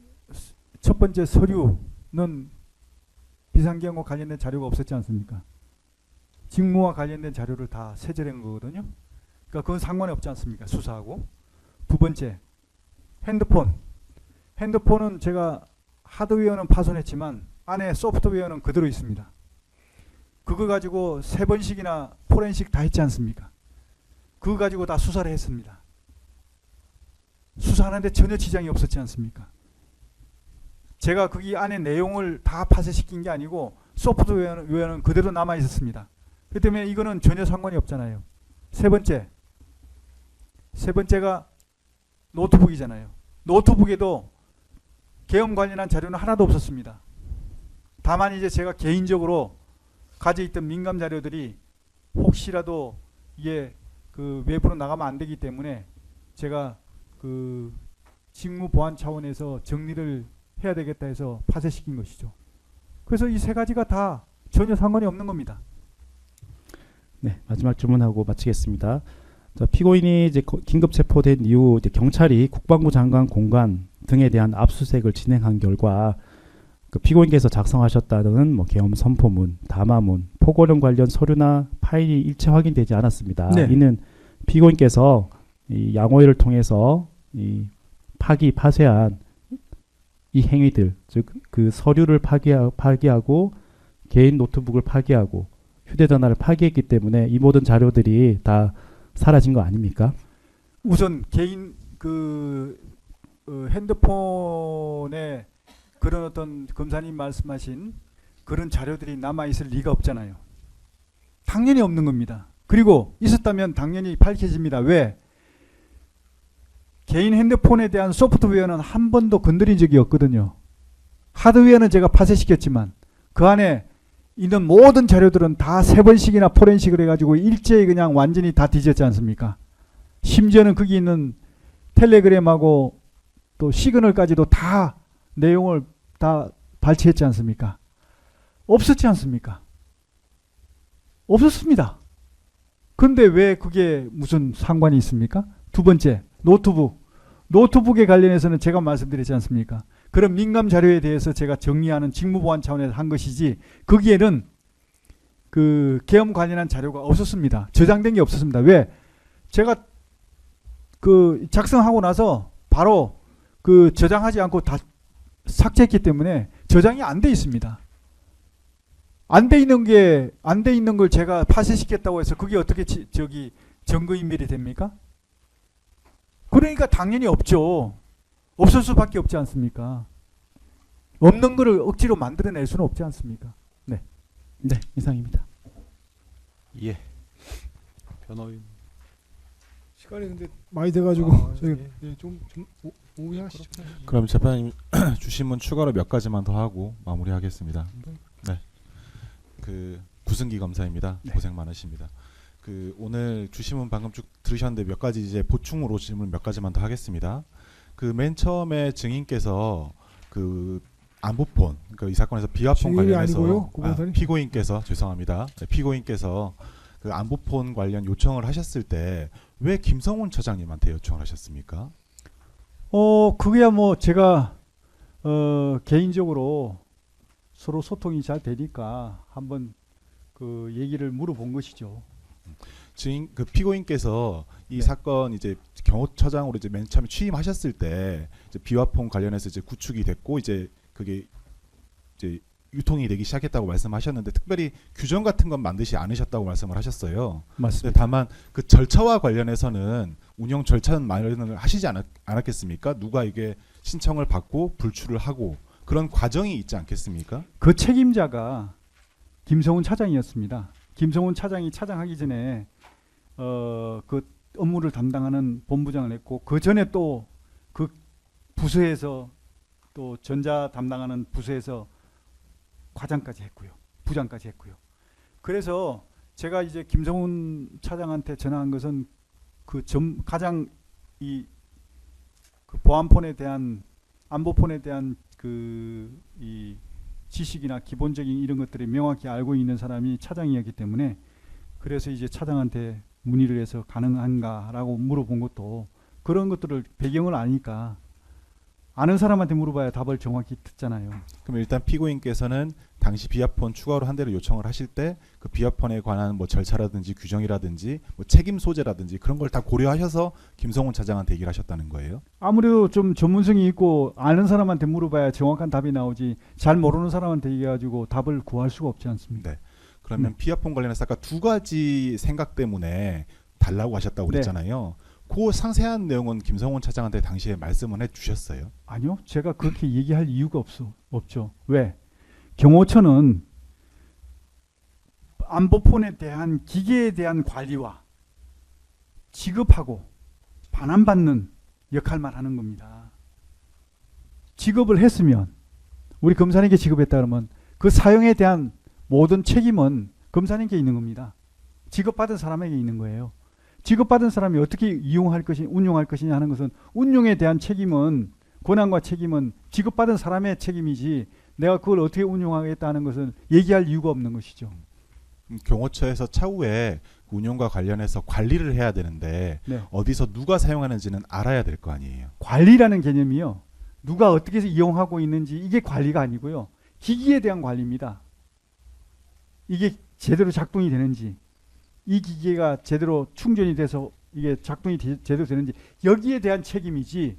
[SPEAKER 5] 첫 번째 서류는 비상계엄과 관련된 자료가 없었지 않습니까? 직무와 관련된 자료를 다 세절한 거거든요. 그러니까 그건 상관이 없지 않습니까? 수사하고. 두 번째, 핸드폰은 제가 하드웨어는 파손했지만 안에 소프트웨어는 그대로 있습니다. 그거 가지고 3번씩이나 포렌식 다 했지 않습니까? 그거 가지고 다 수사를 했습니다. 수사하는데 전혀 지장이 없었지 않습니까? 제가 거기 안에 내용을 다 파쇄시킨 게 아니고 소프트웨어는 그대로 남아 있었습니다. 그렇기 때문에 이거는 전혀 상관이 없잖아요. 세 번째가 노트북이잖아요. 노트북에도 계엄 관련한 자료는 하나도 없었습니다. 다만 이제 제가 개인적으로 가지고 있던 민감 자료들이 혹시라도 이게 그 외부로 나가면 안 되기 때문에 제가 그 직무 보안 차원에서 정리를 해야 되겠다 해서 파쇄시킨 것이죠. 그래서 이 세 가지가 다 전혀 상관이 없는 겁니다.
[SPEAKER 2] 네, 마지막 질문하고 마치겠습니다. 자, 피고인이 이제 긴급 체포된 이후 이제 경찰이 국방부 장관 공간 등에 대한 압수수색을 진행한 결과 그 피고인께서 작성하셨다는 뭐 계엄 선포문, 담화문, 포고령 관련 서류나 파일이 일체 확인되지 않았습니다.
[SPEAKER 5] 네.
[SPEAKER 2] 이는 피고인께서 이 양호회를 통해서 이 파쇄한 이 행위들, 즉 그 서류를 파기하고 개인 노트북을 파기하고 휴대전화를 파기했기 때문에 이 모든 자료들이 다 사라진 거 아닙니까?
[SPEAKER 5] 우선 개인 핸드폰에 그런 어떤 검사님 말씀하신 그런 자료들이 남아 있을 리가 없잖아요. 당연히 없는 겁니다. 그리고 있었다면 당연히 밝혀집니다. 왜? 개인 핸드폰에 대한 소프트웨어는 한 번도 건드린 적이 없거든요. 하드웨어는 제가 파쇄시켰지만 그 안에 있는 모든 자료들은 다 3번씩이나 포렌식을 해가지고 일제히 그냥 완전히 다 뒤졌지 않습니까? 심지어는 거기 있는 텔레그램하고 또 시그널까지도 다 내용을 다 발췌했지 않습니까? 없었지 않습니까? 없었습니다. 그런데 왜 그게 무슨 상관이 있습니까? 두 번째, 노트북에 관련해서는 제가 말씀드렸지 않습니까? 그런 민감 자료에 대해서 제가 정리하는 직무보안 차원에서 한 것이지 거기에는 그 계엄 관련한 자료가 없었습니다. 저장된 게 없었습니다. 왜? 제가 그 작성하고 나서 바로 그 저장하지 않고 다 삭제했기 때문에 저장이 안 돼 있습니다. 안 돼 있는 걸 제가 파쇄시켰다고 해서 그게 어떻게 증거인멸이 됩니까? 그러니까 당연히 없죠. 없을 수밖에 없지 않습니까? 없는 거를 억지로 만들어낼 수는 없지 않습니까?
[SPEAKER 2] 네, 이상입니다.
[SPEAKER 1] 예. 변호인.
[SPEAKER 3] 시간이 근데 많이 돼가지고 저희 좀 오해하시죠.
[SPEAKER 7] 그럼 재판님 주신문 추가로 몇 가지만 더 하고 마무리하겠습니다. 네. 그 구승기 검사입니다.
[SPEAKER 5] 네.
[SPEAKER 7] 고생 많으십니다. 그 오늘 주신문 방금 쭉 들으셨는데 몇 가지 이제 보충으로 질문 몇 가지만 더 하겠습니다. 그 맨 처음에 증인께서 그 안보폰, 그러니까 이 사건에서 비화폰 관련해서 피고인께서 죄송합니다. 네, 피고인께서 그 안보폰 관련 요청을 하셨을 때 왜 김성훈 처장님한테 요청을 하셨습니까?
[SPEAKER 5] 그게야 뭐 제가 개인적으로 서로 소통이 잘 되니까 한번 그 얘기를 물어본 것이죠.
[SPEAKER 7] 증인 그 피고인께서 이
[SPEAKER 5] 네.
[SPEAKER 7] 사건 이제 경호처장으로 이제 맨 처음에 취임하셨을 때 이제 비화폰 관련해서 이제 구축이 됐고 이제 그게 이제 유통이 되기 시작했다고 말씀하셨는데 특별히 규정 같은 건 만드지 않으셨다고 말씀을 하셨어요. 근데
[SPEAKER 5] 맞습니다.
[SPEAKER 7] 다만 그 절차와 관련해서는 운영 절차는 마련을 하시지 않았겠습니까? 누가 이게 신청을 받고 불출을 하고 그런 과정이 있지 않겠습니까?
[SPEAKER 5] 그 책임자가 김성훈 차장이었습니다. 김성훈 차장이 차장하기 전에 그 업무를 담당하는 본부장을 했고 그 전에 또 그 부서에서 또 전자 담당하는 부서에서 과장까지 했고요. 부장까지 했고요. 그래서 제가 이제 김성훈 차장한테 전화한 것은 가장 이 보안폰에 대한 안보폰에 대한 이 지식이나 기본적인 이런 것들을 명확히 알고 있는 사람이 차장이었기 때문에 그래서 이제 차장한테 문의를 해서 가능한가라고 물어본 것도 그런 것들을 배경을 아니까 아는 사람한테 물어봐야 답을 정확히 듣잖아요.
[SPEAKER 7] 그럼 일단 피고인께서는 당시 비아폰 추가로 한 대를 요청을 하실 때 그 비아폰에 관한 뭐 절차라든지 규정이라든지 뭐 책임 소재라든지 그런 걸 다 고려하셔서 김성훈 차장한테 얘기를 하셨다는 거예요?
[SPEAKER 5] 아무래도 좀 전문성이 있고 아는 사람한테 물어봐야 정확한 답이 나오지 잘 모르는 사람한테 얘기해가지고 답을 구할 수가 없지 않습니까?
[SPEAKER 7] 네. 그러면 비아폰 관련해서 아까 두 가지 생각 때문에 달라고 하셨다고
[SPEAKER 5] 네.
[SPEAKER 7] 그랬잖아요. 그 상세한 내용은 김성훈 차장한테 당시에 말씀은 해주셨어요?
[SPEAKER 5] 아니요. 제가 그렇게 얘기할 이유가 없죠. 왜? 경호처는 안보폰에 대한 기계에 대한 관리와 지급하고 반환받는 역할만 하는 겁니다. 지급을 했으면 우리 검사님께 지급했다 그러면 그 사용에 대한 모든 책임은 검사님께 있는 겁니다. 지급받은 사람에게 있는 거예요. 지급받은 사람이 어떻게 이용할 것이냐, 운용할 것이냐 하는 것은 운용에 대한 책임은 권한과 책임은 지급받은 사람의 책임이지 내가 그걸 어떻게 운용하겠다 하는 것은 얘기할 이유가 없는 것이죠.
[SPEAKER 7] 경호처에서 차후에 운영과 관련해서 관리를 해야 되는데
[SPEAKER 5] 네.
[SPEAKER 7] 어디서 누가 사용하는지는 알아야 될 거 아니에요.
[SPEAKER 5] 관리라는 개념이요. 누가 어떻게 해서 이용하고 있는지 이게 관리가 아니고요. 기기에 대한 관리입니다. 이게 제대로 작동이 되는지 이 기계가 제대로 충전이 돼서 이게 작동이 제대로 되는지 여기에 대한 책임이지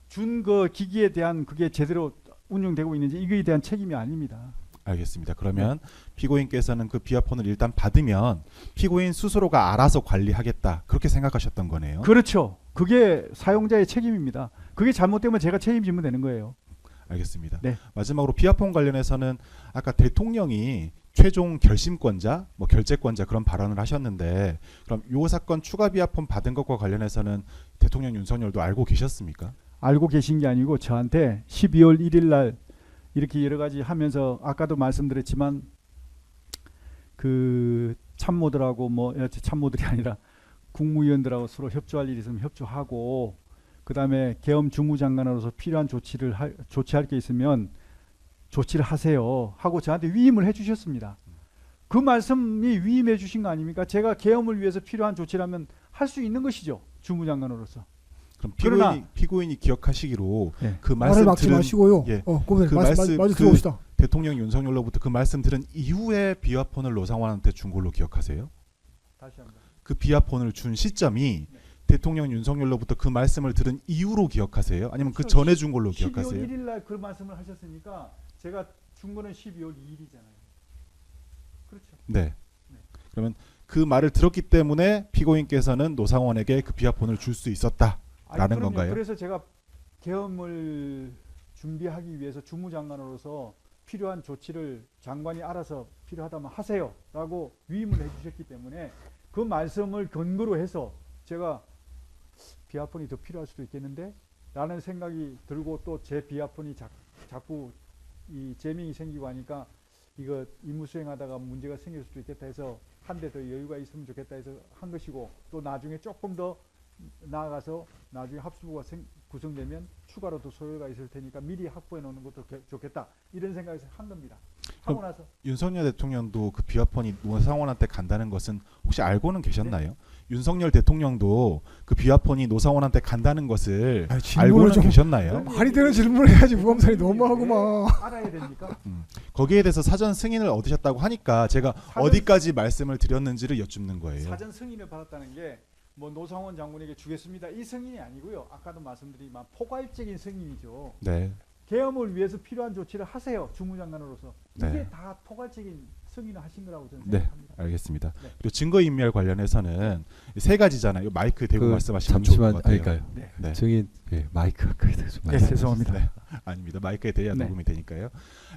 [SPEAKER 5] 준 그 기기에 대한 그게 제대로 운영되고 있는지 이거에 대한 책임이 아닙니다.
[SPEAKER 7] 알겠습니다. 그러면 피고인께서는 그 비아폰을 일단 받으면 피고인 스스로가 알아서 관리하겠다 그렇게 생각하셨던 거네요.
[SPEAKER 5] 그렇죠. 그게 사용자의 책임입니다. 그게 잘못되면 제가 책임지면 되는 거예요.
[SPEAKER 7] 알겠습니다.
[SPEAKER 5] 네.
[SPEAKER 7] 마지막으로 비아폰 관련해서는 아까 대통령이 최종 결심권자, 뭐 결재권자 그런 발언을 하셨는데 그럼 요 사건 추가 비아폰 받은 것과 관련해서는 대통령 윤석열도 알고 계셨습니까?
[SPEAKER 5] 알고 계신 게 아니고 저한테 12월 1일 날 이렇게 여러 가지 하면서 아까도 말씀드렸지만 그 참모들하고 참모들이 아니라 국무위원들하고 서로 협조할 일이 있으면 협조하고 그다음에 계엄 주무장관으로서 필요한 조치할 게 있으면 조치를 하세요 하고 저한테 위임을 해주셨습니다. 그 말씀이 위임해 주신 거 아닙니까? 제가 계엄을 위해서 필요한 조치를 하면 할 수 있는 것이죠. 주무장관으로서.
[SPEAKER 7] 그럼 피고인이 기억하시기로
[SPEAKER 5] 네.
[SPEAKER 7] 그
[SPEAKER 3] 말을
[SPEAKER 7] 말씀
[SPEAKER 3] 막지
[SPEAKER 7] 들은
[SPEAKER 3] 마시고요.
[SPEAKER 7] 예.
[SPEAKER 3] 고민님
[SPEAKER 7] 그
[SPEAKER 3] 마주 들어옵시다.
[SPEAKER 7] 대통령 윤석열로부터 그 말씀 들은 이후에 비아폰을 노상원한테 준 걸로 기억하세요?
[SPEAKER 5] 다시 한번.
[SPEAKER 7] 그 비아폰을 준 시점이 대통령 윤석열로부터 그 말씀을 들은 이후로 기억하세요? 아니면 그 전에 준 걸로
[SPEAKER 5] 12월
[SPEAKER 7] 기억하세요?
[SPEAKER 5] 1일 날 그 말씀을 하셨으니까 제가 준 거는 12월 2일이잖아요. 그렇죠.
[SPEAKER 7] 네. 그러면 그 말을 들었기 때문에 피고인께서는 노상원에게 그 비아폰을 줄 수 있었다라는
[SPEAKER 5] 그럼요.
[SPEAKER 7] 건가요?
[SPEAKER 5] 그래서 제가 계엄을 준비하기 위해서 주무장관으로서 필요한 조치를 장관이 알아서 필요하다면 하세요라고 위임을 해주셨기 때문에 그 말씀을 근거로 해서 제가 비아폰이 더 필요할 수도 있겠는데 라는 생각이 들고 또 제 비아폰이 자꾸 이 제명이 생기고 하니까 이거 임무 수행하다가 문제가 생길 수도 있겠다 해서 한 대 더 여유가 있으면 좋겠다 해서 한 것이고 또 나중에 조금 더 나아가서 나중에 합수부가 구성되면 추가로 더 소요가 있을 테니까 미리 확보해 놓는 것도 좋겠다 이런 생각에서 한 겁니다. 하고 나서
[SPEAKER 7] 윤석열 대통령도 그 비아폰이 노상원한테 간다는 것은 혹시 알고는 계셨나요? 윤석열 대통령도 그 비아폰이 노상원한테 간다는 것을 알고는 계셨나요?
[SPEAKER 3] 말이 되는 질문을 해야지 무검사님 너무하구만.
[SPEAKER 5] 알아야 됩니까?
[SPEAKER 7] 거기에 대해서 사전 승인을 얻으셨다고 하니까 제가 어디까지 말씀을 드렸는지를 여쭙는 거예요.
[SPEAKER 5] 사전 승인을 받았다는 게 뭐 노상원 장군에게 주겠습니다 이 승인이 아니고요. 아까도 말씀드린 포괄적인 승인이죠.
[SPEAKER 7] 네.
[SPEAKER 5] 계엄을 위해서 필요한 조치를 하세요. 주무장관으로서. 이게
[SPEAKER 7] 네.
[SPEAKER 5] 다 포괄적인 승인을 하신 거라고 저는
[SPEAKER 7] 네,
[SPEAKER 5] 생각합니다.
[SPEAKER 7] 알겠습니다.
[SPEAKER 5] 네.
[SPEAKER 7] 그리고 증거인멸 관련해서는 세 가지잖아요. 마이크 대고
[SPEAKER 1] 그
[SPEAKER 7] 말씀하시면 좋을
[SPEAKER 1] 잠시만
[SPEAKER 7] 것 같아요.
[SPEAKER 1] 그러니까요.
[SPEAKER 5] 네.
[SPEAKER 7] 네.
[SPEAKER 1] 증인 마이크 가까이 대서
[SPEAKER 5] 네, 죄송합니다.
[SPEAKER 7] 네. 아닙니다. 마이크에 대야
[SPEAKER 5] 네.
[SPEAKER 7] 녹음이 되니까요.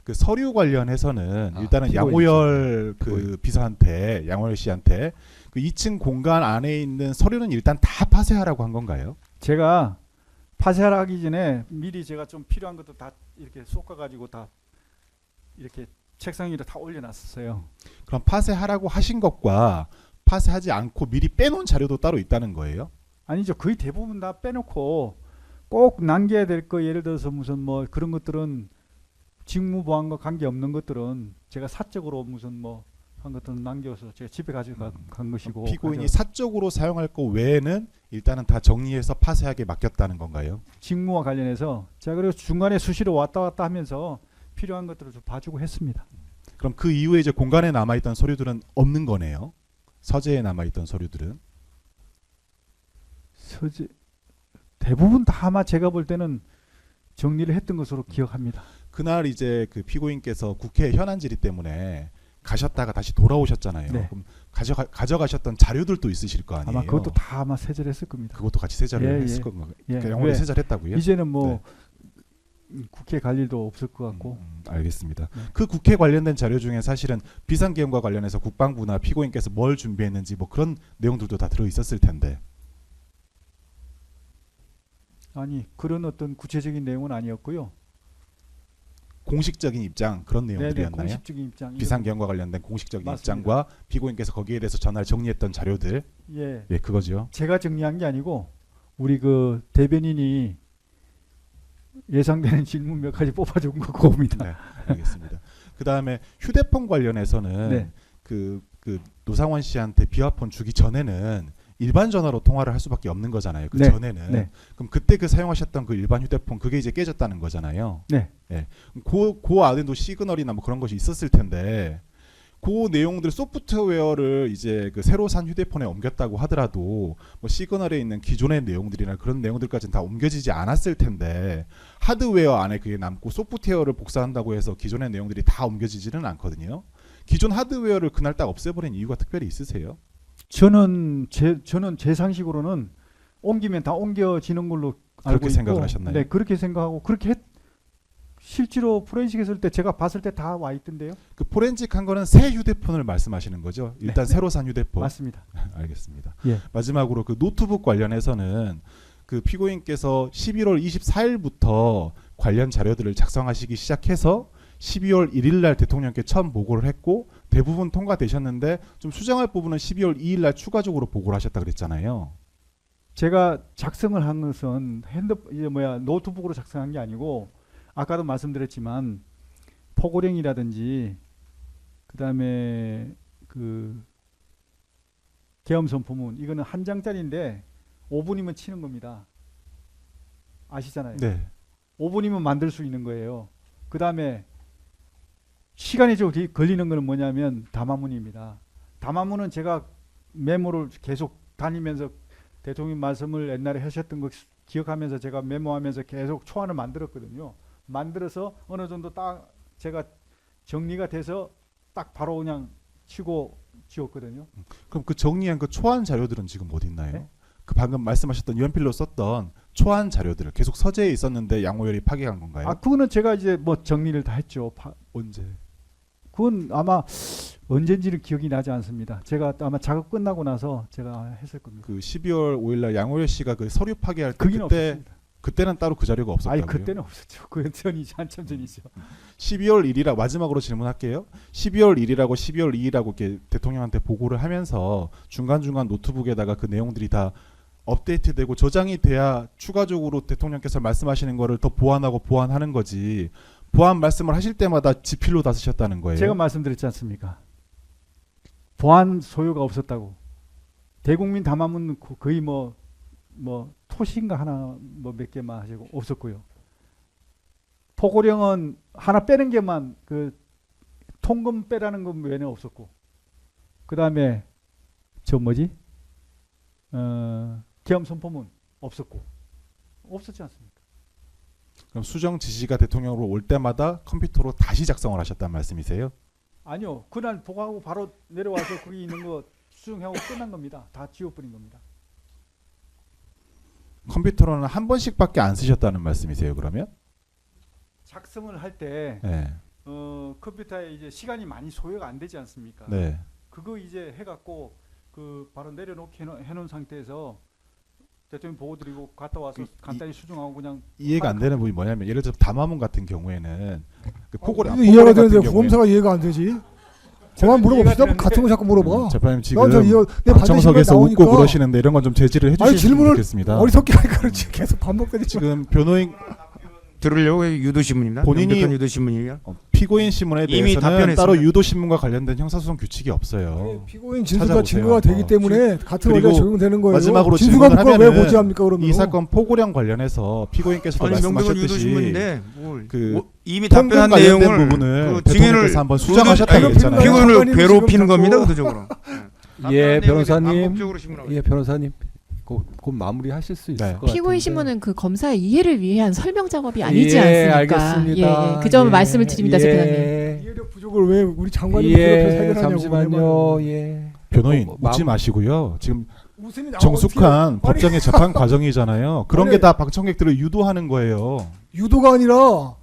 [SPEAKER 7] 그 서류 관련해서는 일단은
[SPEAKER 1] 피고인이죠.
[SPEAKER 7] 양호열 그
[SPEAKER 1] 피고인.
[SPEAKER 7] 비서한테 양호열 씨한테 그 2층 공간 안에 있는 서류는 일단 다 파쇄하라고 한 건가요?
[SPEAKER 5] 제가 파쇄하기 전에 미리 제가 좀 필요한 것도 다 이렇게 쏟아가지고 다 이렇게 책상 위에 다 올려놨었어요.
[SPEAKER 7] 그럼 파쇄하라고 하신 것과 파쇄하지 않고 미리 빼놓은 자료도 따로 있다는 거예요?
[SPEAKER 5] 아니죠. 거의 대부분 다 빼놓고 꼭 남겨야 될 거 예를 들어서 무슨 뭐 그런 것들은 직무보안과 관계 없는 것들은 제가 사적으로 무슨 뭐 한 것들은 남겨서 제가 집에 가지고 간 것이고
[SPEAKER 7] 피고인이
[SPEAKER 5] 가져-
[SPEAKER 7] 사적으로 사용할 거 외에는 일단은 다 정리해서 파쇄하게 맡겼다는 건가요?
[SPEAKER 5] 직무와 관련해서 제가 그리고 중간에 수시로 왔다 갔다 하면서 필요한 것들을 좀 봐주고 했습니다.
[SPEAKER 7] 그럼 그 이후에 이제 공간에 남아있던 서류들은 없는 거네요. 서재에 남아있던 서류들은.
[SPEAKER 5] 서재 대부분 다 아마 제가 볼 때는 정리를 했던 것으로 기억합니다.
[SPEAKER 7] 그날 이제 그 피고인께서 국회 현안 질의 때문에 가셨다가 다시 돌아오셨잖아요.
[SPEAKER 5] 네.
[SPEAKER 7] 그럼 가져가셨던 자료들도 있으실 거 아니에요.
[SPEAKER 5] 아마 그것도 다 아마 세절했을 겁니다.
[SPEAKER 7] 그것도 같이 세자를
[SPEAKER 5] 예,
[SPEAKER 7] 했을
[SPEAKER 5] 예.
[SPEAKER 7] 건가요?
[SPEAKER 5] 예.
[SPEAKER 7] 그러니까 영어로
[SPEAKER 5] 왜?
[SPEAKER 7] 세자했다고요?
[SPEAKER 5] 이제는 뭐 국회 갈 일도 없을 것 같고
[SPEAKER 7] 알겠습니다.
[SPEAKER 5] 네.
[SPEAKER 7] 그 국회 관련된 자료 중에 사실은 비상계엄과 관련해서 국방부나 피고인께서 뭘 준비했는지 뭐 그런 내용들도 다 들어 있었을 텐데.
[SPEAKER 5] 아니 그런 어떤 구체적인 내용은 아니었고요.
[SPEAKER 7] 공식적인 입장 그런
[SPEAKER 5] 네네
[SPEAKER 7] 내용들이었나요?
[SPEAKER 5] 공식적인 입장
[SPEAKER 7] 비상계엄과 관련된 공식적인
[SPEAKER 5] 맞습니다.
[SPEAKER 7] 입장과 피고인께서 거기에 대해서 전화를 정리했던 자료들.
[SPEAKER 5] 예
[SPEAKER 7] 예, 그거죠.
[SPEAKER 5] 제가 정리한 게 아니고 우리 그 대변인이 예상되는 질문 몇 가지 뽑아준 거 그겁니다.
[SPEAKER 7] 네, 알겠습니다. 그 다음에 휴대폰 관련해서는
[SPEAKER 5] 네.
[SPEAKER 7] 그 노상원 씨한테 비화폰 주기 전에는 일반 전화로 통화를 할 수밖에 없는 거잖아요. 그
[SPEAKER 5] 네.
[SPEAKER 7] 전에는.
[SPEAKER 5] 네.
[SPEAKER 7] 그럼 그때 그 사용하셨던 그 일반 휴대폰 그게 이제 깨졌다는 거잖아요.
[SPEAKER 5] 네.
[SPEAKER 7] 그 안에도 시그널이나 뭐 그런 것이 있었을 텐데 그 내용들 소프트웨어를 이제 그 새로 산 휴대폰에 옮겼다고 하더라도 뭐 시그널에 있는 기존의 내용들이나 그런 내용들까지는 다 옮겨지지 않았을 텐데 하드웨어 안에 그게 남고 소프트웨어를 복사한다고 해서 기존의 내용들이 다 옮겨지지는 않거든요. 기존 하드웨어를 그날 딱 없애버린 이유가 특별히 있으세요?
[SPEAKER 5] 저는 제 상식으로는 옮기면 다 옮겨지는 걸로 알고
[SPEAKER 7] 그렇게
[SPEAKER 5] 있고,
[SPEAKER 7] 생각을 하셨나요?
[SPEAKER 5] 네 그렇게 생각하고 그렇게 실제로 포렌식 했을 때 제가 봤을 때 다 와 있던데요.
[SPEAKER 7] 그 포렌식 한 거는 새 휴대폰을 말씀하시는 거죠? 일단
[SPEAKER 5] 네.
[SPEAKER 7] 새로 산 휴대폰.
[SPEAKER 5] 맞습니다.
[SPEAKER 7] 알겠습니다.
[SPEAKER 5] 예.
[SPEAKER 7] 마지막으로 그 노트북 관련해서는 그 피고인께서 11월 24일부터 관련 자료들을 작성하시기 시작해서 12월 1일 날 대통령께 처음 보고를 했고 대부분 통과되셨는데 좀 수정할 부분은 12월 2일 날 추가적으로 보고를 하셨다 그랬잖아요.
[SPEAKER 5] 제가 작성을 한 것은 노트북으로 작성한 게 아니고 아까도 말씀드렸지만 포고령이라든지 그다음에 그 계엄 선포문 이거는 한 장짜리인데 5분이면 치는 겁니다. 아시잖아요.
[SPEAKER 7] 네.
[SPEAKER 5] 5분이면 만들 수 있는 거예요. 그다음에 시간이 좀 걸리는 거는 뭐냐면 담화문입니다. 담화문은 제가 메모를 계속 다니면서 대통령 말씀을 옛날에 하셨던 거 기억하면서 제가 메모하면서 계속 초안을 만들었거든요. 만들어서 어느 정도 딱 제가 정리가 돼서 딱 바로 그냥 치고 지웠거든요.
[SPEAKER 7] 그럼 그 정리한 그 초안 자료들은 지금 어디 있나요?
[SPEAKER 5] 네?
[SPEAKER 7] 그 방금 말씀하셨던 연필로 썼던 초안 자료들을 계속 서재에 있었는데 양호열이 파기한 건가요?
[SPEAKER 5] 아 그거는 제가 이제 뭐 정리를 다 했죠.
[SPEAKER 7] 언제?
[SPEAKER 5] 그건 아마 언젠지는 기억이 나지 않습니다. 제가 아마 작업 끝나고 나서 제가 했을 겁니다.
[SPEAKER 7] 그 12월 5일 날 양호열 씨가 그 서류 파기할 때
[SPEAKER 5] 그긴
[SPEAKER 7] 그때
[SPEAKER 5] 없었습니다.
[SPEAKER 7] 그때는 따로 그 자료가 없었다고요?
[SPEAKER 5] 아니 그때는 없었죠. 그건 전이죠. 한참 전이죠.
[SPEAKER 7] 12월 1일이라 마지막으로 질문할게요. 12월 1일하고 12월 2일하고 이렇게 대통령한테 보고를 하면서 중간중간 노트북에다가 그 내용들이 다 업데이트되고 저장이 돼야 추가적으로 대통령께서 말씀하시는 거를 더 보완하고 보완하는 거지. 보완 말씀을 하실 때마다 지필로 다 쓰셨다는 거예요.
[SPEAKER 5] 제가 말씀드렸지 않습니까? 보안 소요가 없었다고. 대국민 담화문 거의 뭐 토시인가 하나 뭐 몇 개만 하시고 없었고요. 포고령은 하나 빼는 게만 그 통금 빼라는 건 외에는 없었고. 그다음에 계엄 선포문 없었고. 없었지 않습니까?
[SPEAKER 7] 그럼 수정 지시가 대통령으로 올 때마다 컴퓨터로 다시 작성을 하셨단 말씀이세요?
[SPEAKER 5] 아니요. 그날 보고하고 바로 내려와서 거기 있는 거 수정하고 끝난 겁니다. 다 지워버린 겁니다.
[SPEAKER 7] 컴퓨터로는 한 번씩밖에 안 쓰셨다는 말씀이세요? 그러면?
[SPEAKER 5] 작성을 할 때
[SPEAKER 7] 네.
[SPEAKER 5] 컴퓨터에 이제 시간이 많이 소요가 안 되지 않습니까?
[SPEAKER 7] 네.
[SPEAKER 5] 그거 이제 해갖고 그 바로 내려놓게 해놓은 상태에서 대통령 보고 드리고 갔다 와서 간단히 수정하고 그냥
[SPEAKER 7] 이해가 안 되는 부분이 뭐냐면 예를 들어 담화문 같은 경우에는 그 포고량
[SPEAKER 3] 이거 이해가
[SPEAKER 7] 같은
[SPEAKER 3] 되는데
[SPEAKER 7] 경우에
[SPEAKER 3] 보험사가 이해가 안 되지. 그만 물어봅시다.
[SPEAKER 5] 이해가
[SPEAKER 3] 같은 거 자꾸 물어봐.
[SPEAKER 7] 재판님 지금
[SPEAKER 3] 난 저 이해- 내
[SPEAKER 7] 방청석에서
[SPEAKER 3] 반대
[SPEAKER 7] 웃고
[SPEAKER 3] 시간에
[SPEAKER 7] 그러시는데 이런 건 좀 제지를
[SPEAKER 3] 아니,
[SPEAKER 7] 해주시면
[SPEAKER 3] 질문을
[SPEAKER 7] 좋겠습니다.
[SPEAKER 3] 어리석게 하니까 그렇지. 계속 반복되지.
[SPEAKER 7] 지금 변호인
[SPEAKER 6] 들으려고 유도신문입니다.
[SPEAKER 7] 본인이-
[SPEAKER 6] 명백한 유도신문이에요.
[SPEAKER 7] 피고인 신문에
[SPEAKER 6] 이미
[SPEAKER 7] 대해서는
[SPEAKER 6] 답변했습니다.
[SPEAKER 7] 따로 유도 신문과 관련된 형사소송 규칙이 없어요.
[SPEAKER 3] 피고인 진술과
[SPEAKER 7] 찾아보세요.
[SPEAKER 3] 증거가 되기 때문에 같은
[SPEAKER 7] 그리고
[SPEAKER 3] 원리가 적용되는 거예요.
[SPEAKER 7] 마지막으로
[SPEAKER 3] 진술과
[SPEAKER 7] 질문을
[SPEAKER 3] 그걸 왜
[SPEAKER 7] 하면은
[SPEAKER 3] 고지합니까 그러면?
[SPEAKER 7] 이 사건 포고량 관련해서 피고인께서도
[SPEAKER 6] 아니 명백한
[SPEAKER 7] 말씀하셨듯이
[SPEAKER 6] 유도신문인데 뭘
[SPEAKER 7] 그
[SPEAKER 6] 이미
[SPEAKER 7] 통금
[SPEAKER 6] 답변한
[SPEAKER 7] 관련된
[SPEAKER 6] 내용을
[SPEAKER 7] 부분을
[SPEAKER 6] 그 증인을
[SPEAKER 7] 대통령께서 한번 수정하셨다고
[SPEAKER 6] 아니,
[SPEAKER 7] 했잖아요.
[SPEAKER 6] 피고인을
[SPEAKER 3] 장관님이
[SPEAKER 6] 괴롭히는
[SPEAKER 3] 지금
[SPEAKER 6] 겁니다.
[SPEAKER 3] 자꾸-
[SPEAKER 6] 의도적으로.
[SPEAKER 1] 예, 변호사님.
[SPEAKER 6] 반복적으로 신문하고
[SPEAKER 1] 예, 변호사님. 곧 마무리하실 수 있을
[SPEAKER 7] 네.
[SPEAKER 1] 것 같은데.
[SPEAKER 8] 피고인 신문은 그 검사의 이해를 위한 설명 작업이 아니지
[SPEAKER 1] 예,
[SPEAKER 8] 않습니까?
[SPEAKER 1] 알겠습니다.
[SPEAKER 8] 예, 예. 그 점을
[SPEAKER 1] 예,
[SPEAKER 8] 말씀을 드립니다,
[SPEAKER 1] 예.
[SPEAKER 8] 재판장님.
[SPEAKER 3] 이해력 부족을 왜 우리 장관님이 그렇게
[SPEAKER 1] 예,
[SPEAKER 3] 해결하냐고.
[SPEAKER 1] 잠시만요. 예.
[SPEAKER 7] 변호인
[SPEAKER 1] 어,
[SPEAKER 7] 웃지
[SPEAKER 1] 마음-
[SPEAKER 7] 마시고요. 지금
[SPEAKER 3] 웃음이 나오고
[SPEAKER 7] 정숙한
[SPEAKER 3] 어떻게-
[SPEAKER 7] 법정의 재판 과정이잖아요. 그런
[SPEAKER 3] 아니-
[SPEAKER 7] 게 다 방청객들을 유도하는 거예요.
[SPEAKER 3] 유도가 아니라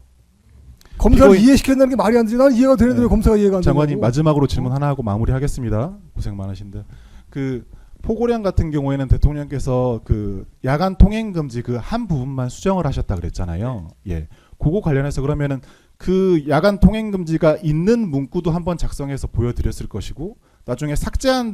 [SPEAKER 3] 검사를
[SPEAKER 7] 피고인-
[SPEAKER 3] 이해시킨다는 게 말이 안 되지. 난 이해가 되는데
[SPEAKER 7] 네.
[SPEAKER 3] 왜 검사가 이해가 안 되냐고.
[SPEAKER 7] 장관님 마지막으로 질문 하나 하고 마무리하겠습니다. 고생 많으신데 그 포고량 같은 경우에는 대통령께서 그 야간 통행 금지 그 한 부분만 수정을 하셨다 그랬잖아요. 예, 그거 관련해서 그러면은 그 야간 통행 금지가 있는 문구도 한번 작성해서 보여드렸을 것이고 나중에 삭제한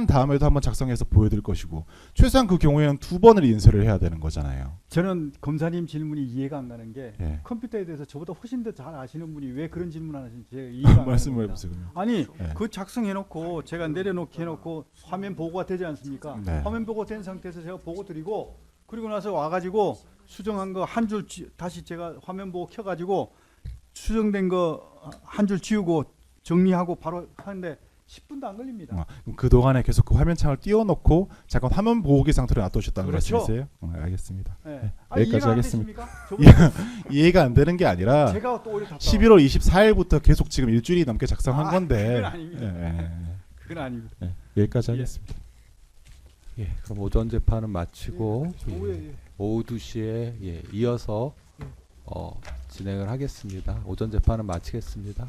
[SPEAKER 7] 다음에도 한번 작성해서 보여드릴 것이고 최소한 그 경우에는 2번을 인쇄를 해야 되는 거잖아요.
[SPEAKER 5] 저는 검사님 질문이 이해가 안 가는 게
[SPEAKER 7] 예.
[SPEAKER 5] 컴퓨터에 대해서 저보다 훨씬 더 잘 아시는 분이 왜 그런 질문을 하시는지 제가 이해가 안 가는
[SPEAKER 7] 말씀을
[SPEAKER 5] 겁니다.
[SPEAKER 7] 해보세요. 그러면.
[SPEAKER 5] 아니
[SPEAKER 7] 네.
[SPEAKER 5] 그 작성해놓고 제가 내려놓게 해놓고 화면 보고가 되지 않습니까?
[SPEAKER 7] 네.
[SPEAKER 5] 화면 보고 된 상태에서 제가 보고 드리고 그리고 나서 와가지고 수정한 거 한 줄 다시 제가 화면 보고 켜가지고 수정된 거 한 줄 지우고 정리하고 바로 하는데 10분도 안 걸립니다.
[SPEAKER 7] 그 동안에 계속 그 화면창을 띄워놓고 잠깐 화면 보호기 상태로 놔두셨다는
[SPEAKER 5] 그렇죠.
[SPEAKER 7] 말씀이세요? 알겠습니다.
[SPEAKER 5] 네.
[SPEAKER 7] 네,
[SPEAKER 5] 아니,
[SPEAKER 7] 여기까지
[SPEAKER 5] 이해가 안
[SPEAKER 7] 하겠습니다.
[SPEAKER 5] 되십니까?
[SPEAKER 7] 이해가 안 되는 게 아니라
[SPEAKER 5] 제가 또 오히려 답답하고.
[SPEAKER 7] 11월 24일부터 계속 지금 일주일이 넘게 작성한
[SPEAKER 5] 아,
[SPEAKER 7] 건데
[SPEAKER 5] 그건 아닙니다.
[SPEAKER 7] 예.
[SPEAKER 5] 그건 아닙니다.
[SPEAKER 7] 여기까지
[SPEAKER 5] 예.
[SPEAKER 7] 하겠습니다.
[SPEAKER 1] 예, 그럼 오전 재판은 마치고
[SPEAKER 5] 오후에
[SPEAKER 1] 오후 2시에 이어서 진행을 하겠습니다. 오전 재판은 마치겠습니다.